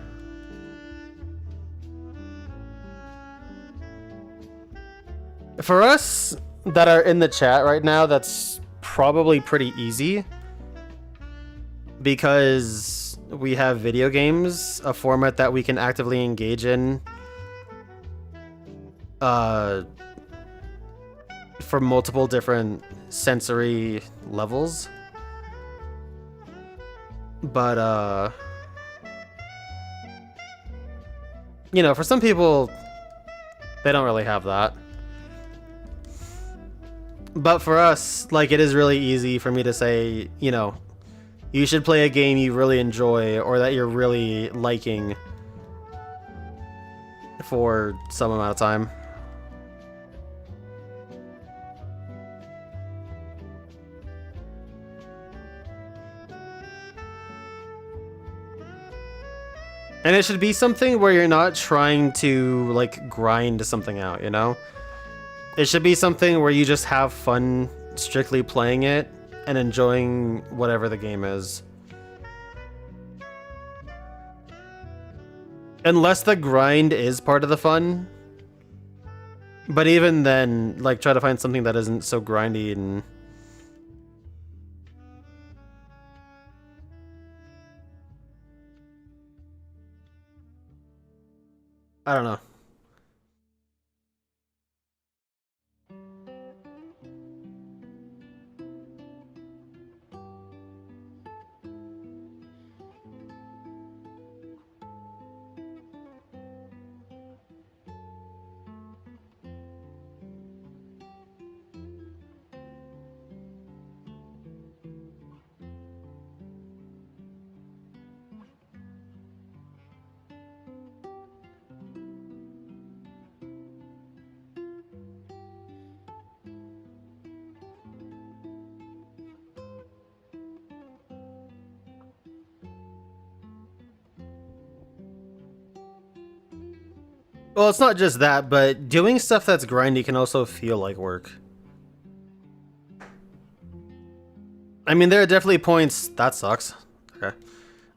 For us that are in the chat right now, that's probably pretty easy because we have video games, a format that we can actively engage in for multiple different sensory levels. But you know, for some people they don't really have that. But for us, like, it is really easy for me to say, you know, you should play a game you really enjoy or that you're really liking for some amount of time. And it should be something where you're not trying to, like, grind something out, you know? It should be something where you just have fun strictly playing it and enjoying whatever the game is. Unless the grind is part of the fun. But even then, like, try to find something that isn't so grindy and... I don't know. Well, it's not just that, but doing stuff that's grindy can also feel like work. I mean, there are definitely points... That sucks. Okay.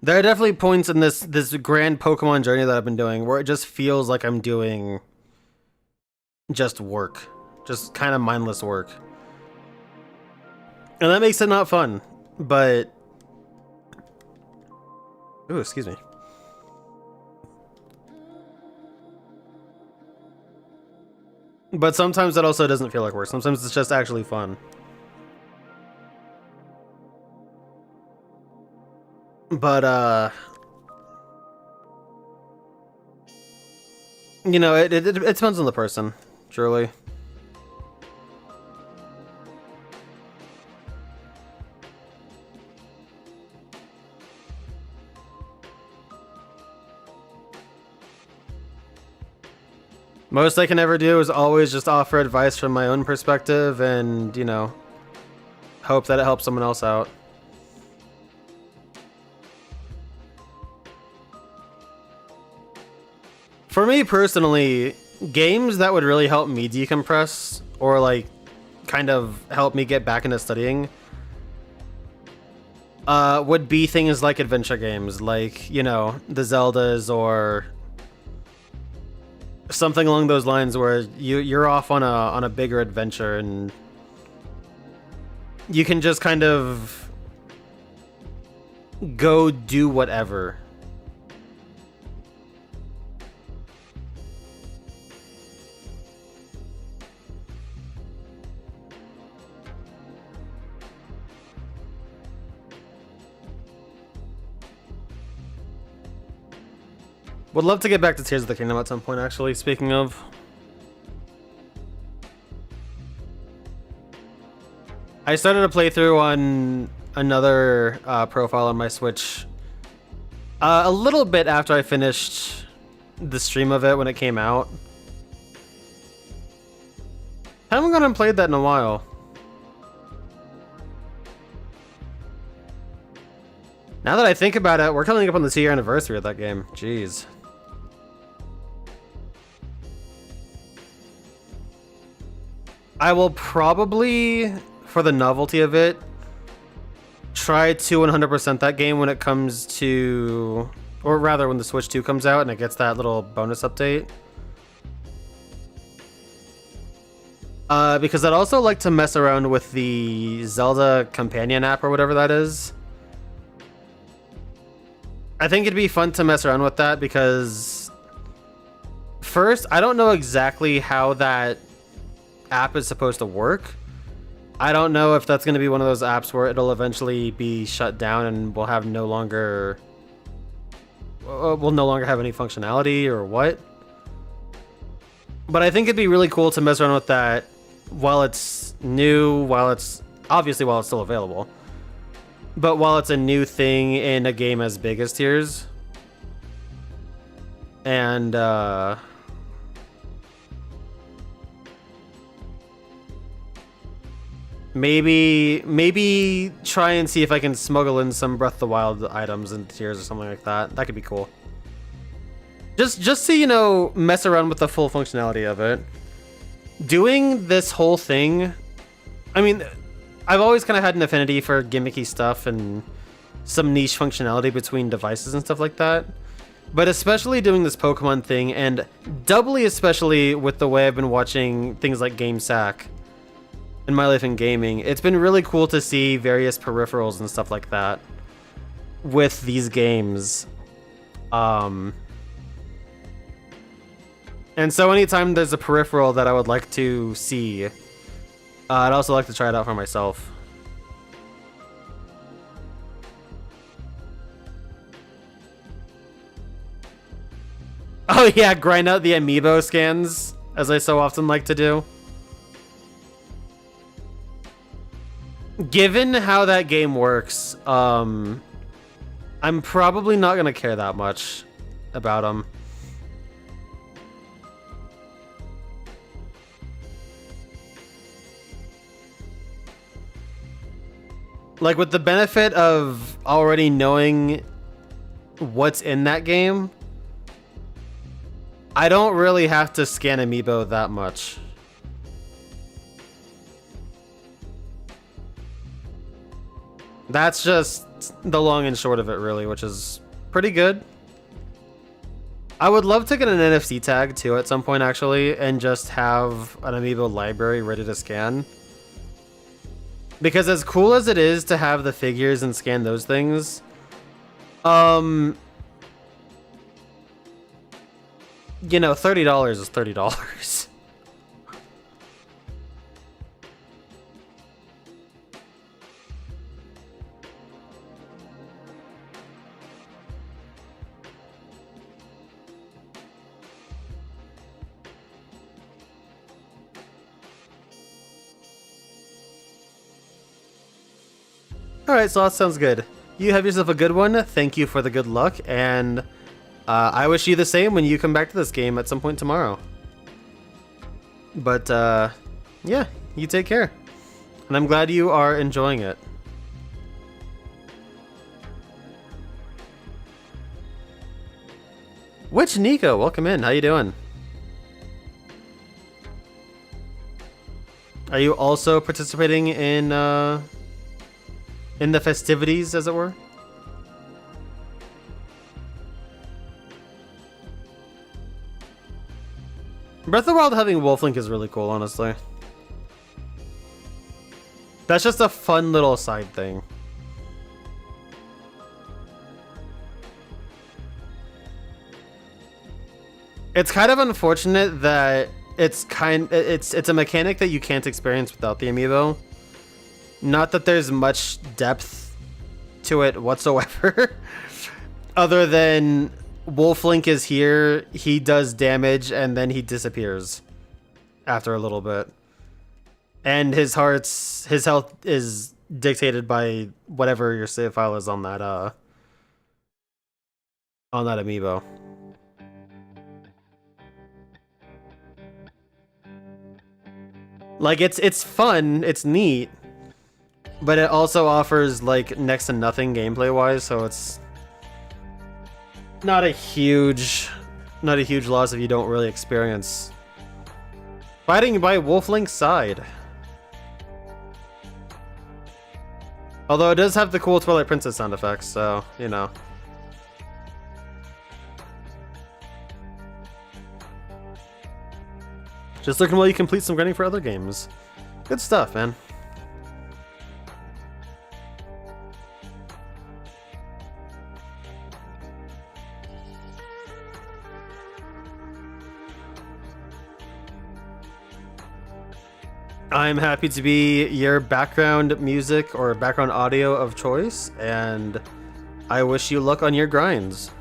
There are definitely points in this grand Pokemon journey that I've been doing where it just feels like I'm doing just work. Just kind of mindless work. And that makes it not fun, but... Ooh, excuse me. But sometimes that also doesn't feel like work. Sometimes it's just actually fun. But, you know, it depends on the person, truly. Most I can ever do is always just offer advice from my own perspective and, you know, hope that it helps someone else out. For me personally, games that would really help me decompress or, like, kind of help me get back into studying would be things like adventure games, like, you know, the Zeldas or something along those lines where you're off on a bigger adventure and you can just kind of go do whatever. Would love to get back to Tears of the Kingdom at some point, actually, speaking of. I started a playthrough on another profile on my Switch a little bit after I finished the stream of it when it came out. Haven't gone and played that in a while. Now that I think about it, we're coming up on the 2-year anniversary of that game. Jeez. I will probably, for the novelty of it, try to 100% that game when it comes to, or rather when the Switch 2 comes out and it gets that little bonus update. Because I'd also like to mess around with the Zelda companion app or whatever that is. I think it'd be fun to mess around with that because first, I don't know exactly how that app is supposed to work. I don't know if that's going to be one of those apps where it'll eventually be shut down and we'll no longer have any functionality or what. But I think it'd be really cool to mess around with that while it's new, while it's still available. But while it's a new thing in a game as big as Tears. And maybe try and see if I can smuggle in some Breath of the Wild items into Tears or something like that. That could be cool. Just so you know, mess around with the full functionality of it. Doing this whole thing, I mean, I've always kind of had an affinity for gimmicky stuff and some niche functionality between devices and stuff like that. But especially doing this Pokemon thing, and doubly especially with the way I've been watching things like GameSack in my life in gaming, it's been really cool to see various peripherals and stuff like that with these games. And so anytime there's a peripheral that I would like to see, I'd also like to try it out for myself. Oh yeah, grind out the amiibo scans, as I so often like to do. Given how that game works, I'm probably not going to care that much about them. Like, with the benefit of already knowing what's in that game, I don't really have to scan amiibo that much. That's just the long and short of it, really, which is pretty good. I would love to get an NFC tag, too, at some point, actually, and just have an amiibo library ready to scan. Because as cool as it is to have the figures and scan those things, you know, $30 is $30. Alright, so that sounds good. You have yourself a good one. Thank you for the good luck, and I wish you the same when you come back to this game at some point tomorrow. But, yeah, you take care. And I'm glad you are enjoying it. Witch Nico, welcome in. How you doing? Are you also participating in the festivities, as it were? Breath of the Wild having Wolflink is really cool, honestly. That's just a fun little side thing. It's kind of unfortunate that it's a mechanic that you can't experience without the amiibo. Not that there's much depth to it whatsoever, other than Wolflink is here, he does damage, and then he disappears after a little bit. And his health is dictated by whatever your save file is on that amiibo. Like it's fun, it's neat, but it also offers like next to nothing gameplay wise, so it's not a huge loss if you don't really experience fighting by Wolflink's side. Although it does have the cool Twilight Princess sound effects, so, you know. Just looking while you complete some grinding for other games. Good stuff, man. I'm happy to be your background music or background audio of choice, and I wish you luck on your grinds.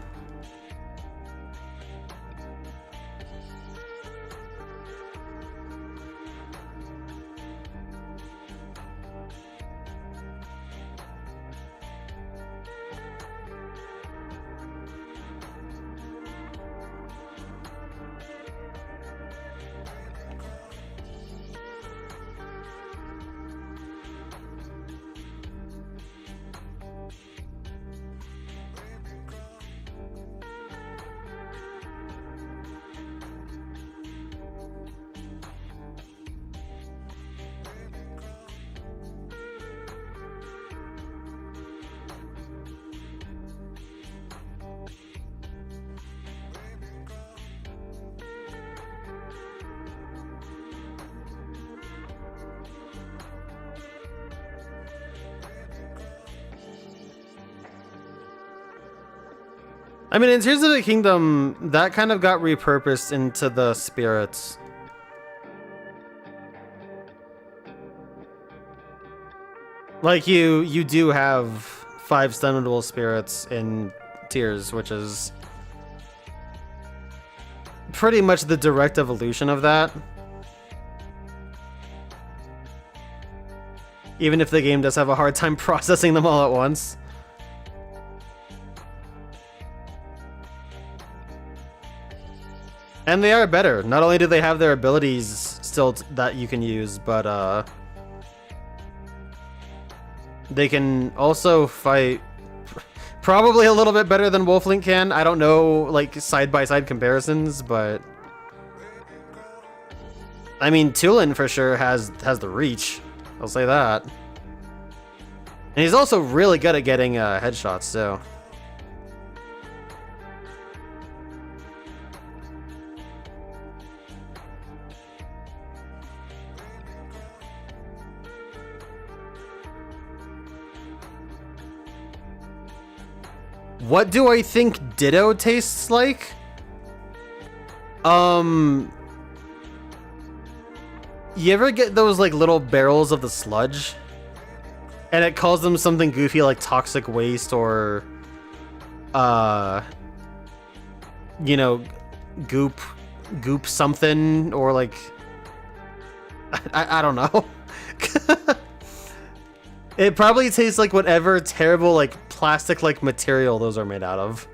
I mean, in Tears of the Kingdom, that kind of got repurposed into the spirits. Like, you do have 5 stunnable spirits in Tears, which is pretty much the direct evolution of that. Even if the game does have a hard time processing them all at once. And they are better. Not only do they have their abilities still that you can use, but they can also fight probably a little bit better than Wolflink can. I don't know, like, side-by-side comparisons, but I mean, Tulin for sure has the reach. I'll say that. And he's also really good at getting headshots, too. What do I think Ditto tastes like? You ever get those like little barrels of the sludge? And it calls them something goofy like toxic waste or you know, goop something, or like I don't know. It probably tastes like whatever terrible like plastic like material those are made out of.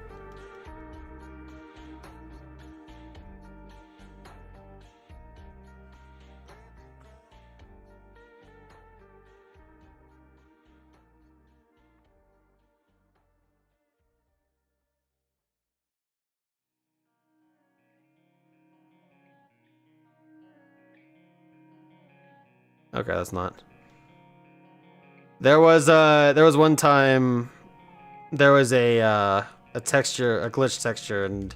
Okay, that's not. There was one time there was a texture, a glitch texture, and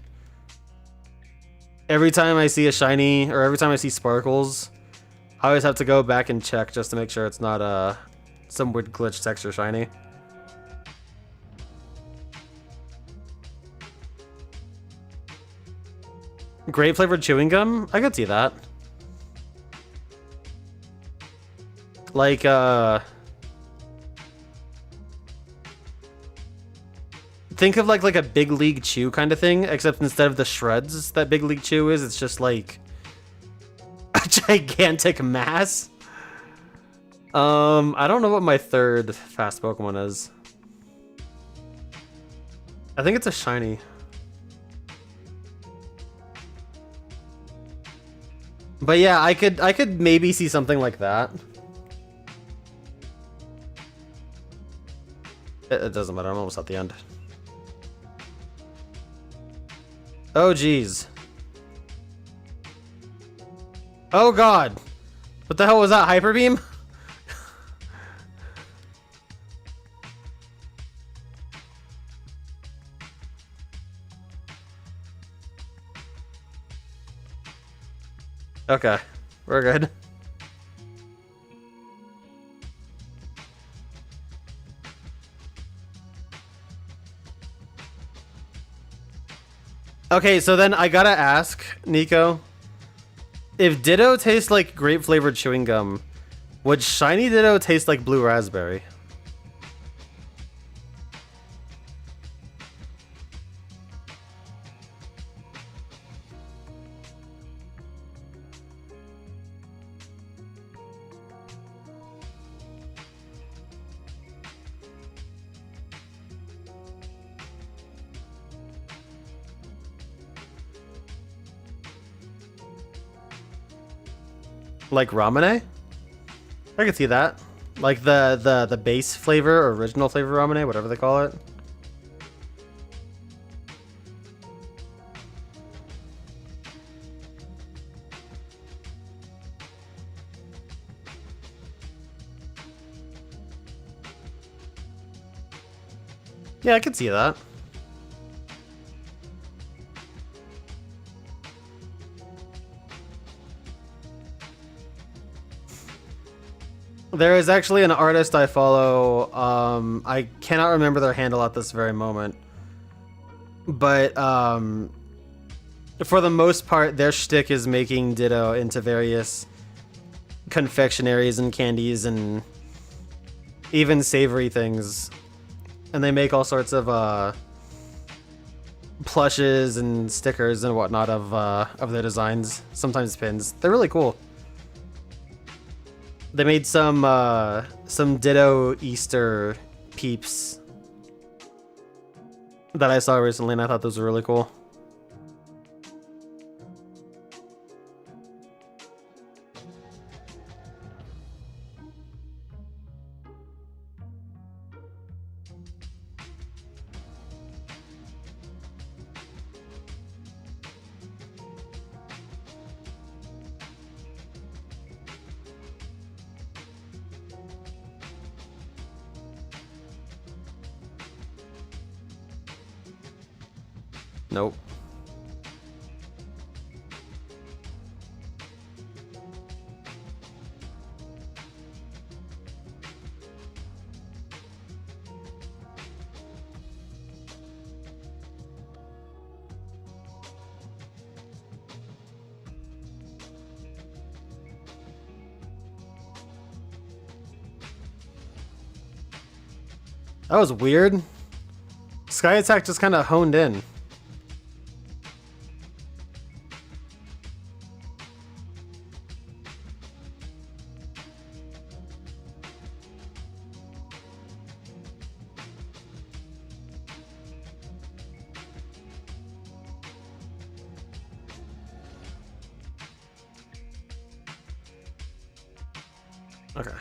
every time I see a shiny or every time I see sparkles, I always have to go back and check just to make sure it's not some weird glitch texture shiny. Grape flavored chewing gum? I could see that. Like think of like a Big League Chew kind of thing, except instead of the shreds that Big League Chew is, it's just like a gigantic mass. I don't know what my third fast Pokemon is. I think it's a shiny. But yeah, I could maybe see something like that. It doesn't matter, I'm almost at the end. Oh geez. Oh god. What the hell was that, Hyper Beam? Okay, we're good. Okay, so then I gotta ask, Nico, if Ditto tastes like grape flavored chewing gum, would shiny Ditto taste like blue raspberry? Like ramune? I could see that. Like the base flavor or original flavor ramune, whatever they call it. Yeah, I could see that. There is actually an artist I follow. I cannot remember their handle at this very moment. But for the most part, their shtick is making Ditto into various confectionaries and candies and even savory things. And they make all sorts of plushes and stickers and whatnot of their designs. Sometimes pins. They're really cool. They made some Ditto Easter peeps that I saw recently, and I thought those were really cool. Nope. That was weird. Sky Attack just kind of honed in. Okay.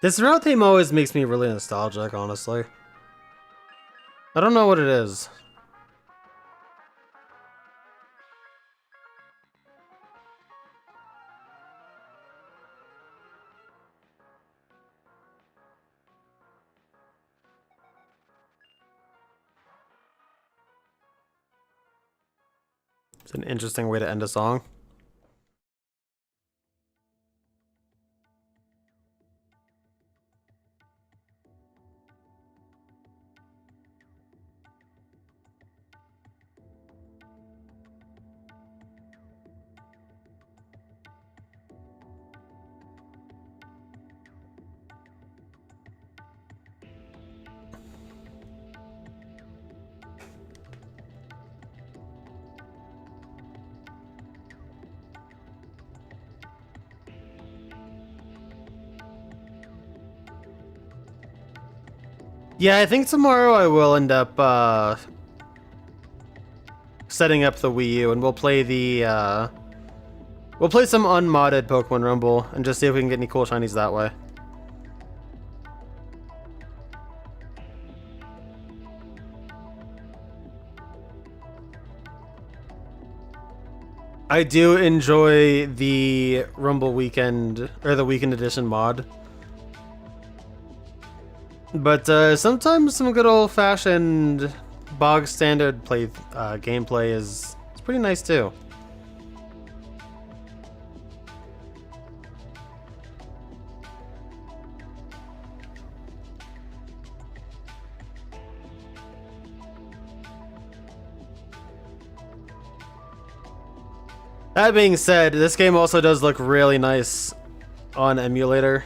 This route theme always makes me really nostalgic, honestly. I don't know what it is. It's an interesting way to end a song. Yeah, I think tomorrow I will end up setting up the Wii U, and we'll play we'll play some unmodded Pokemon Rumble and just see if we can get any cool shinies that way. I do enjoy the Rumble Weekend, or the Weekend Edition mod. But sometimes some good old-fashioned bog standard gameplay is pretty nice too. That being said, this game also does look really nice on emulator.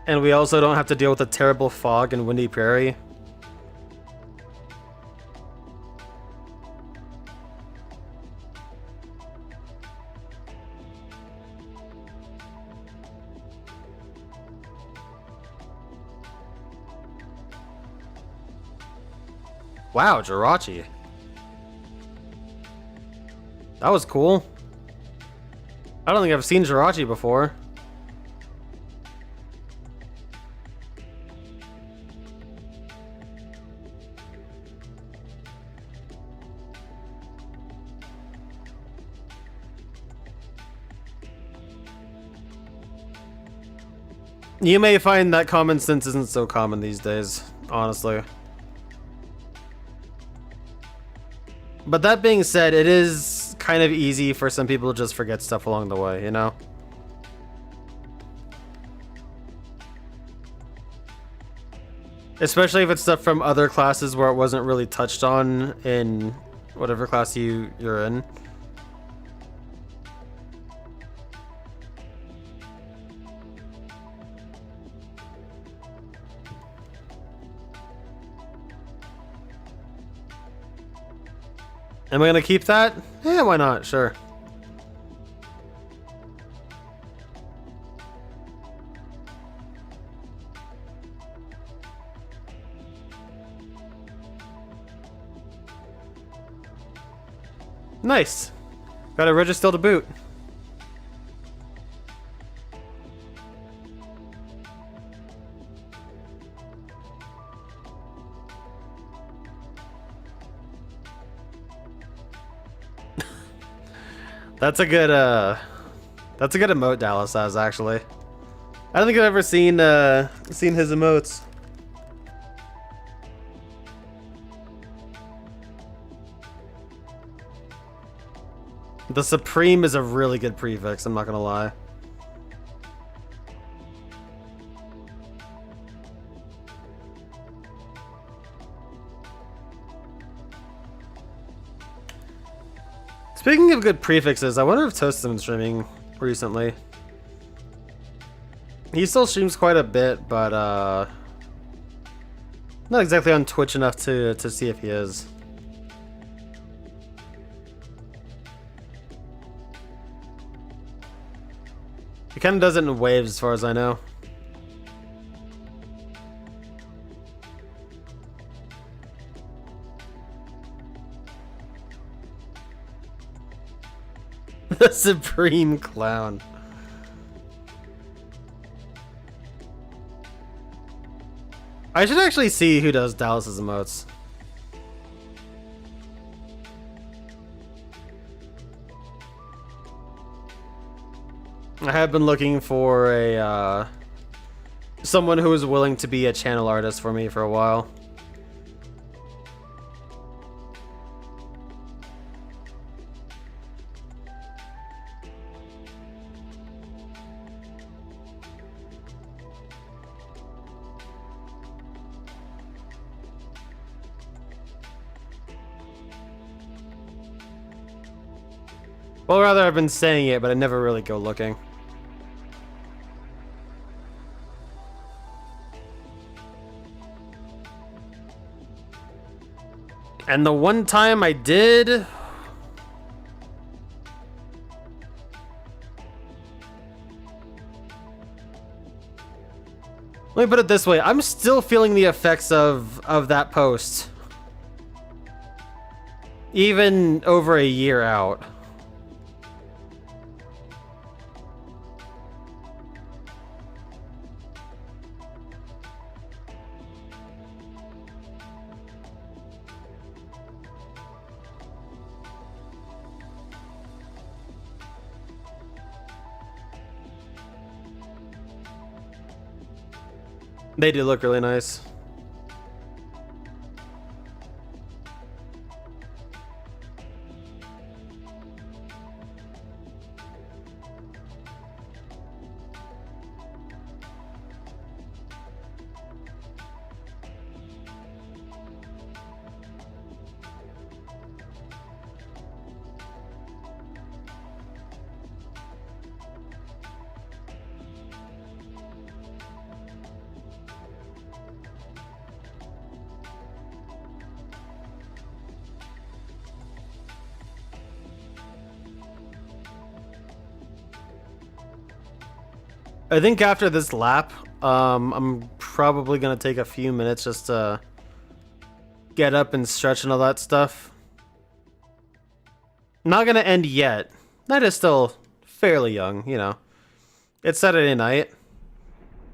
And we also don't have to deal with the terrible fog in Windy Prairie. Wow, Jirachi. That was cool. I don't think I've seen Jirachi before. You may find that common sense isn't so common these days, honestly. But that being said, it is kind of easy for some people to just forget stuff along the way, you know? Especially if it's stuff from other classes where it wasn't really touched on in whatever class you're in. Am I gonna keep that? Yeah, why not? Sure. Nice. Got a Registeel to boot. That's a good emote Dallas has, actually. I don't think I've ever seen his emotes. The Supreme is a really good prefix, I'm not gonna lie. Speaking of good prefixes, I wonder if Toast has been streaming recently. He still streams quite a bit, but not exactly on Twitch enough to see if he is. He kind of does it in waves, as far as I know. The Supreme Clown. I should actually see who does Dallas's emotes. I have been looking for a someone who is willing to be a channel artist for me for a while. Well, rather, I've been saying it, but I never really go looking. And the one time I did, Let me put it this way. I'm still feeling the effects of that post. Even over a year out. They do look really nice. I think after this lap, I'm probably gonna take a few minutes just to get up and stretch and all that stuff. Not gonna end yet. Night is still fairly young, you know. It's Saturday night.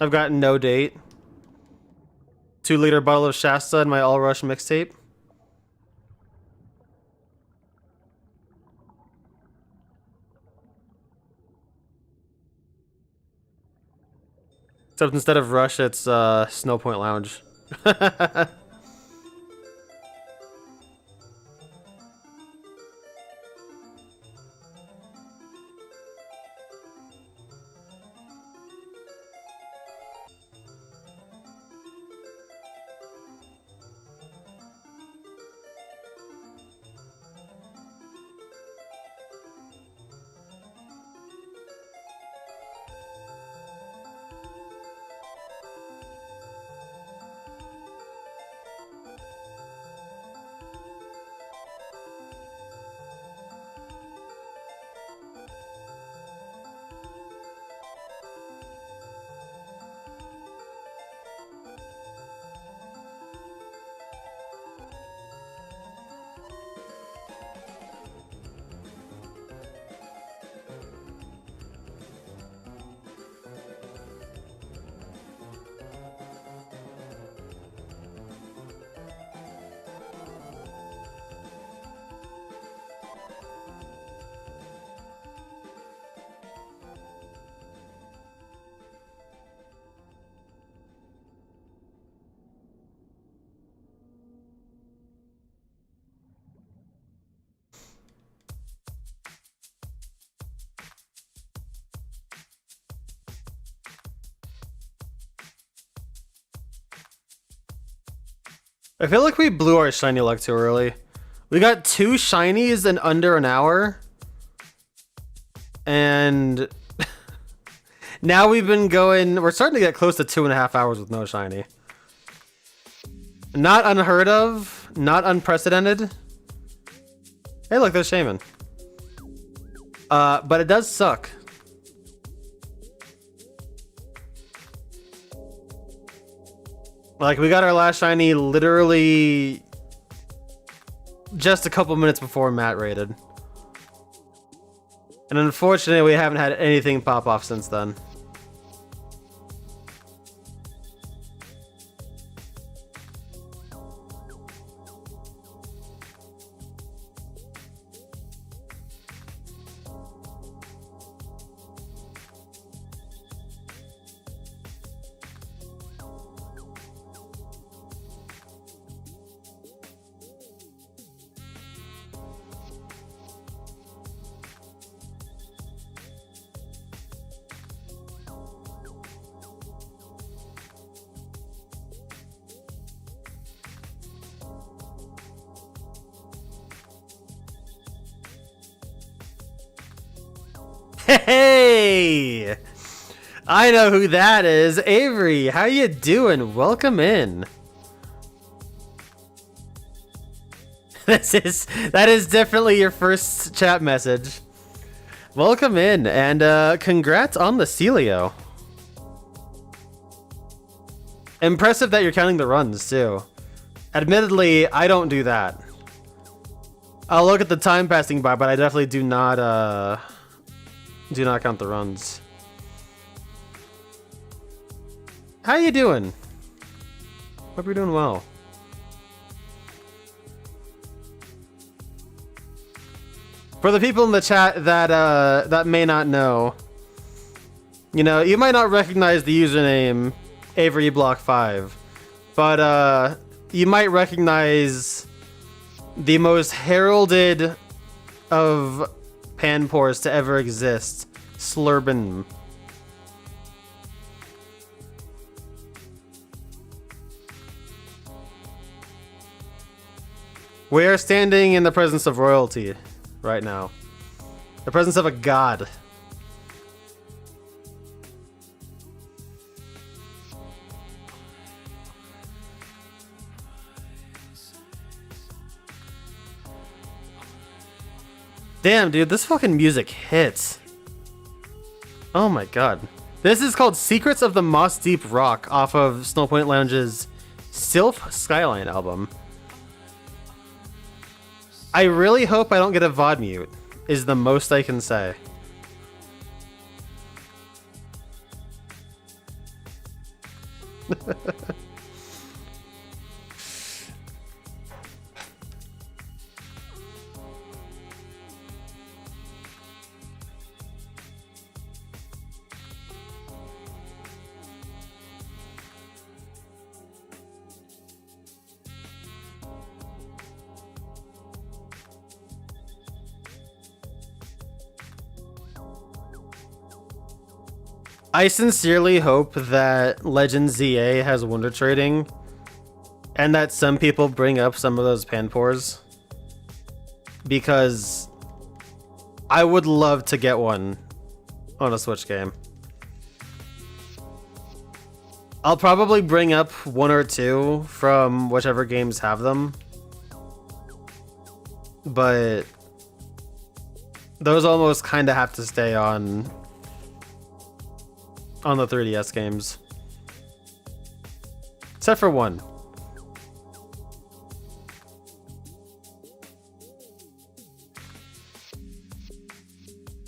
I've got no date. 2-liter bottle of Shasta and my All Rush mixtape. Except instead of Rush, it's Snow Point Lounge. I feel like we blew our shiny luck too early. We got 2 shinies in under an hour. And now we've been going... We're starting to get close to 2.5 hours with no shiny. Not unheard of. Not unprecedented. Hey, look, there's Shaman. But it does suck. Like, we got our last shiny literally just a couple minutes before Matt raided. And unfortunately, we haven't had anything pop off since then. Hey! I know who that is. Avery, how you doing? Welcome in. That is definitely your first chat message. Welcome in, and congrats on the Celio. Impressive that you're counting the runs too. Admittedly, I don't do that. I'll look at the time passing by, but I definitely do not count the runs. How you doing? Hope you're doing well. For the people in the chat that may not know, you might not recognize the username AveryBlock5, but you might recognize the most heralded of panpors to ever exist, Slurbin. We are standing in the presence of royalty right now. The presence of a god. Damn, dude, this fucking music hits. Oh my god. This is called Secrets of the Moss Deep Rock off of Snowpoint Lounge's Sylph Skyline album. I really hope I don't get a VOD mute, is the most I can say. I sincerely hope that Legend ZA has Wonder Trading and that some people bring up some of those panpors, because I would love to get one on a Switch game. I'll probably bring up one or two from whichever games have them, but those almost kind of have to stay on the 3DS games. Except for one.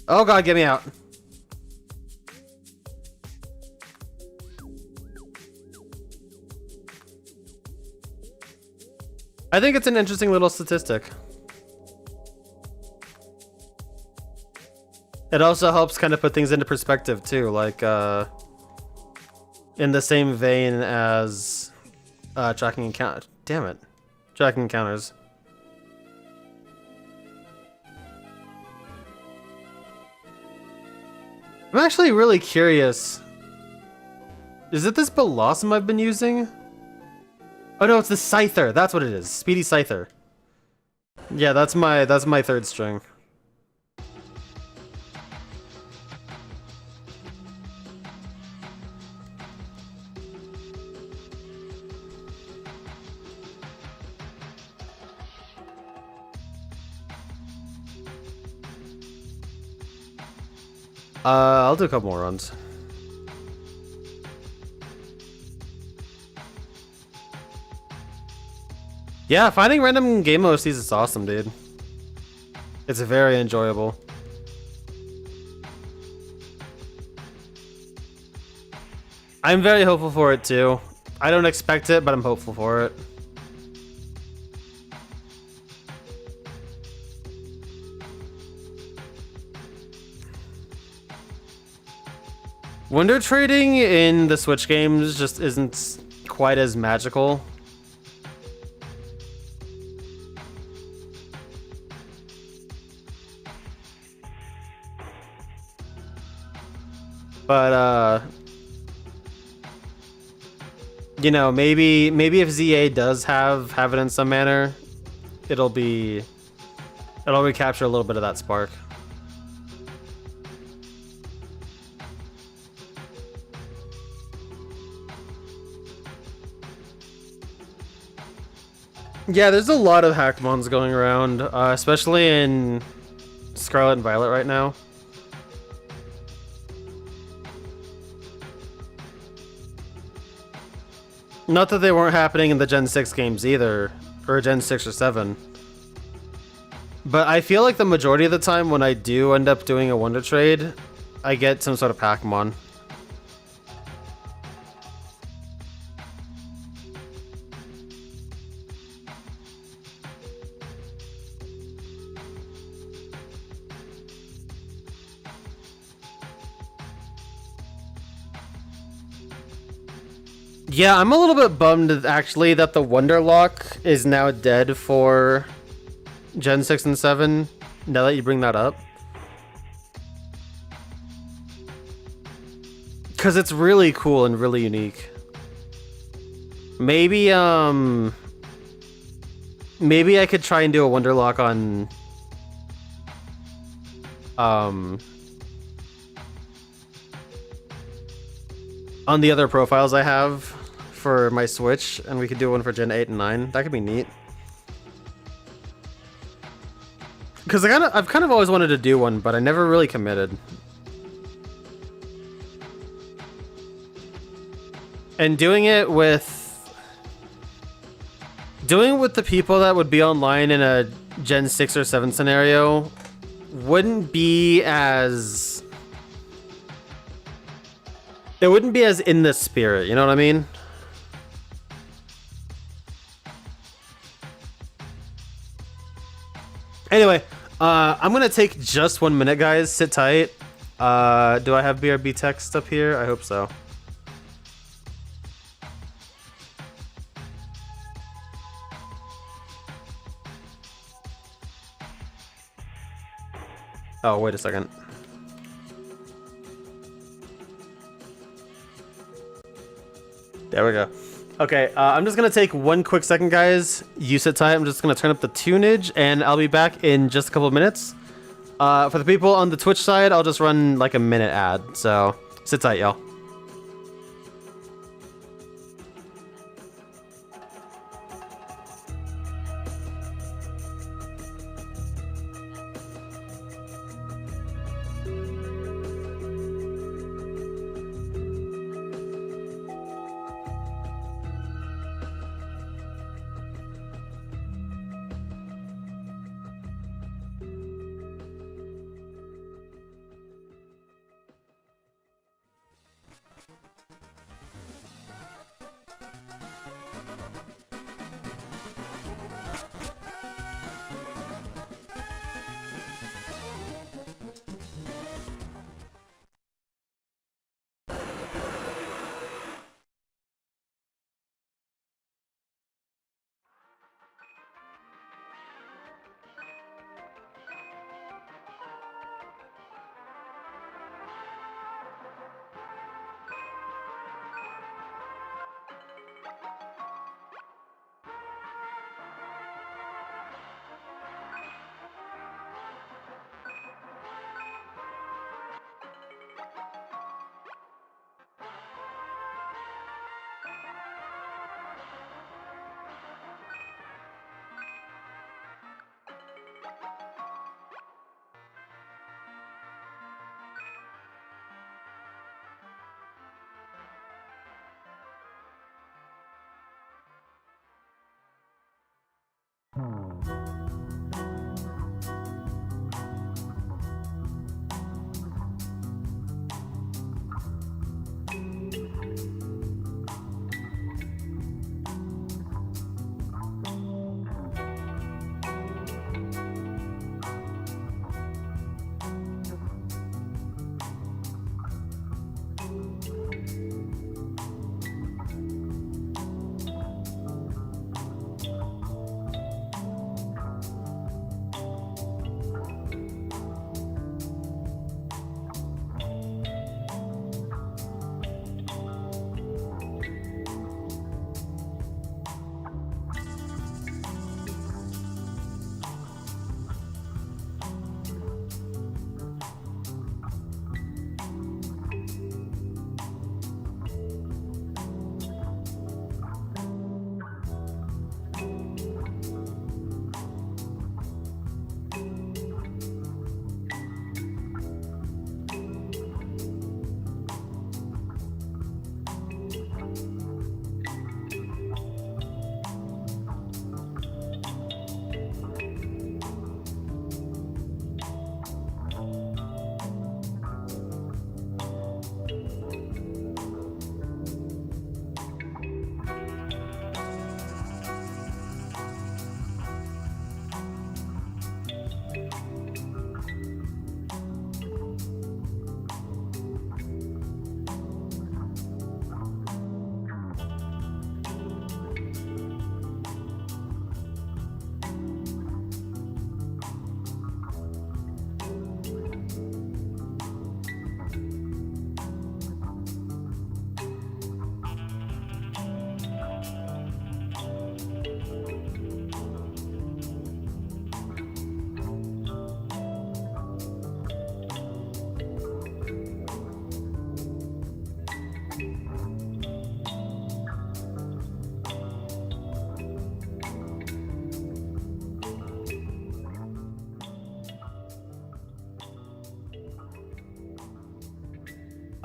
Oh god, get me out. I think it's an interesting little statistic. It also helps kind of put things into perspective too, like in the same vein as tracking encounters. Damn it, tracking encounters. I'm actually really curious. Is it this Blossom I've been using? Oh no, it's the Scyther. That's what it is. Speedy Scyther. Yeah, that's my third string. I'll do a couple more runs. Yeah, finding random game OCs is awesome, dude. It's very enjoyable. I'm very hopeful for it too. I don't expect it, but I'm hopeful for it. Wonder trading in the Switch games just isn't quite as magical. But you know, maybe if ZA does have it in some manner, it'll recapture a little bit of that spark. Yeah, there's a lot of hackmons going around, especially in Scarlet and Violet right now. Not that they weren't happening in the Gen 6 games either, or Gen 6 or 7. But I feel like the majority of the time when I do end up doing a Wonder Trade, I get some sort of Pokémon. Yeah, I'm a little bit bummed actually that the Wonderlock is now dead for Gen 6 and 7, now that you bring that up. Because it's really cool and really unique. Maybe, maybe I could try and do a Wonderlock on the other profiles I have for my Switch, and we could do one for Gen 8 and 9. That could be neat. Because I've kind of always wanted to do one, but I never really committed. And doing it with the people that would be online in a Gen 6 or 7 scenario wouldn't be as... It wouldn't be as in the spirit, you know what I mean? Anyway, I'm gonna take just 1 minute, guys. Sit tight. Do I have BRB text up here? I hope so. Oh, wait a second. There we go. Okay, I'm just gonna take 1 quick second, guys. You sit tight. I'm just gonna turn up the tunage, and I'll be back in just a couple of minutes. For the people on the Twitch side, I'll just run like a minute ad. So sit tight, y'all.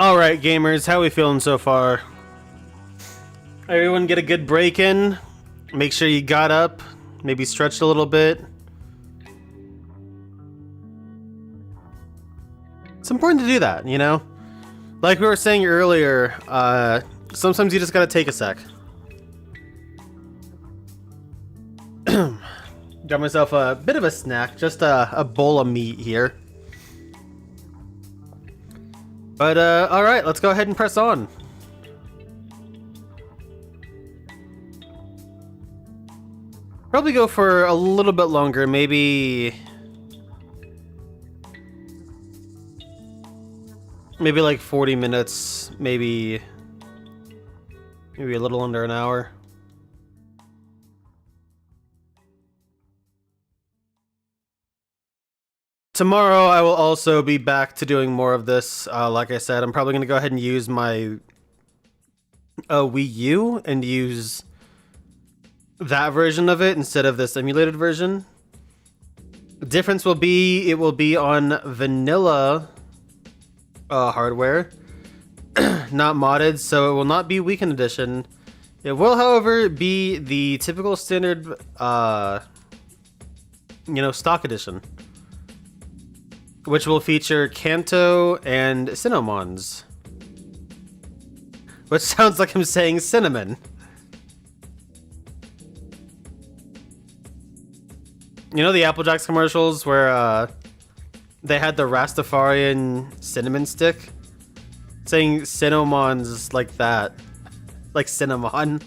Alright, gamers, how we feeling so far? Everyone get a good break in? Make sure you got up, maybe stretched a little bit. It's important to do that, you know? Like we were saying earlier, sometimes you just gotta take a sec. Got myself a bit of a snack, just a bowl of meat here. But, alright, let's go ahead and press on. Probably go for a little bit longer, maybe like 40 minutes, maybe a little under an hour. Tomorrow I will also be back to doing more of this. Like I said, I'm probably going to go ahead and use my Wii U and use that version of it instead of this emulated version. The difference will be it will be on vanilla hardware, not modded, so it will not be Weekend Edition. It will, however, be the typical standard, stock edition, which will feature Kanto and Cinnamons. Which sounds like I'm saying cinnamon. You know the Apple Jacks commercials where they had the Rastafarian cinnamon stick? Saying Cinnamons like that. Like cinnamon.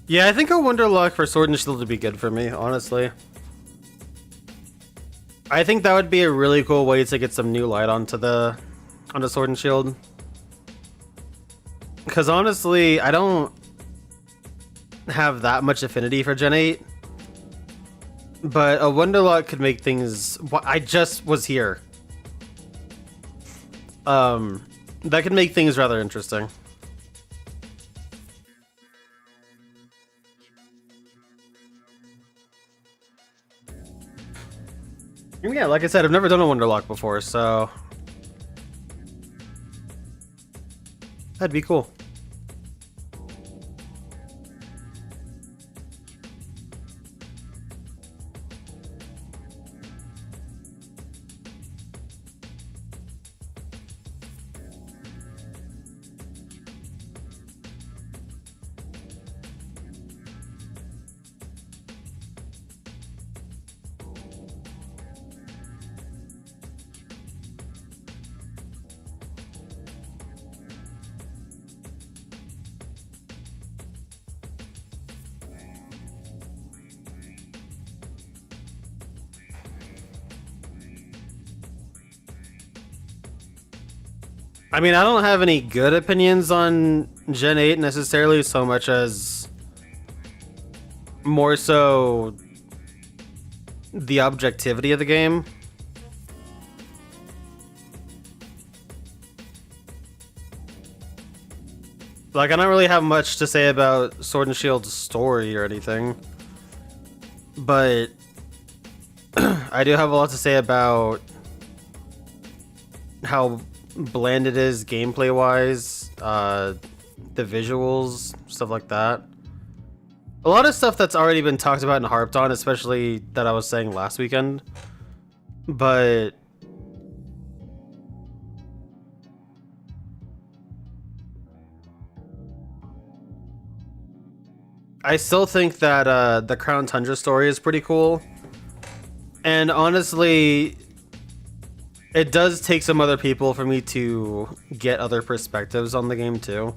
Yeah, I think a Wonderlock for Sword and Shield would be good for me, honestly. I think that would be a really cool way to get some new light onto Sword and Shield. Because honestly, I don't have that much affinity for Gen 8. But a Wonderlock could make things... I just was here. That could make things rather interesting. Yeah, like I said, I've never done a Wonderlock before, so that'd be cool. I mean, I don't have any good opinions on Gen 8 necessarily, so much as more so the objectivity of the game. Like, I don't really have much to say about Sword and Shield's story or anything, but I do have a lot to say about how bland it is gameplay wise, the visuals, stuff like that. A lot of stuff that's already been talked about and harped on, especially that I was saying last weekend. But I still think that the Crown Tundra story is pretty cool. And honestly, it does take some other people for me to get other perspectives on the game too.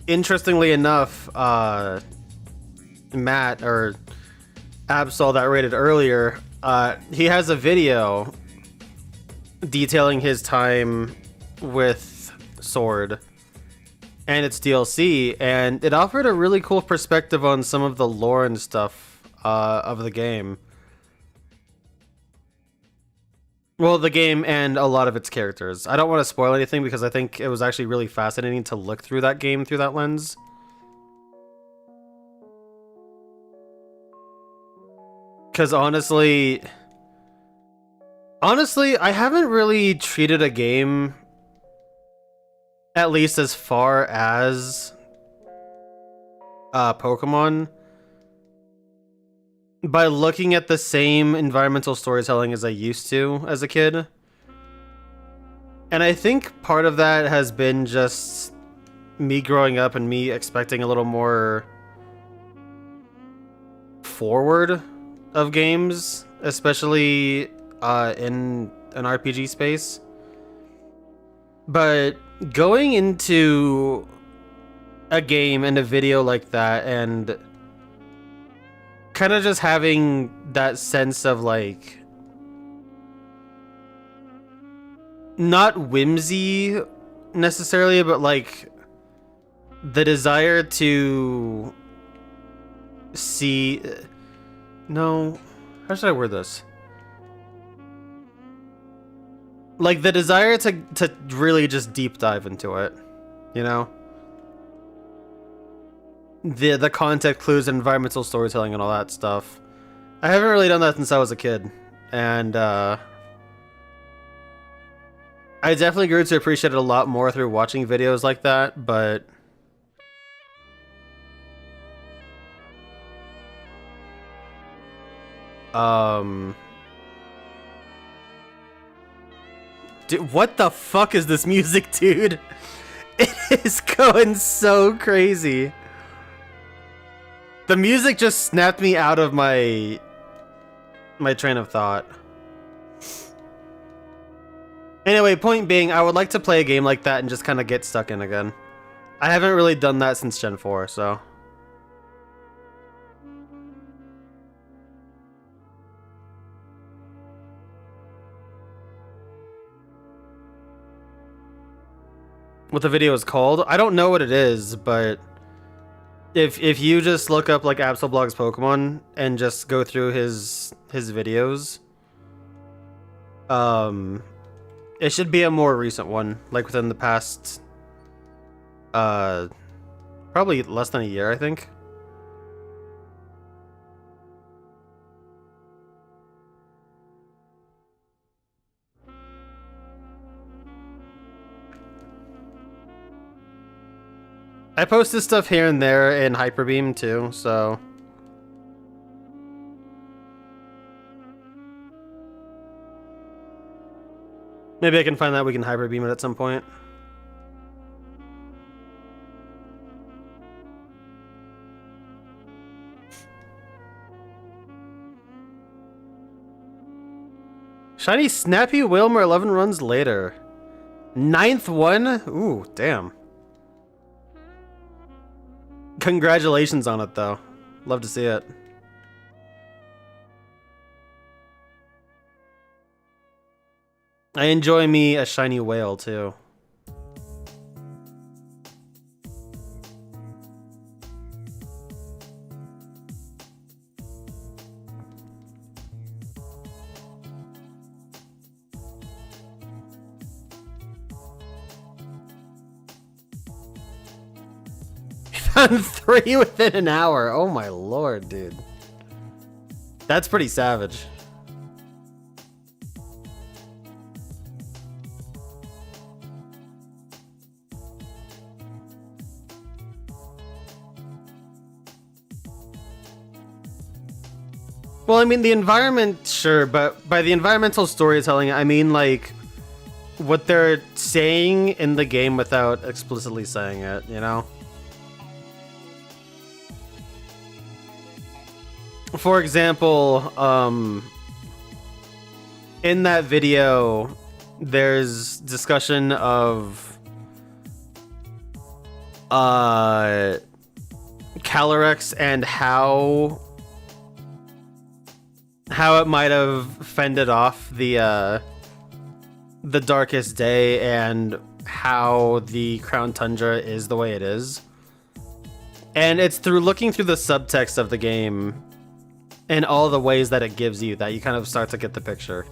Interestingly enough, Matt, or Absol that rated earlier, he has a video detailing his time with Sword and its DLC, and it offered a really cool perspective on some of the lore and stuff of the game. Well, the game and a lot of its characters. I don't want to spoil anything because I think it was actually really fascinating to look through that game through that lens. Because honestly, I haven't really treated a game, at least as far as Pokemon, by looking at the same environmental storytelling as I used to as a kid. And I think part of that has been just me growing up and me expecting a little more forward of games, especially in an RPG space. But going into a game and a video like that and kind of just having that sense of like, not whimsy necessarily, but like the desire to see, no, how should I word this? Like the desire to really just deep dive into it, you know? The context clues and environmental storytelling and all that stuff. I haven't really done that since I was a kid, and I definitely grew to appreciate it a lot more through watching videos like that, but dude, what the fuck is this music, dude? It is going so crazy. The music just snapped me out of my train of thought. Anyway, point being, I would like to play a game like that and just kind of get stuck in again. I haven't really done that since Gen 4, so. What the video is called? I don't know what it is, but if you just look up like Absolblog's Pokemon and just go through his videos, it should be a more recent one, like within the past probably less than a year, I think. I post this stuff here and there in Hyperbeam too, so. Maybe I can find that we can Hyperbeam it at some point. Shiny Snappy Wilmer 11 runs later. 9th one? Ooh, damn. Congratulations on it, though. Love to see it. I enjoy me a shiny whale, too. Found 3 within an hour. Oh my lord, dude. That's pretty savage. Well, I mean, the environment, sure, but by the environmental storytelling, I mean, like, what they're saying in the game without explicitly saying it, you know? For example, in that video, there's discussion of Calyrex and how it might have fended off the darkest day and how the Crown Tundra is the way it is. And it's through looking through the subtext of the game and all the ways that it gives you that you kind of start to get the picture.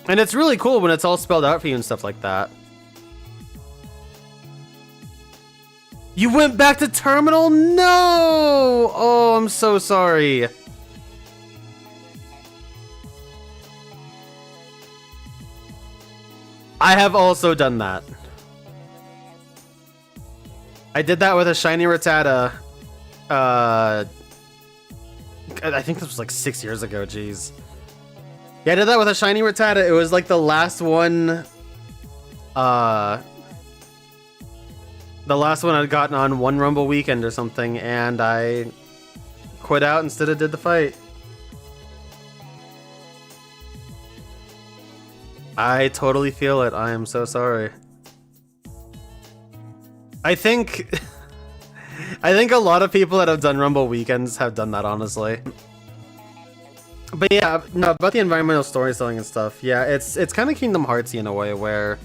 And it's really cool when it's all spelled out for you and stuff like that. You went back to Terminal? No! Oh, I'm so sorry. I have also done that. I did that with a shiny Rattata. I think this was like 6 years ago, jeez. Yeah, I did that with a shiny Rattata. It was like the last one... the last one I'd gotten on one Rumble weekend or something, and I quit out instead of did the fight. I totally feel it. I am so sorry. I think a lot of people that have done Rumble weekends have done that, honestly. But yeah, no, about the environmental storytelling and stuff, yeah, it's kind of Kingdom Heartsy in a way where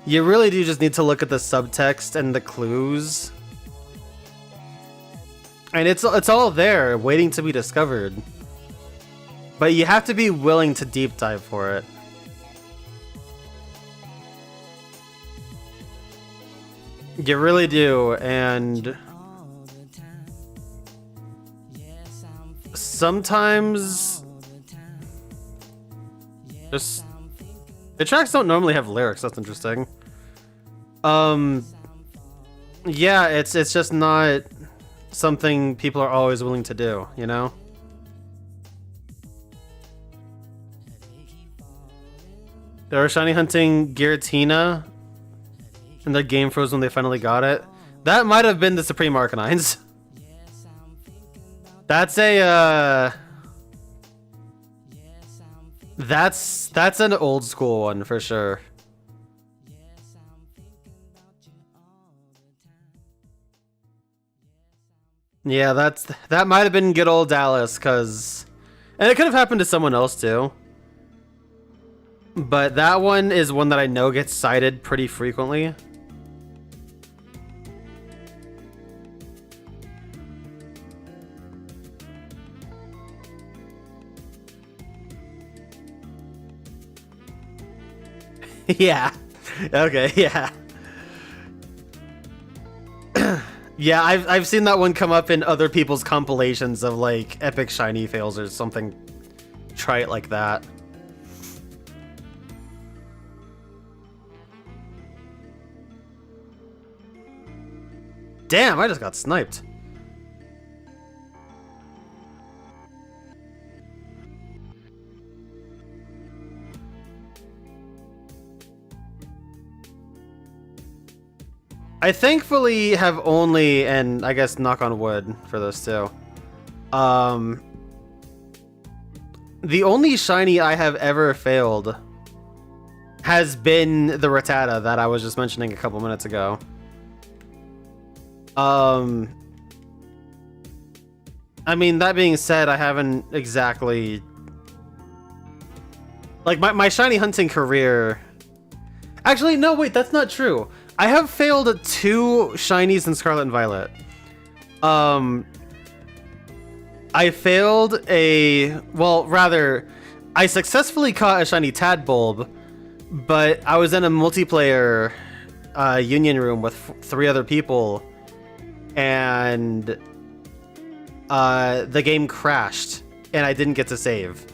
you really do just need to look at the subtext and the clues. And it's all there, waiting to be discovered. But you have to be willing to deep dive for it. You really do, and sometimes just the tracks don't normally have lyrics. That's interesting. Yeah, it's just not something people are always willing to do, you know? They were shiny hunting Giratina, and their game froze when they finally got it. That might have been the Supreme Arcanines. That's a that's an old school one for sure. Yeah, that might have been good old Dallas, and it could have happened to someone else too. But that one is one that I know gets cited pretty frequently. Yeah. Okay, yeah. Yeah, I've seen that one come up in other people's compilations of like epic shiny fails or something trite like that. Damn, I just got sniped. I thankfully have only, and I guess knock on wood for this too, the only shiny I have ever failed has been the Rattata that I was just mentioning a couple minutes ago. I mean, that being said, I haven't exactly... Like, my shiny hunting career... Actually, no, wait, that's not true. I have failed 2 shinies in Scarlet and Violet. I failed a... Well, rather, I successfully caught a shiny Tadbulb, but I was in a multiplayer union room with 3 other people, and the game crashed, and I didn't get to save.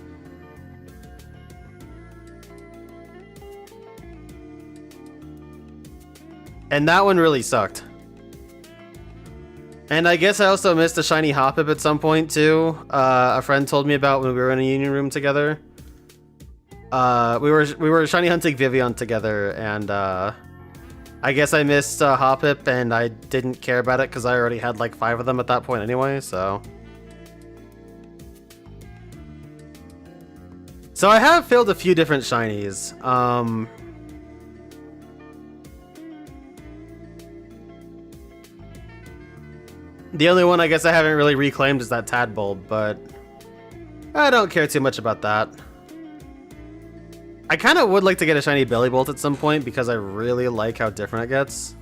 And that one really sucked. And I guess I also missed a shiny Hoppip at some point too. A friend told me about when we were in a union room together. We were shiny hunting Vivian together, and I guess I missed Hoppip, and I didn't care about it because I already had like 5 of them at that point anyway. So I have filled a few different shinies. The only one I guess I haven't really reclaimed is that Tadbulb, but I don't care too much about that. I kind of would like to get a shiny Bellybolt at some point because I really like how different it gets.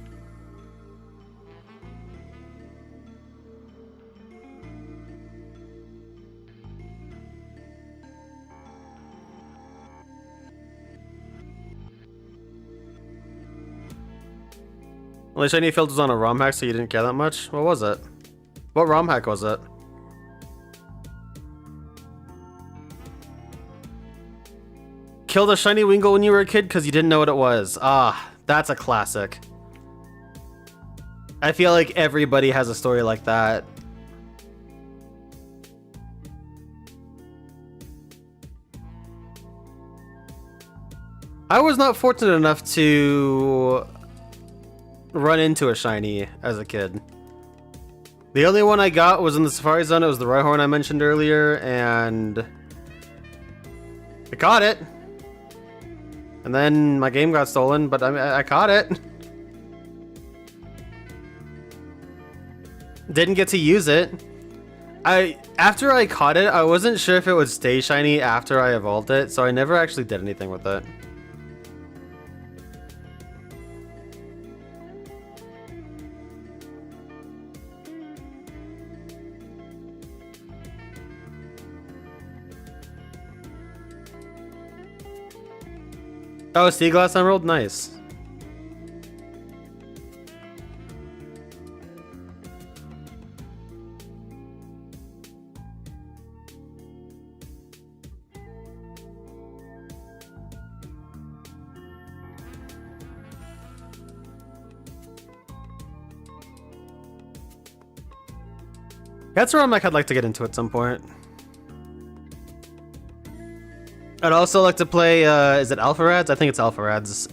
Only shiny you filled was on a ROM hack, so you didn't care that much? What was it? What ROM hack was it? Killed a shiny Wingull when you were a kid because you didn't know what it was. Ah, that's a classic. I feel like everybody has a story like that. I was not fortunate enough to run into a shiny as a kid. The only one I got was in the Safari Zone. It was the Rhyhorn I mentioned earlier, and I caught it. And then my game got stolen, but I caught it. Didn't get to use it. After I caught it, I wasn't sure if it would stay shiny after I evolved it, so I never actually did anything with it. Oh, Sea Glass Emerald? Nice. That's where I'd like to get into at some point. I'd also like to play, is it Alpha Rads? I think it's Alpha Rads,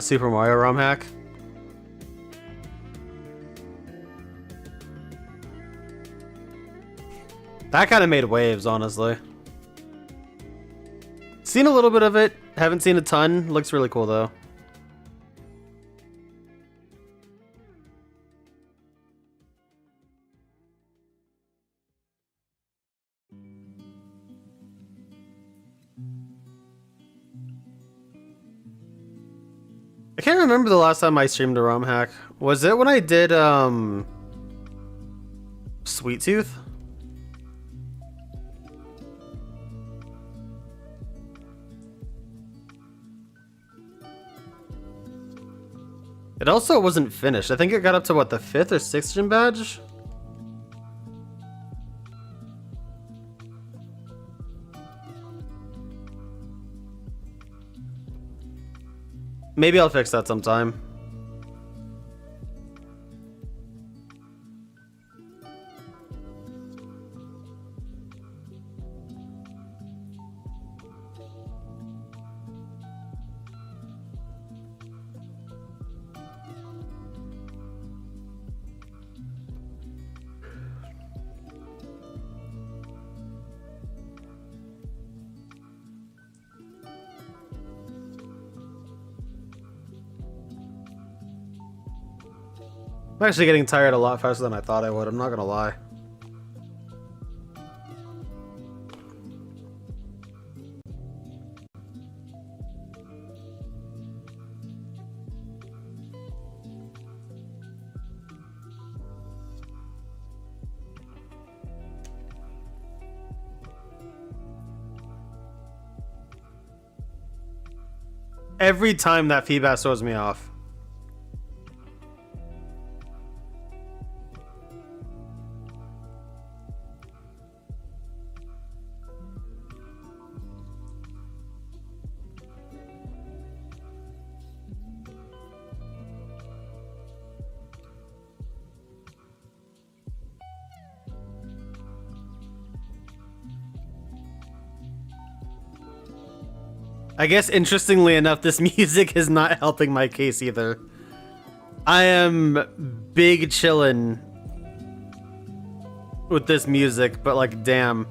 Super Mario ROM hack. That kind of made waves, honestly. Seen a little bit of it, haven't seen a ton. Looks really cool, though. I can't remember the last time I streamed a ROM hack. Was it when I did, Sweet Tooth? It also wasn't finished. I think it got up to, what, the 5th or 6th gym badge? Maybe I'll fix that sometime. I'm actually getting tired a lot faster than I thought I would, I'm not gonna lie. Every time that feedback throws me off. I guess interestingly enough, this music is not helping my case either. I am big chillin' with this music, but like, damn.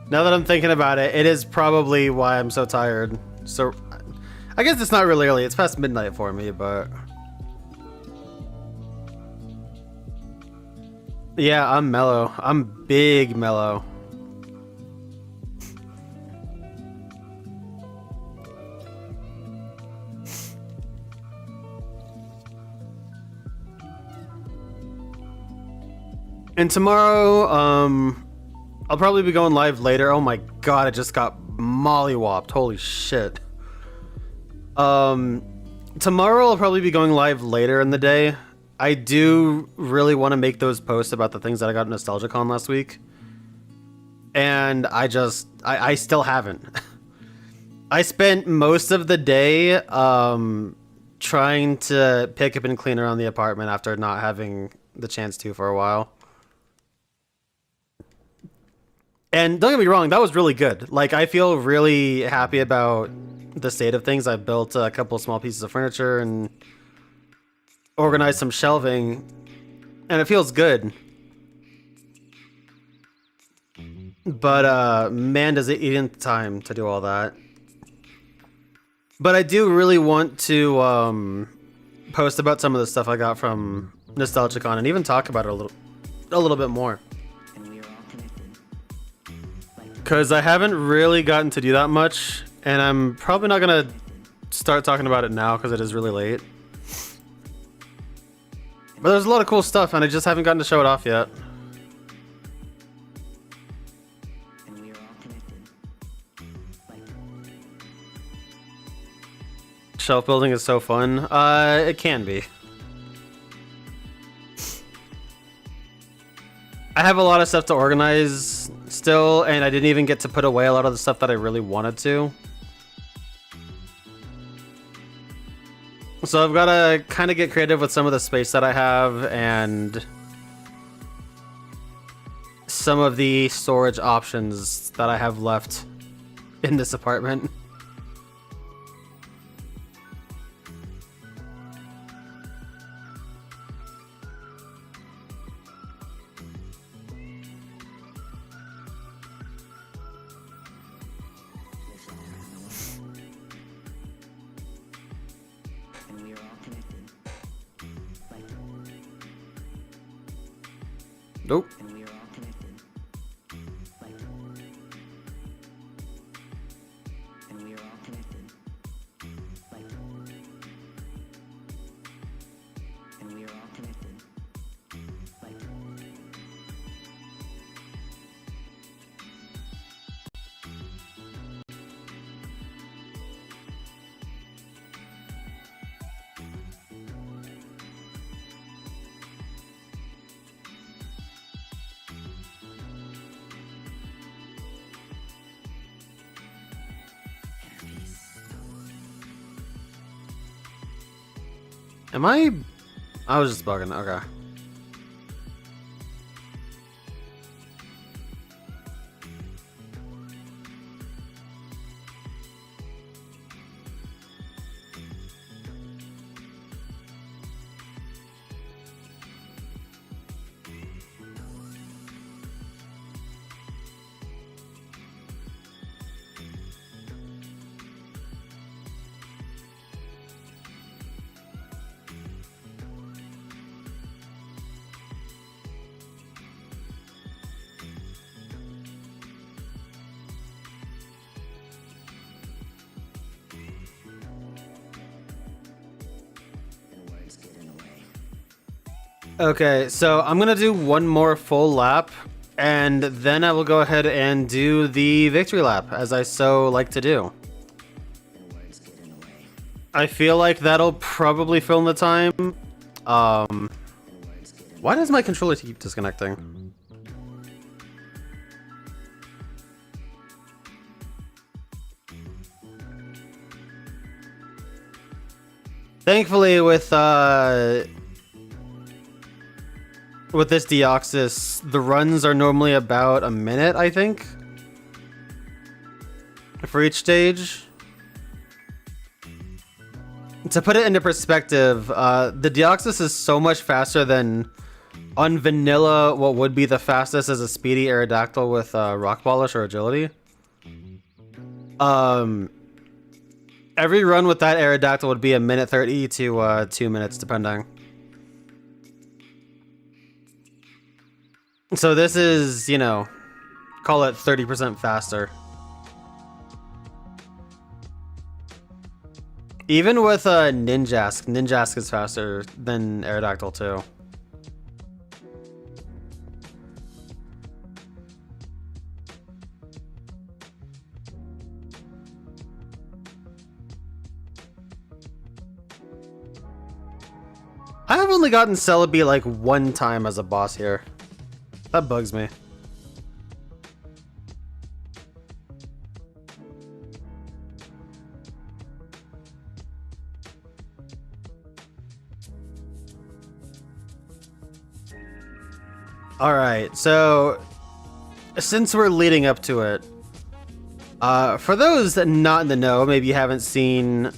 Now that I'm thinking about it, it is probably why I'm so tired. So, I guess it's not really early. It's past midnight for me, but... Yeah, I'm mellow. I'm big mellow. And tomorrow, I'll probably be going live later. Oh my god, I just got mollywopped. Holy shit. Tomorrow I'll probably be going live later in the day. I do really want to make those posts about the things that I got nostalgic on last week. And I still haven't. I spent most of the day, trying to pick up and clean around the apartment after not having the chance to for a while. And don't get me wrong, that was really good. Like, I feel really happy about the state of things. I built a couple small pieces of furniture and organized some shelving, and it feels good. But, man, does it eat in time to do all that. But I do really want to, post about some of the stuff I got from Nostalgicon and even talk about it a little bit more. Because I haven't really gotten to do that much, and I'm probably not going to start talking about it now because it is really late. But there's a lot of cool stuff, and I just haven't gotten to show it off yet. Shelf building is so fun. It can be. I have a lot of stuff to organize still, and I didn't even get to put away a lot of the stuff that I really wanted to. So I've got to kind of get creative with some of the space that I have and some of the storage options that I have left in this apartment. Nope. Am I was just bugging. Okay. Okay, so I'm gonna do one more full lap, and then I will go ahead and do the victory lap, as I so like to do. I feel like that'll probably fill in the time. Why does my controller keep disconnecting? Thankfully, with this Deoxys, the runs are normally about a minute, I think, for each stage. To put it into perspective, the Deoxys is so much faster than on vanilla what would be the fastest as a speedy Aerodactyl with Rock Polish or Agility. Every run with that Aerodactyl would be a minute 30 to 2 minutes, depending. So this is, you know, call it 30% faster. Even with Ninjask is faster than Aerodactyl too. I have only gotten Celebi like one time as a boss here. That bugs me. Alright, so since we're leading up to it, for those that not in the know, maybe you haven't seen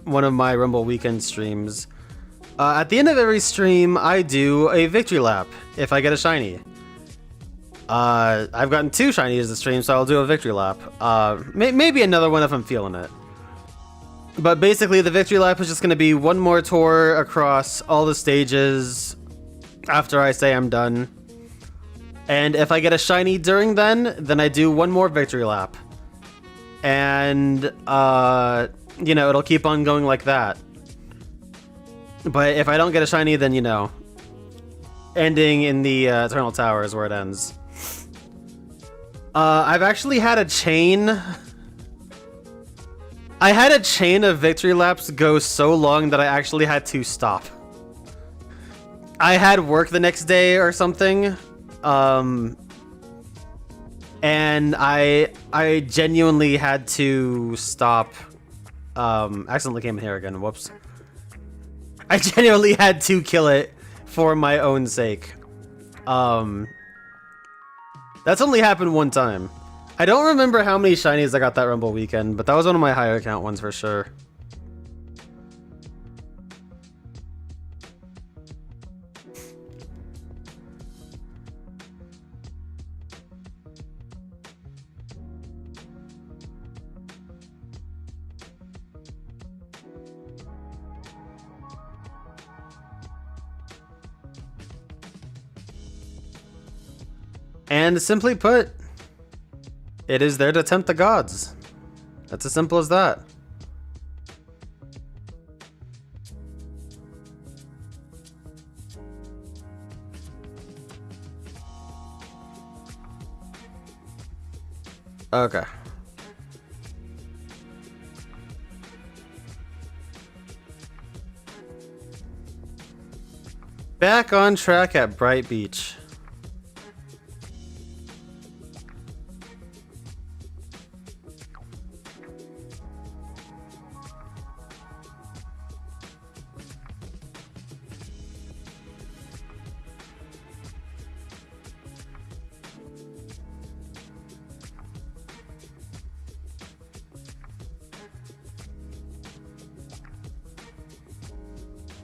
one of my Rumble weekend streams, at the end of every stream, I do a victory lap if I get a shiny. I've gotten 2 shinies this stream, so I'll do a victory lap. Maybe another one if I'm feeling it. But basically, the victory lap is just going to be one more tour across all the stages after I say I'm done. And if I get a shiny during then I do one more victory lap. And, you know, it'll keep on going like that. But if I don't get a shiny, then, you know, ending in the Eternal Tower is where it ends. I've actually had a chain... I had a chain of victory laps go so long that I actually had to stop. I had work the next day or something, and I genuinely had to stop. Accidentally came in here again. Whoops. I genuinely had to kill it for my own sake. That's only happened one time. I don't remember how many shinies I got that Rumble weekend, but that was one of my higher count ones for sure. And simply put, it is there to tempt the gods. That's as simple as that. Okay. Back on track at Bright Beach.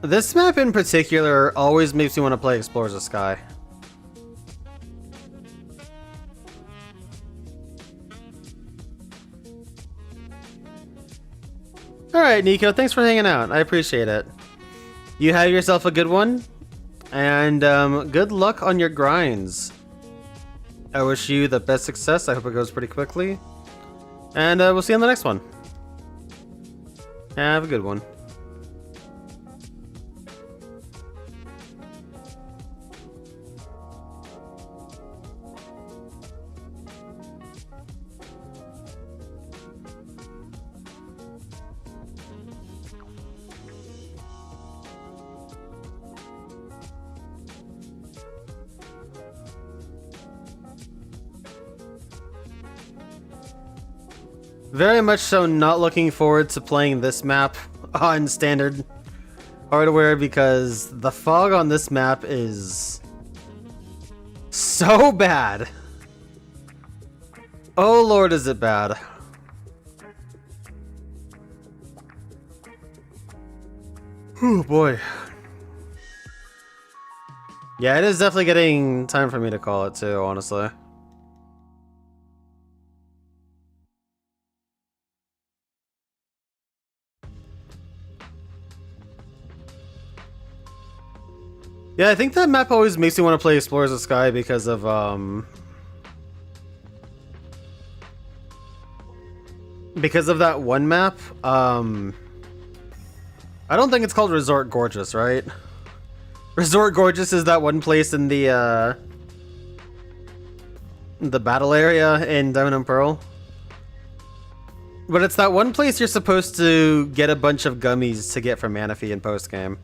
This map in particular always makes me want to play Explorers of Sky. Alright, Nico, thanks for hanging out. I appreciate it. You have yourself a good one, and good luck on your grinds. I wish you the best success. I hope it goes pretty quickly. And we'll see you on the next one. Have a good one. Very much so not looking forward to playing this map on standard hardware because the fog on this map is so bad. Oh lord, is it bad. Oh boy. Yeah, it is definitely getting time for me to call it too, honestly. Yeah, I think that map always makes me want to play Explorers of Sky because of that one map. I don't think it's called Resort Gorgeous, right? Resort Gorgeous is that one place in the battle area in Diamond and Pearl. But it's that one place you're supposed to get a bunch of gummies to get from Manaphy in post-game.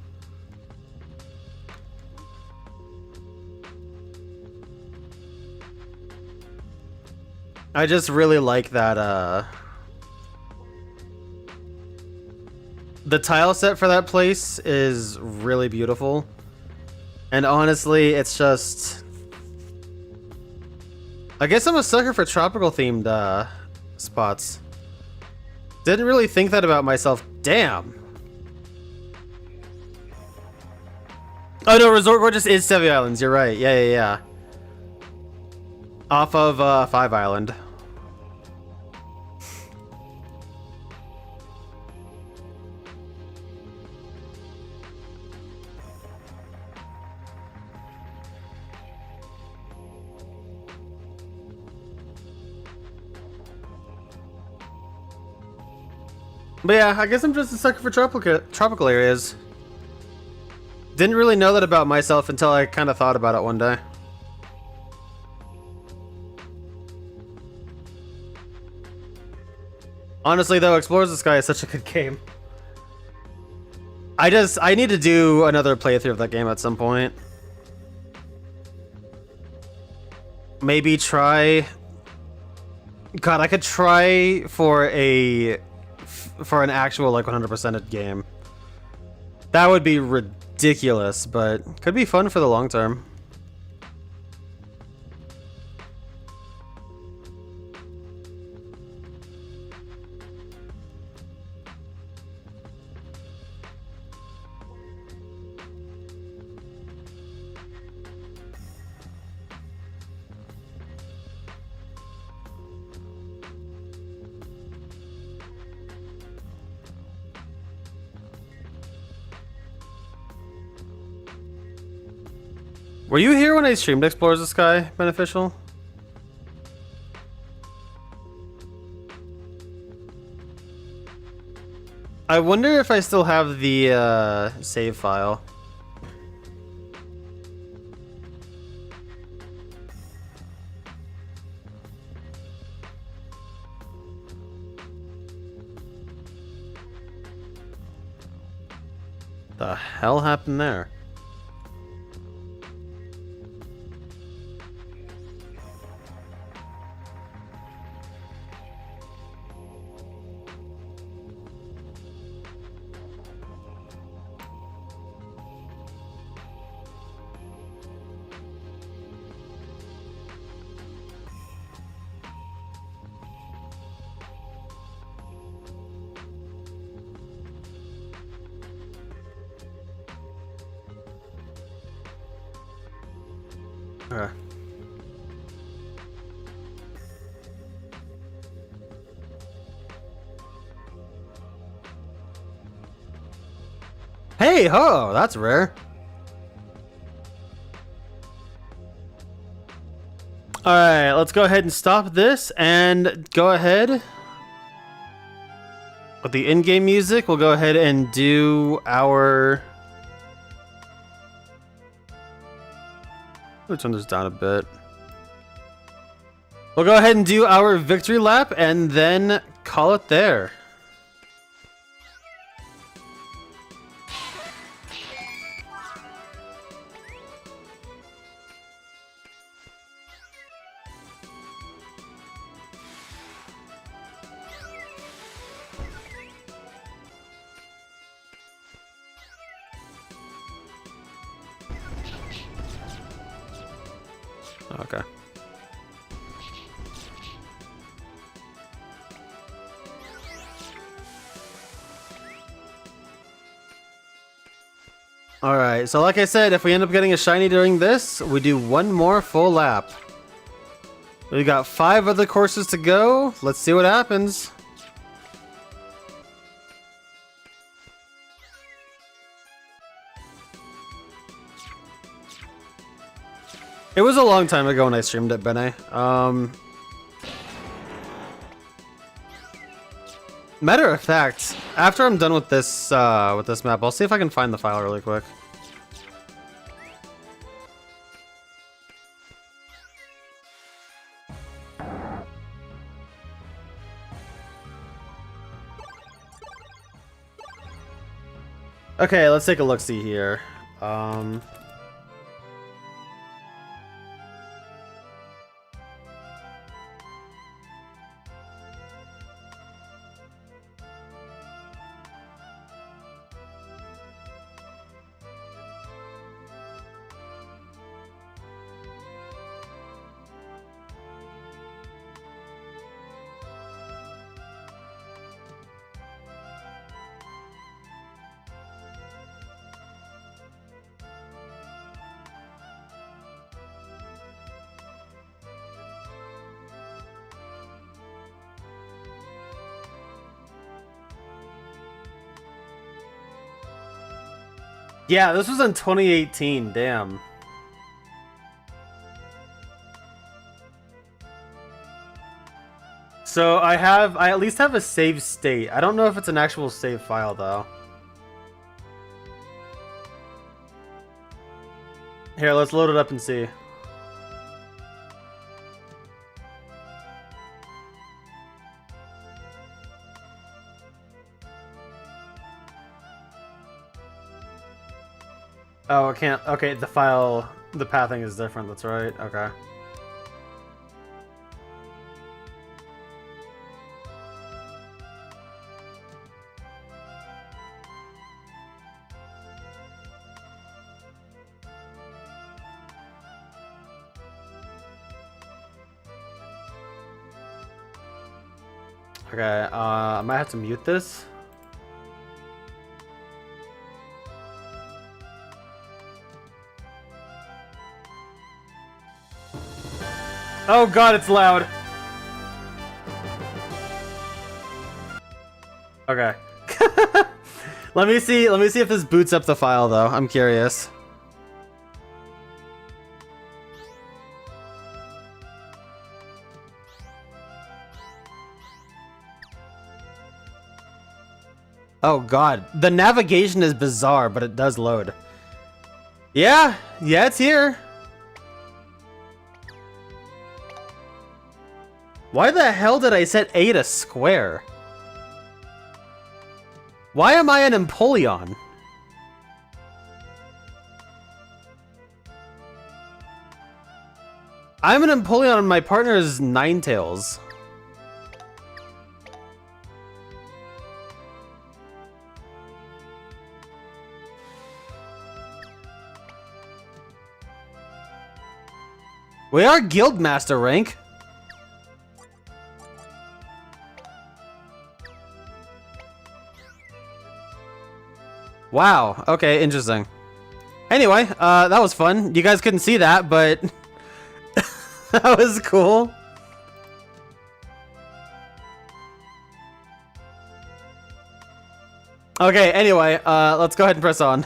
I just really like that, the tile set for that place is really beautiful. And honestly, it's just... I guess I'm a sucker for tropical themed, spots. Didn't really think that about myself. Damn! Oh no, Resort Gorgeous is Sevi Islands, you're right. Yeah. Off of, 5 Island. But yeah, I guess I'm just a sucker for tropical areas. Didn't really know that about myself until I kind of thought about it one day. Honestly though, Explorers of the Sky is such a good game. I need to do another playthrough of that game at some point. Maybe try... God, I could try for an actual like 100%ed game. That would be ridiculous, but could be fun for the long term. Were you here when I streamed Explorers of the Sky, Beneficial? I wonder if I still have the save file. The hell happened there? Okay. Hey ho, that's rare. All right, let's go ahead and stop this and go ahead with the in-game music. We'll go ahead and do our... Let's turn this down a bit. We'll go ahead and do our victory lap and then call it there. Okay. Alright, so like I said, if we end up getting a shiny during this, we do one more full lap. We got 5 other courses to go. Let's see what happens. It was a long time ago when I streamed it, Bene. Matter of fact, after I'm done with this map, I'll see if I can find the file really quick. Okay, let's take a look-see here. Yeah, this was in 2018, damn. So I at least have a save state. I don't know if it's an actual save file though. Here, let's load it up and see. Oh, I can't. Okay, the pathing is different. That's right. Okay. Okay, I might have to mute this. Oh god, it's loud. Okay. Let me see if this boots up the file though. I'm curious. Oh god, the navigation is bizarre, but it does load. Yeah, it's here. Why the hell did I set A to square? Why am I an Empoleon? I'm an Empoleon and my partner is Ninetales. We are Guildmaster rank. Wow, okay, interesting. Anyway, that was fun. You guys couldn't see that, but that was cool. Okay, anyway, let's go ahead and press on.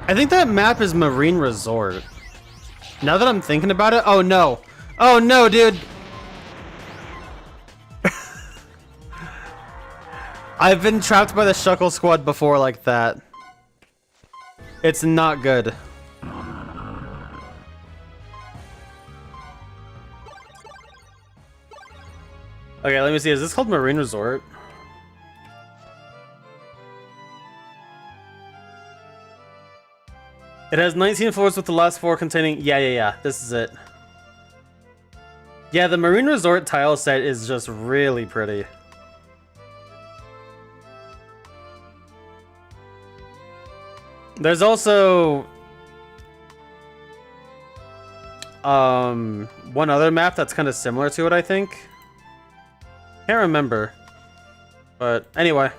I think that map is Marine Resort. Now that I'm thinking about it, oh no. Oh no, dude. I've been trapped by the Shuckle Squad before like that. It's not good. Okay, let me see. Is this called Marine Resort? It has 19 floors with the last 4 containing... Yeah. This is it. Yeah, the Marine Resort tile set is just really pretty. There's also... one other map that's kind of similar to it, I think. Can't remember. But anyway.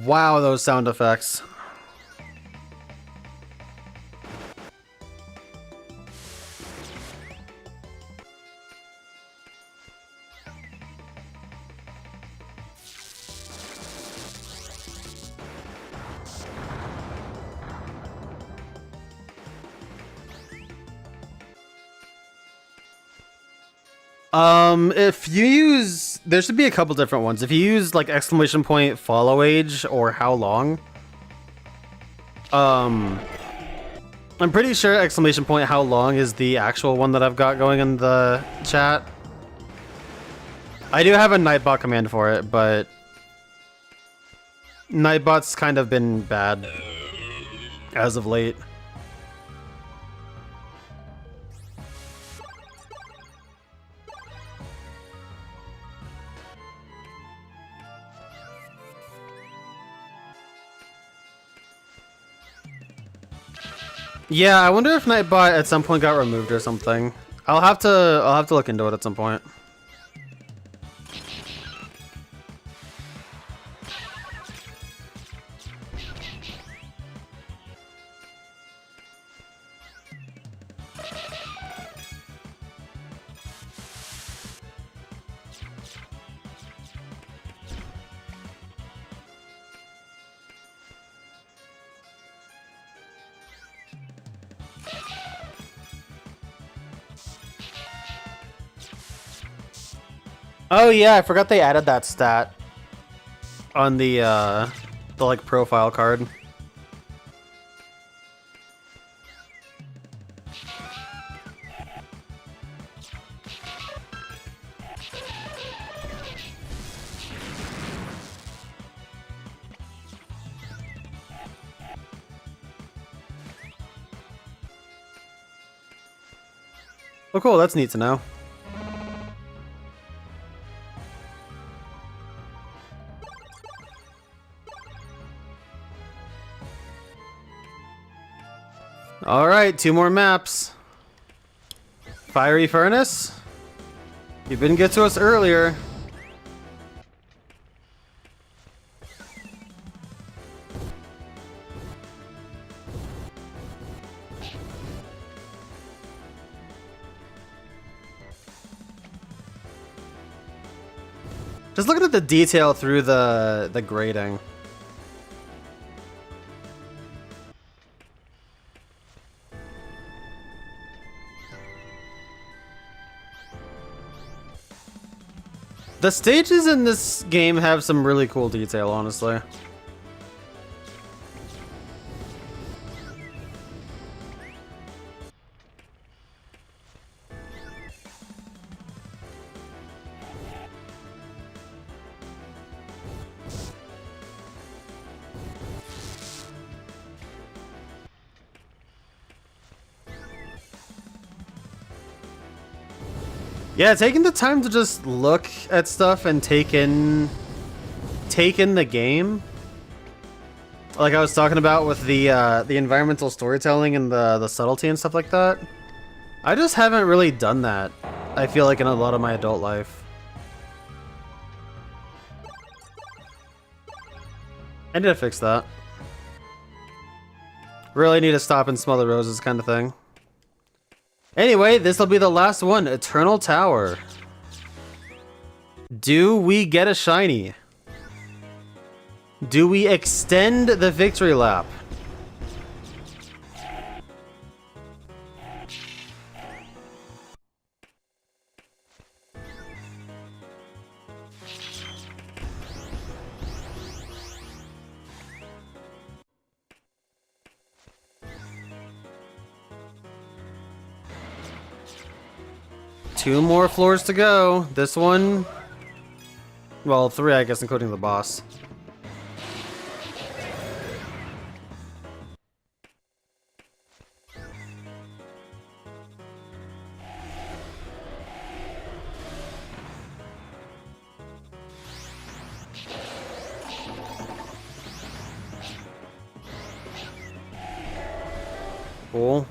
Wow, those sound effects. If you use, there should be a couple different ones. If you use like exclamation point follow age or how long, I'm pretty sure exclamation point how long is the actual one that I've got going in the chat. I do have a Nightbot command for it, but Nightbot's kind of been bad as of late. Yeah, I wonder if Nightbot at some point got removed or something. I'll have to look into it at some point. Oh yeah, I forgot they added that stat on the like profile card. Oh cool, that's neat to know. Alright, 2 more maps. Fiery Furnace? You didn't get to us earlier. Just looking at the detail through the grading. The stages in this game have some really cool detail, honestly. Yeah, taking the time to just look at stuff and take in the game, like I was talking about with the environmental storytelling and the subtlety and stuff like that. I just haven't really done that, I feel like, in a lot of my adult life. I need to fix that. Really need to stop and smell the roses kind of thing. Anyway, this will be the last one. Eternal Tower. Do we get a shiny? Do we extend the victory lap? Two more floors to go. This one, well, 3, I guess, including the boss. Cool.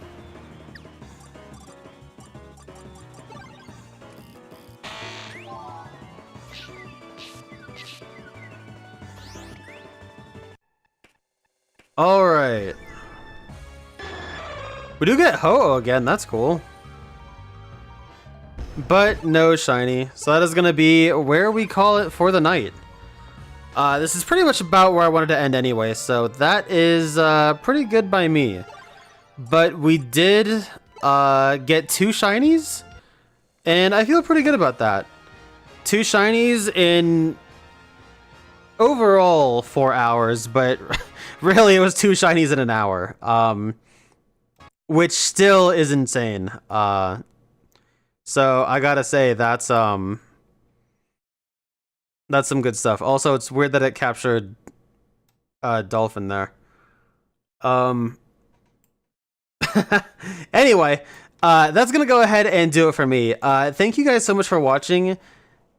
All right. We do get Ho-Oh again. That's cool. But no shiny. So that is going to be where we call it for the night. This is pretty much about where I wanted to end anyway. So that is pretty good by me. But we did get 2 shinies. And I feel pretty good about that. 2 shinies in overall 4 hours. But really, it was 2 shinies in an hour. Which still is insane. So I gotta say that's some good stuff. Also, it's weird that it captured Dolphin there. Anyway, that's gonna go ahead and do it for me. Thank you guys so much for watching,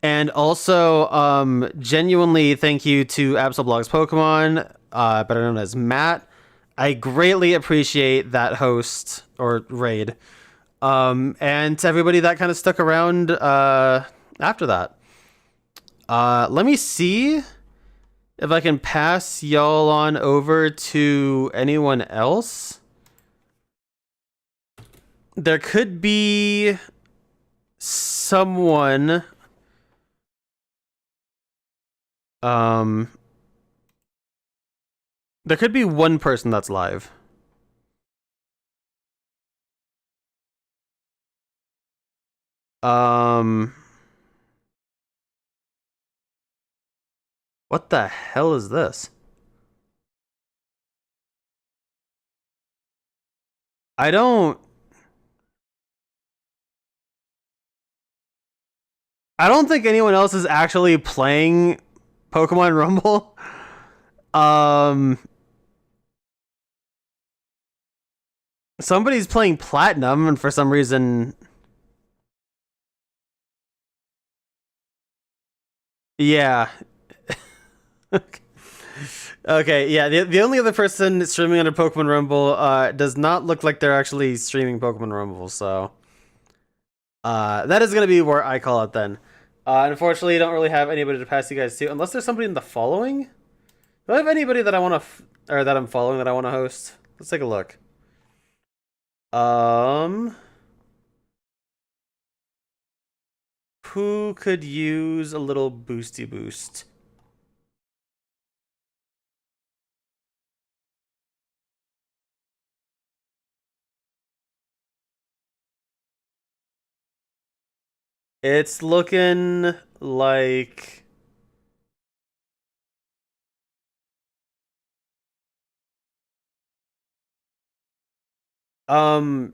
and also genuinely thank you to Absolblog's Pokemon, better known as Matt. I greatly appreciate that host or raid. And to everybody that kind of stuck around after that. Let me see if I can pass y'all on over to anyone else. There could be someone. There could be one person that's live. What the hell is this? I don't think anyone else is actually playing Pokemon Rumble. Somebody's playing Platinum, and for some reason, yeah. Okay, yeah. The only other person streaming under Pokemon Rumble does not look like they're actually streaming Pokemon Rumble, so that is gonna be where I call it then. Unfortunately, I don't really have anybody to pass you guys to, unless there's somebody in the following. Do I have anybody that I want to, or that I'm following that I want to host? Let's take a look. Who could use a little boosty boost? It's looking like the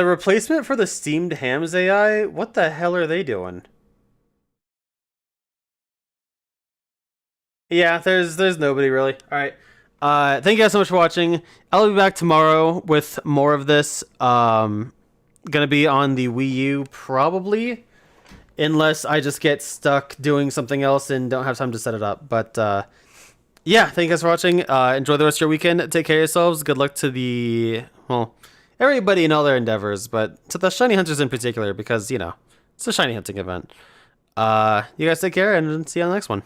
replacement for the steamed hams AI, what the hell are they doing? Yeah, there's nobody really. All right. Thank you guys so much for watching. I'll be back tomorrow with more of this. Gonna be on the Wii U probably, unless I just get stuck doing something else and don't have time to set it up. But yeah, thank you guys for watching. Enjoy the rest of your weekend. Take care of yourselves. Good luck to everybody in all their endeavors, but to the shiny hunters in particular, because, you know, it's a shiny hunting event. You guys take care, and see you on the next one.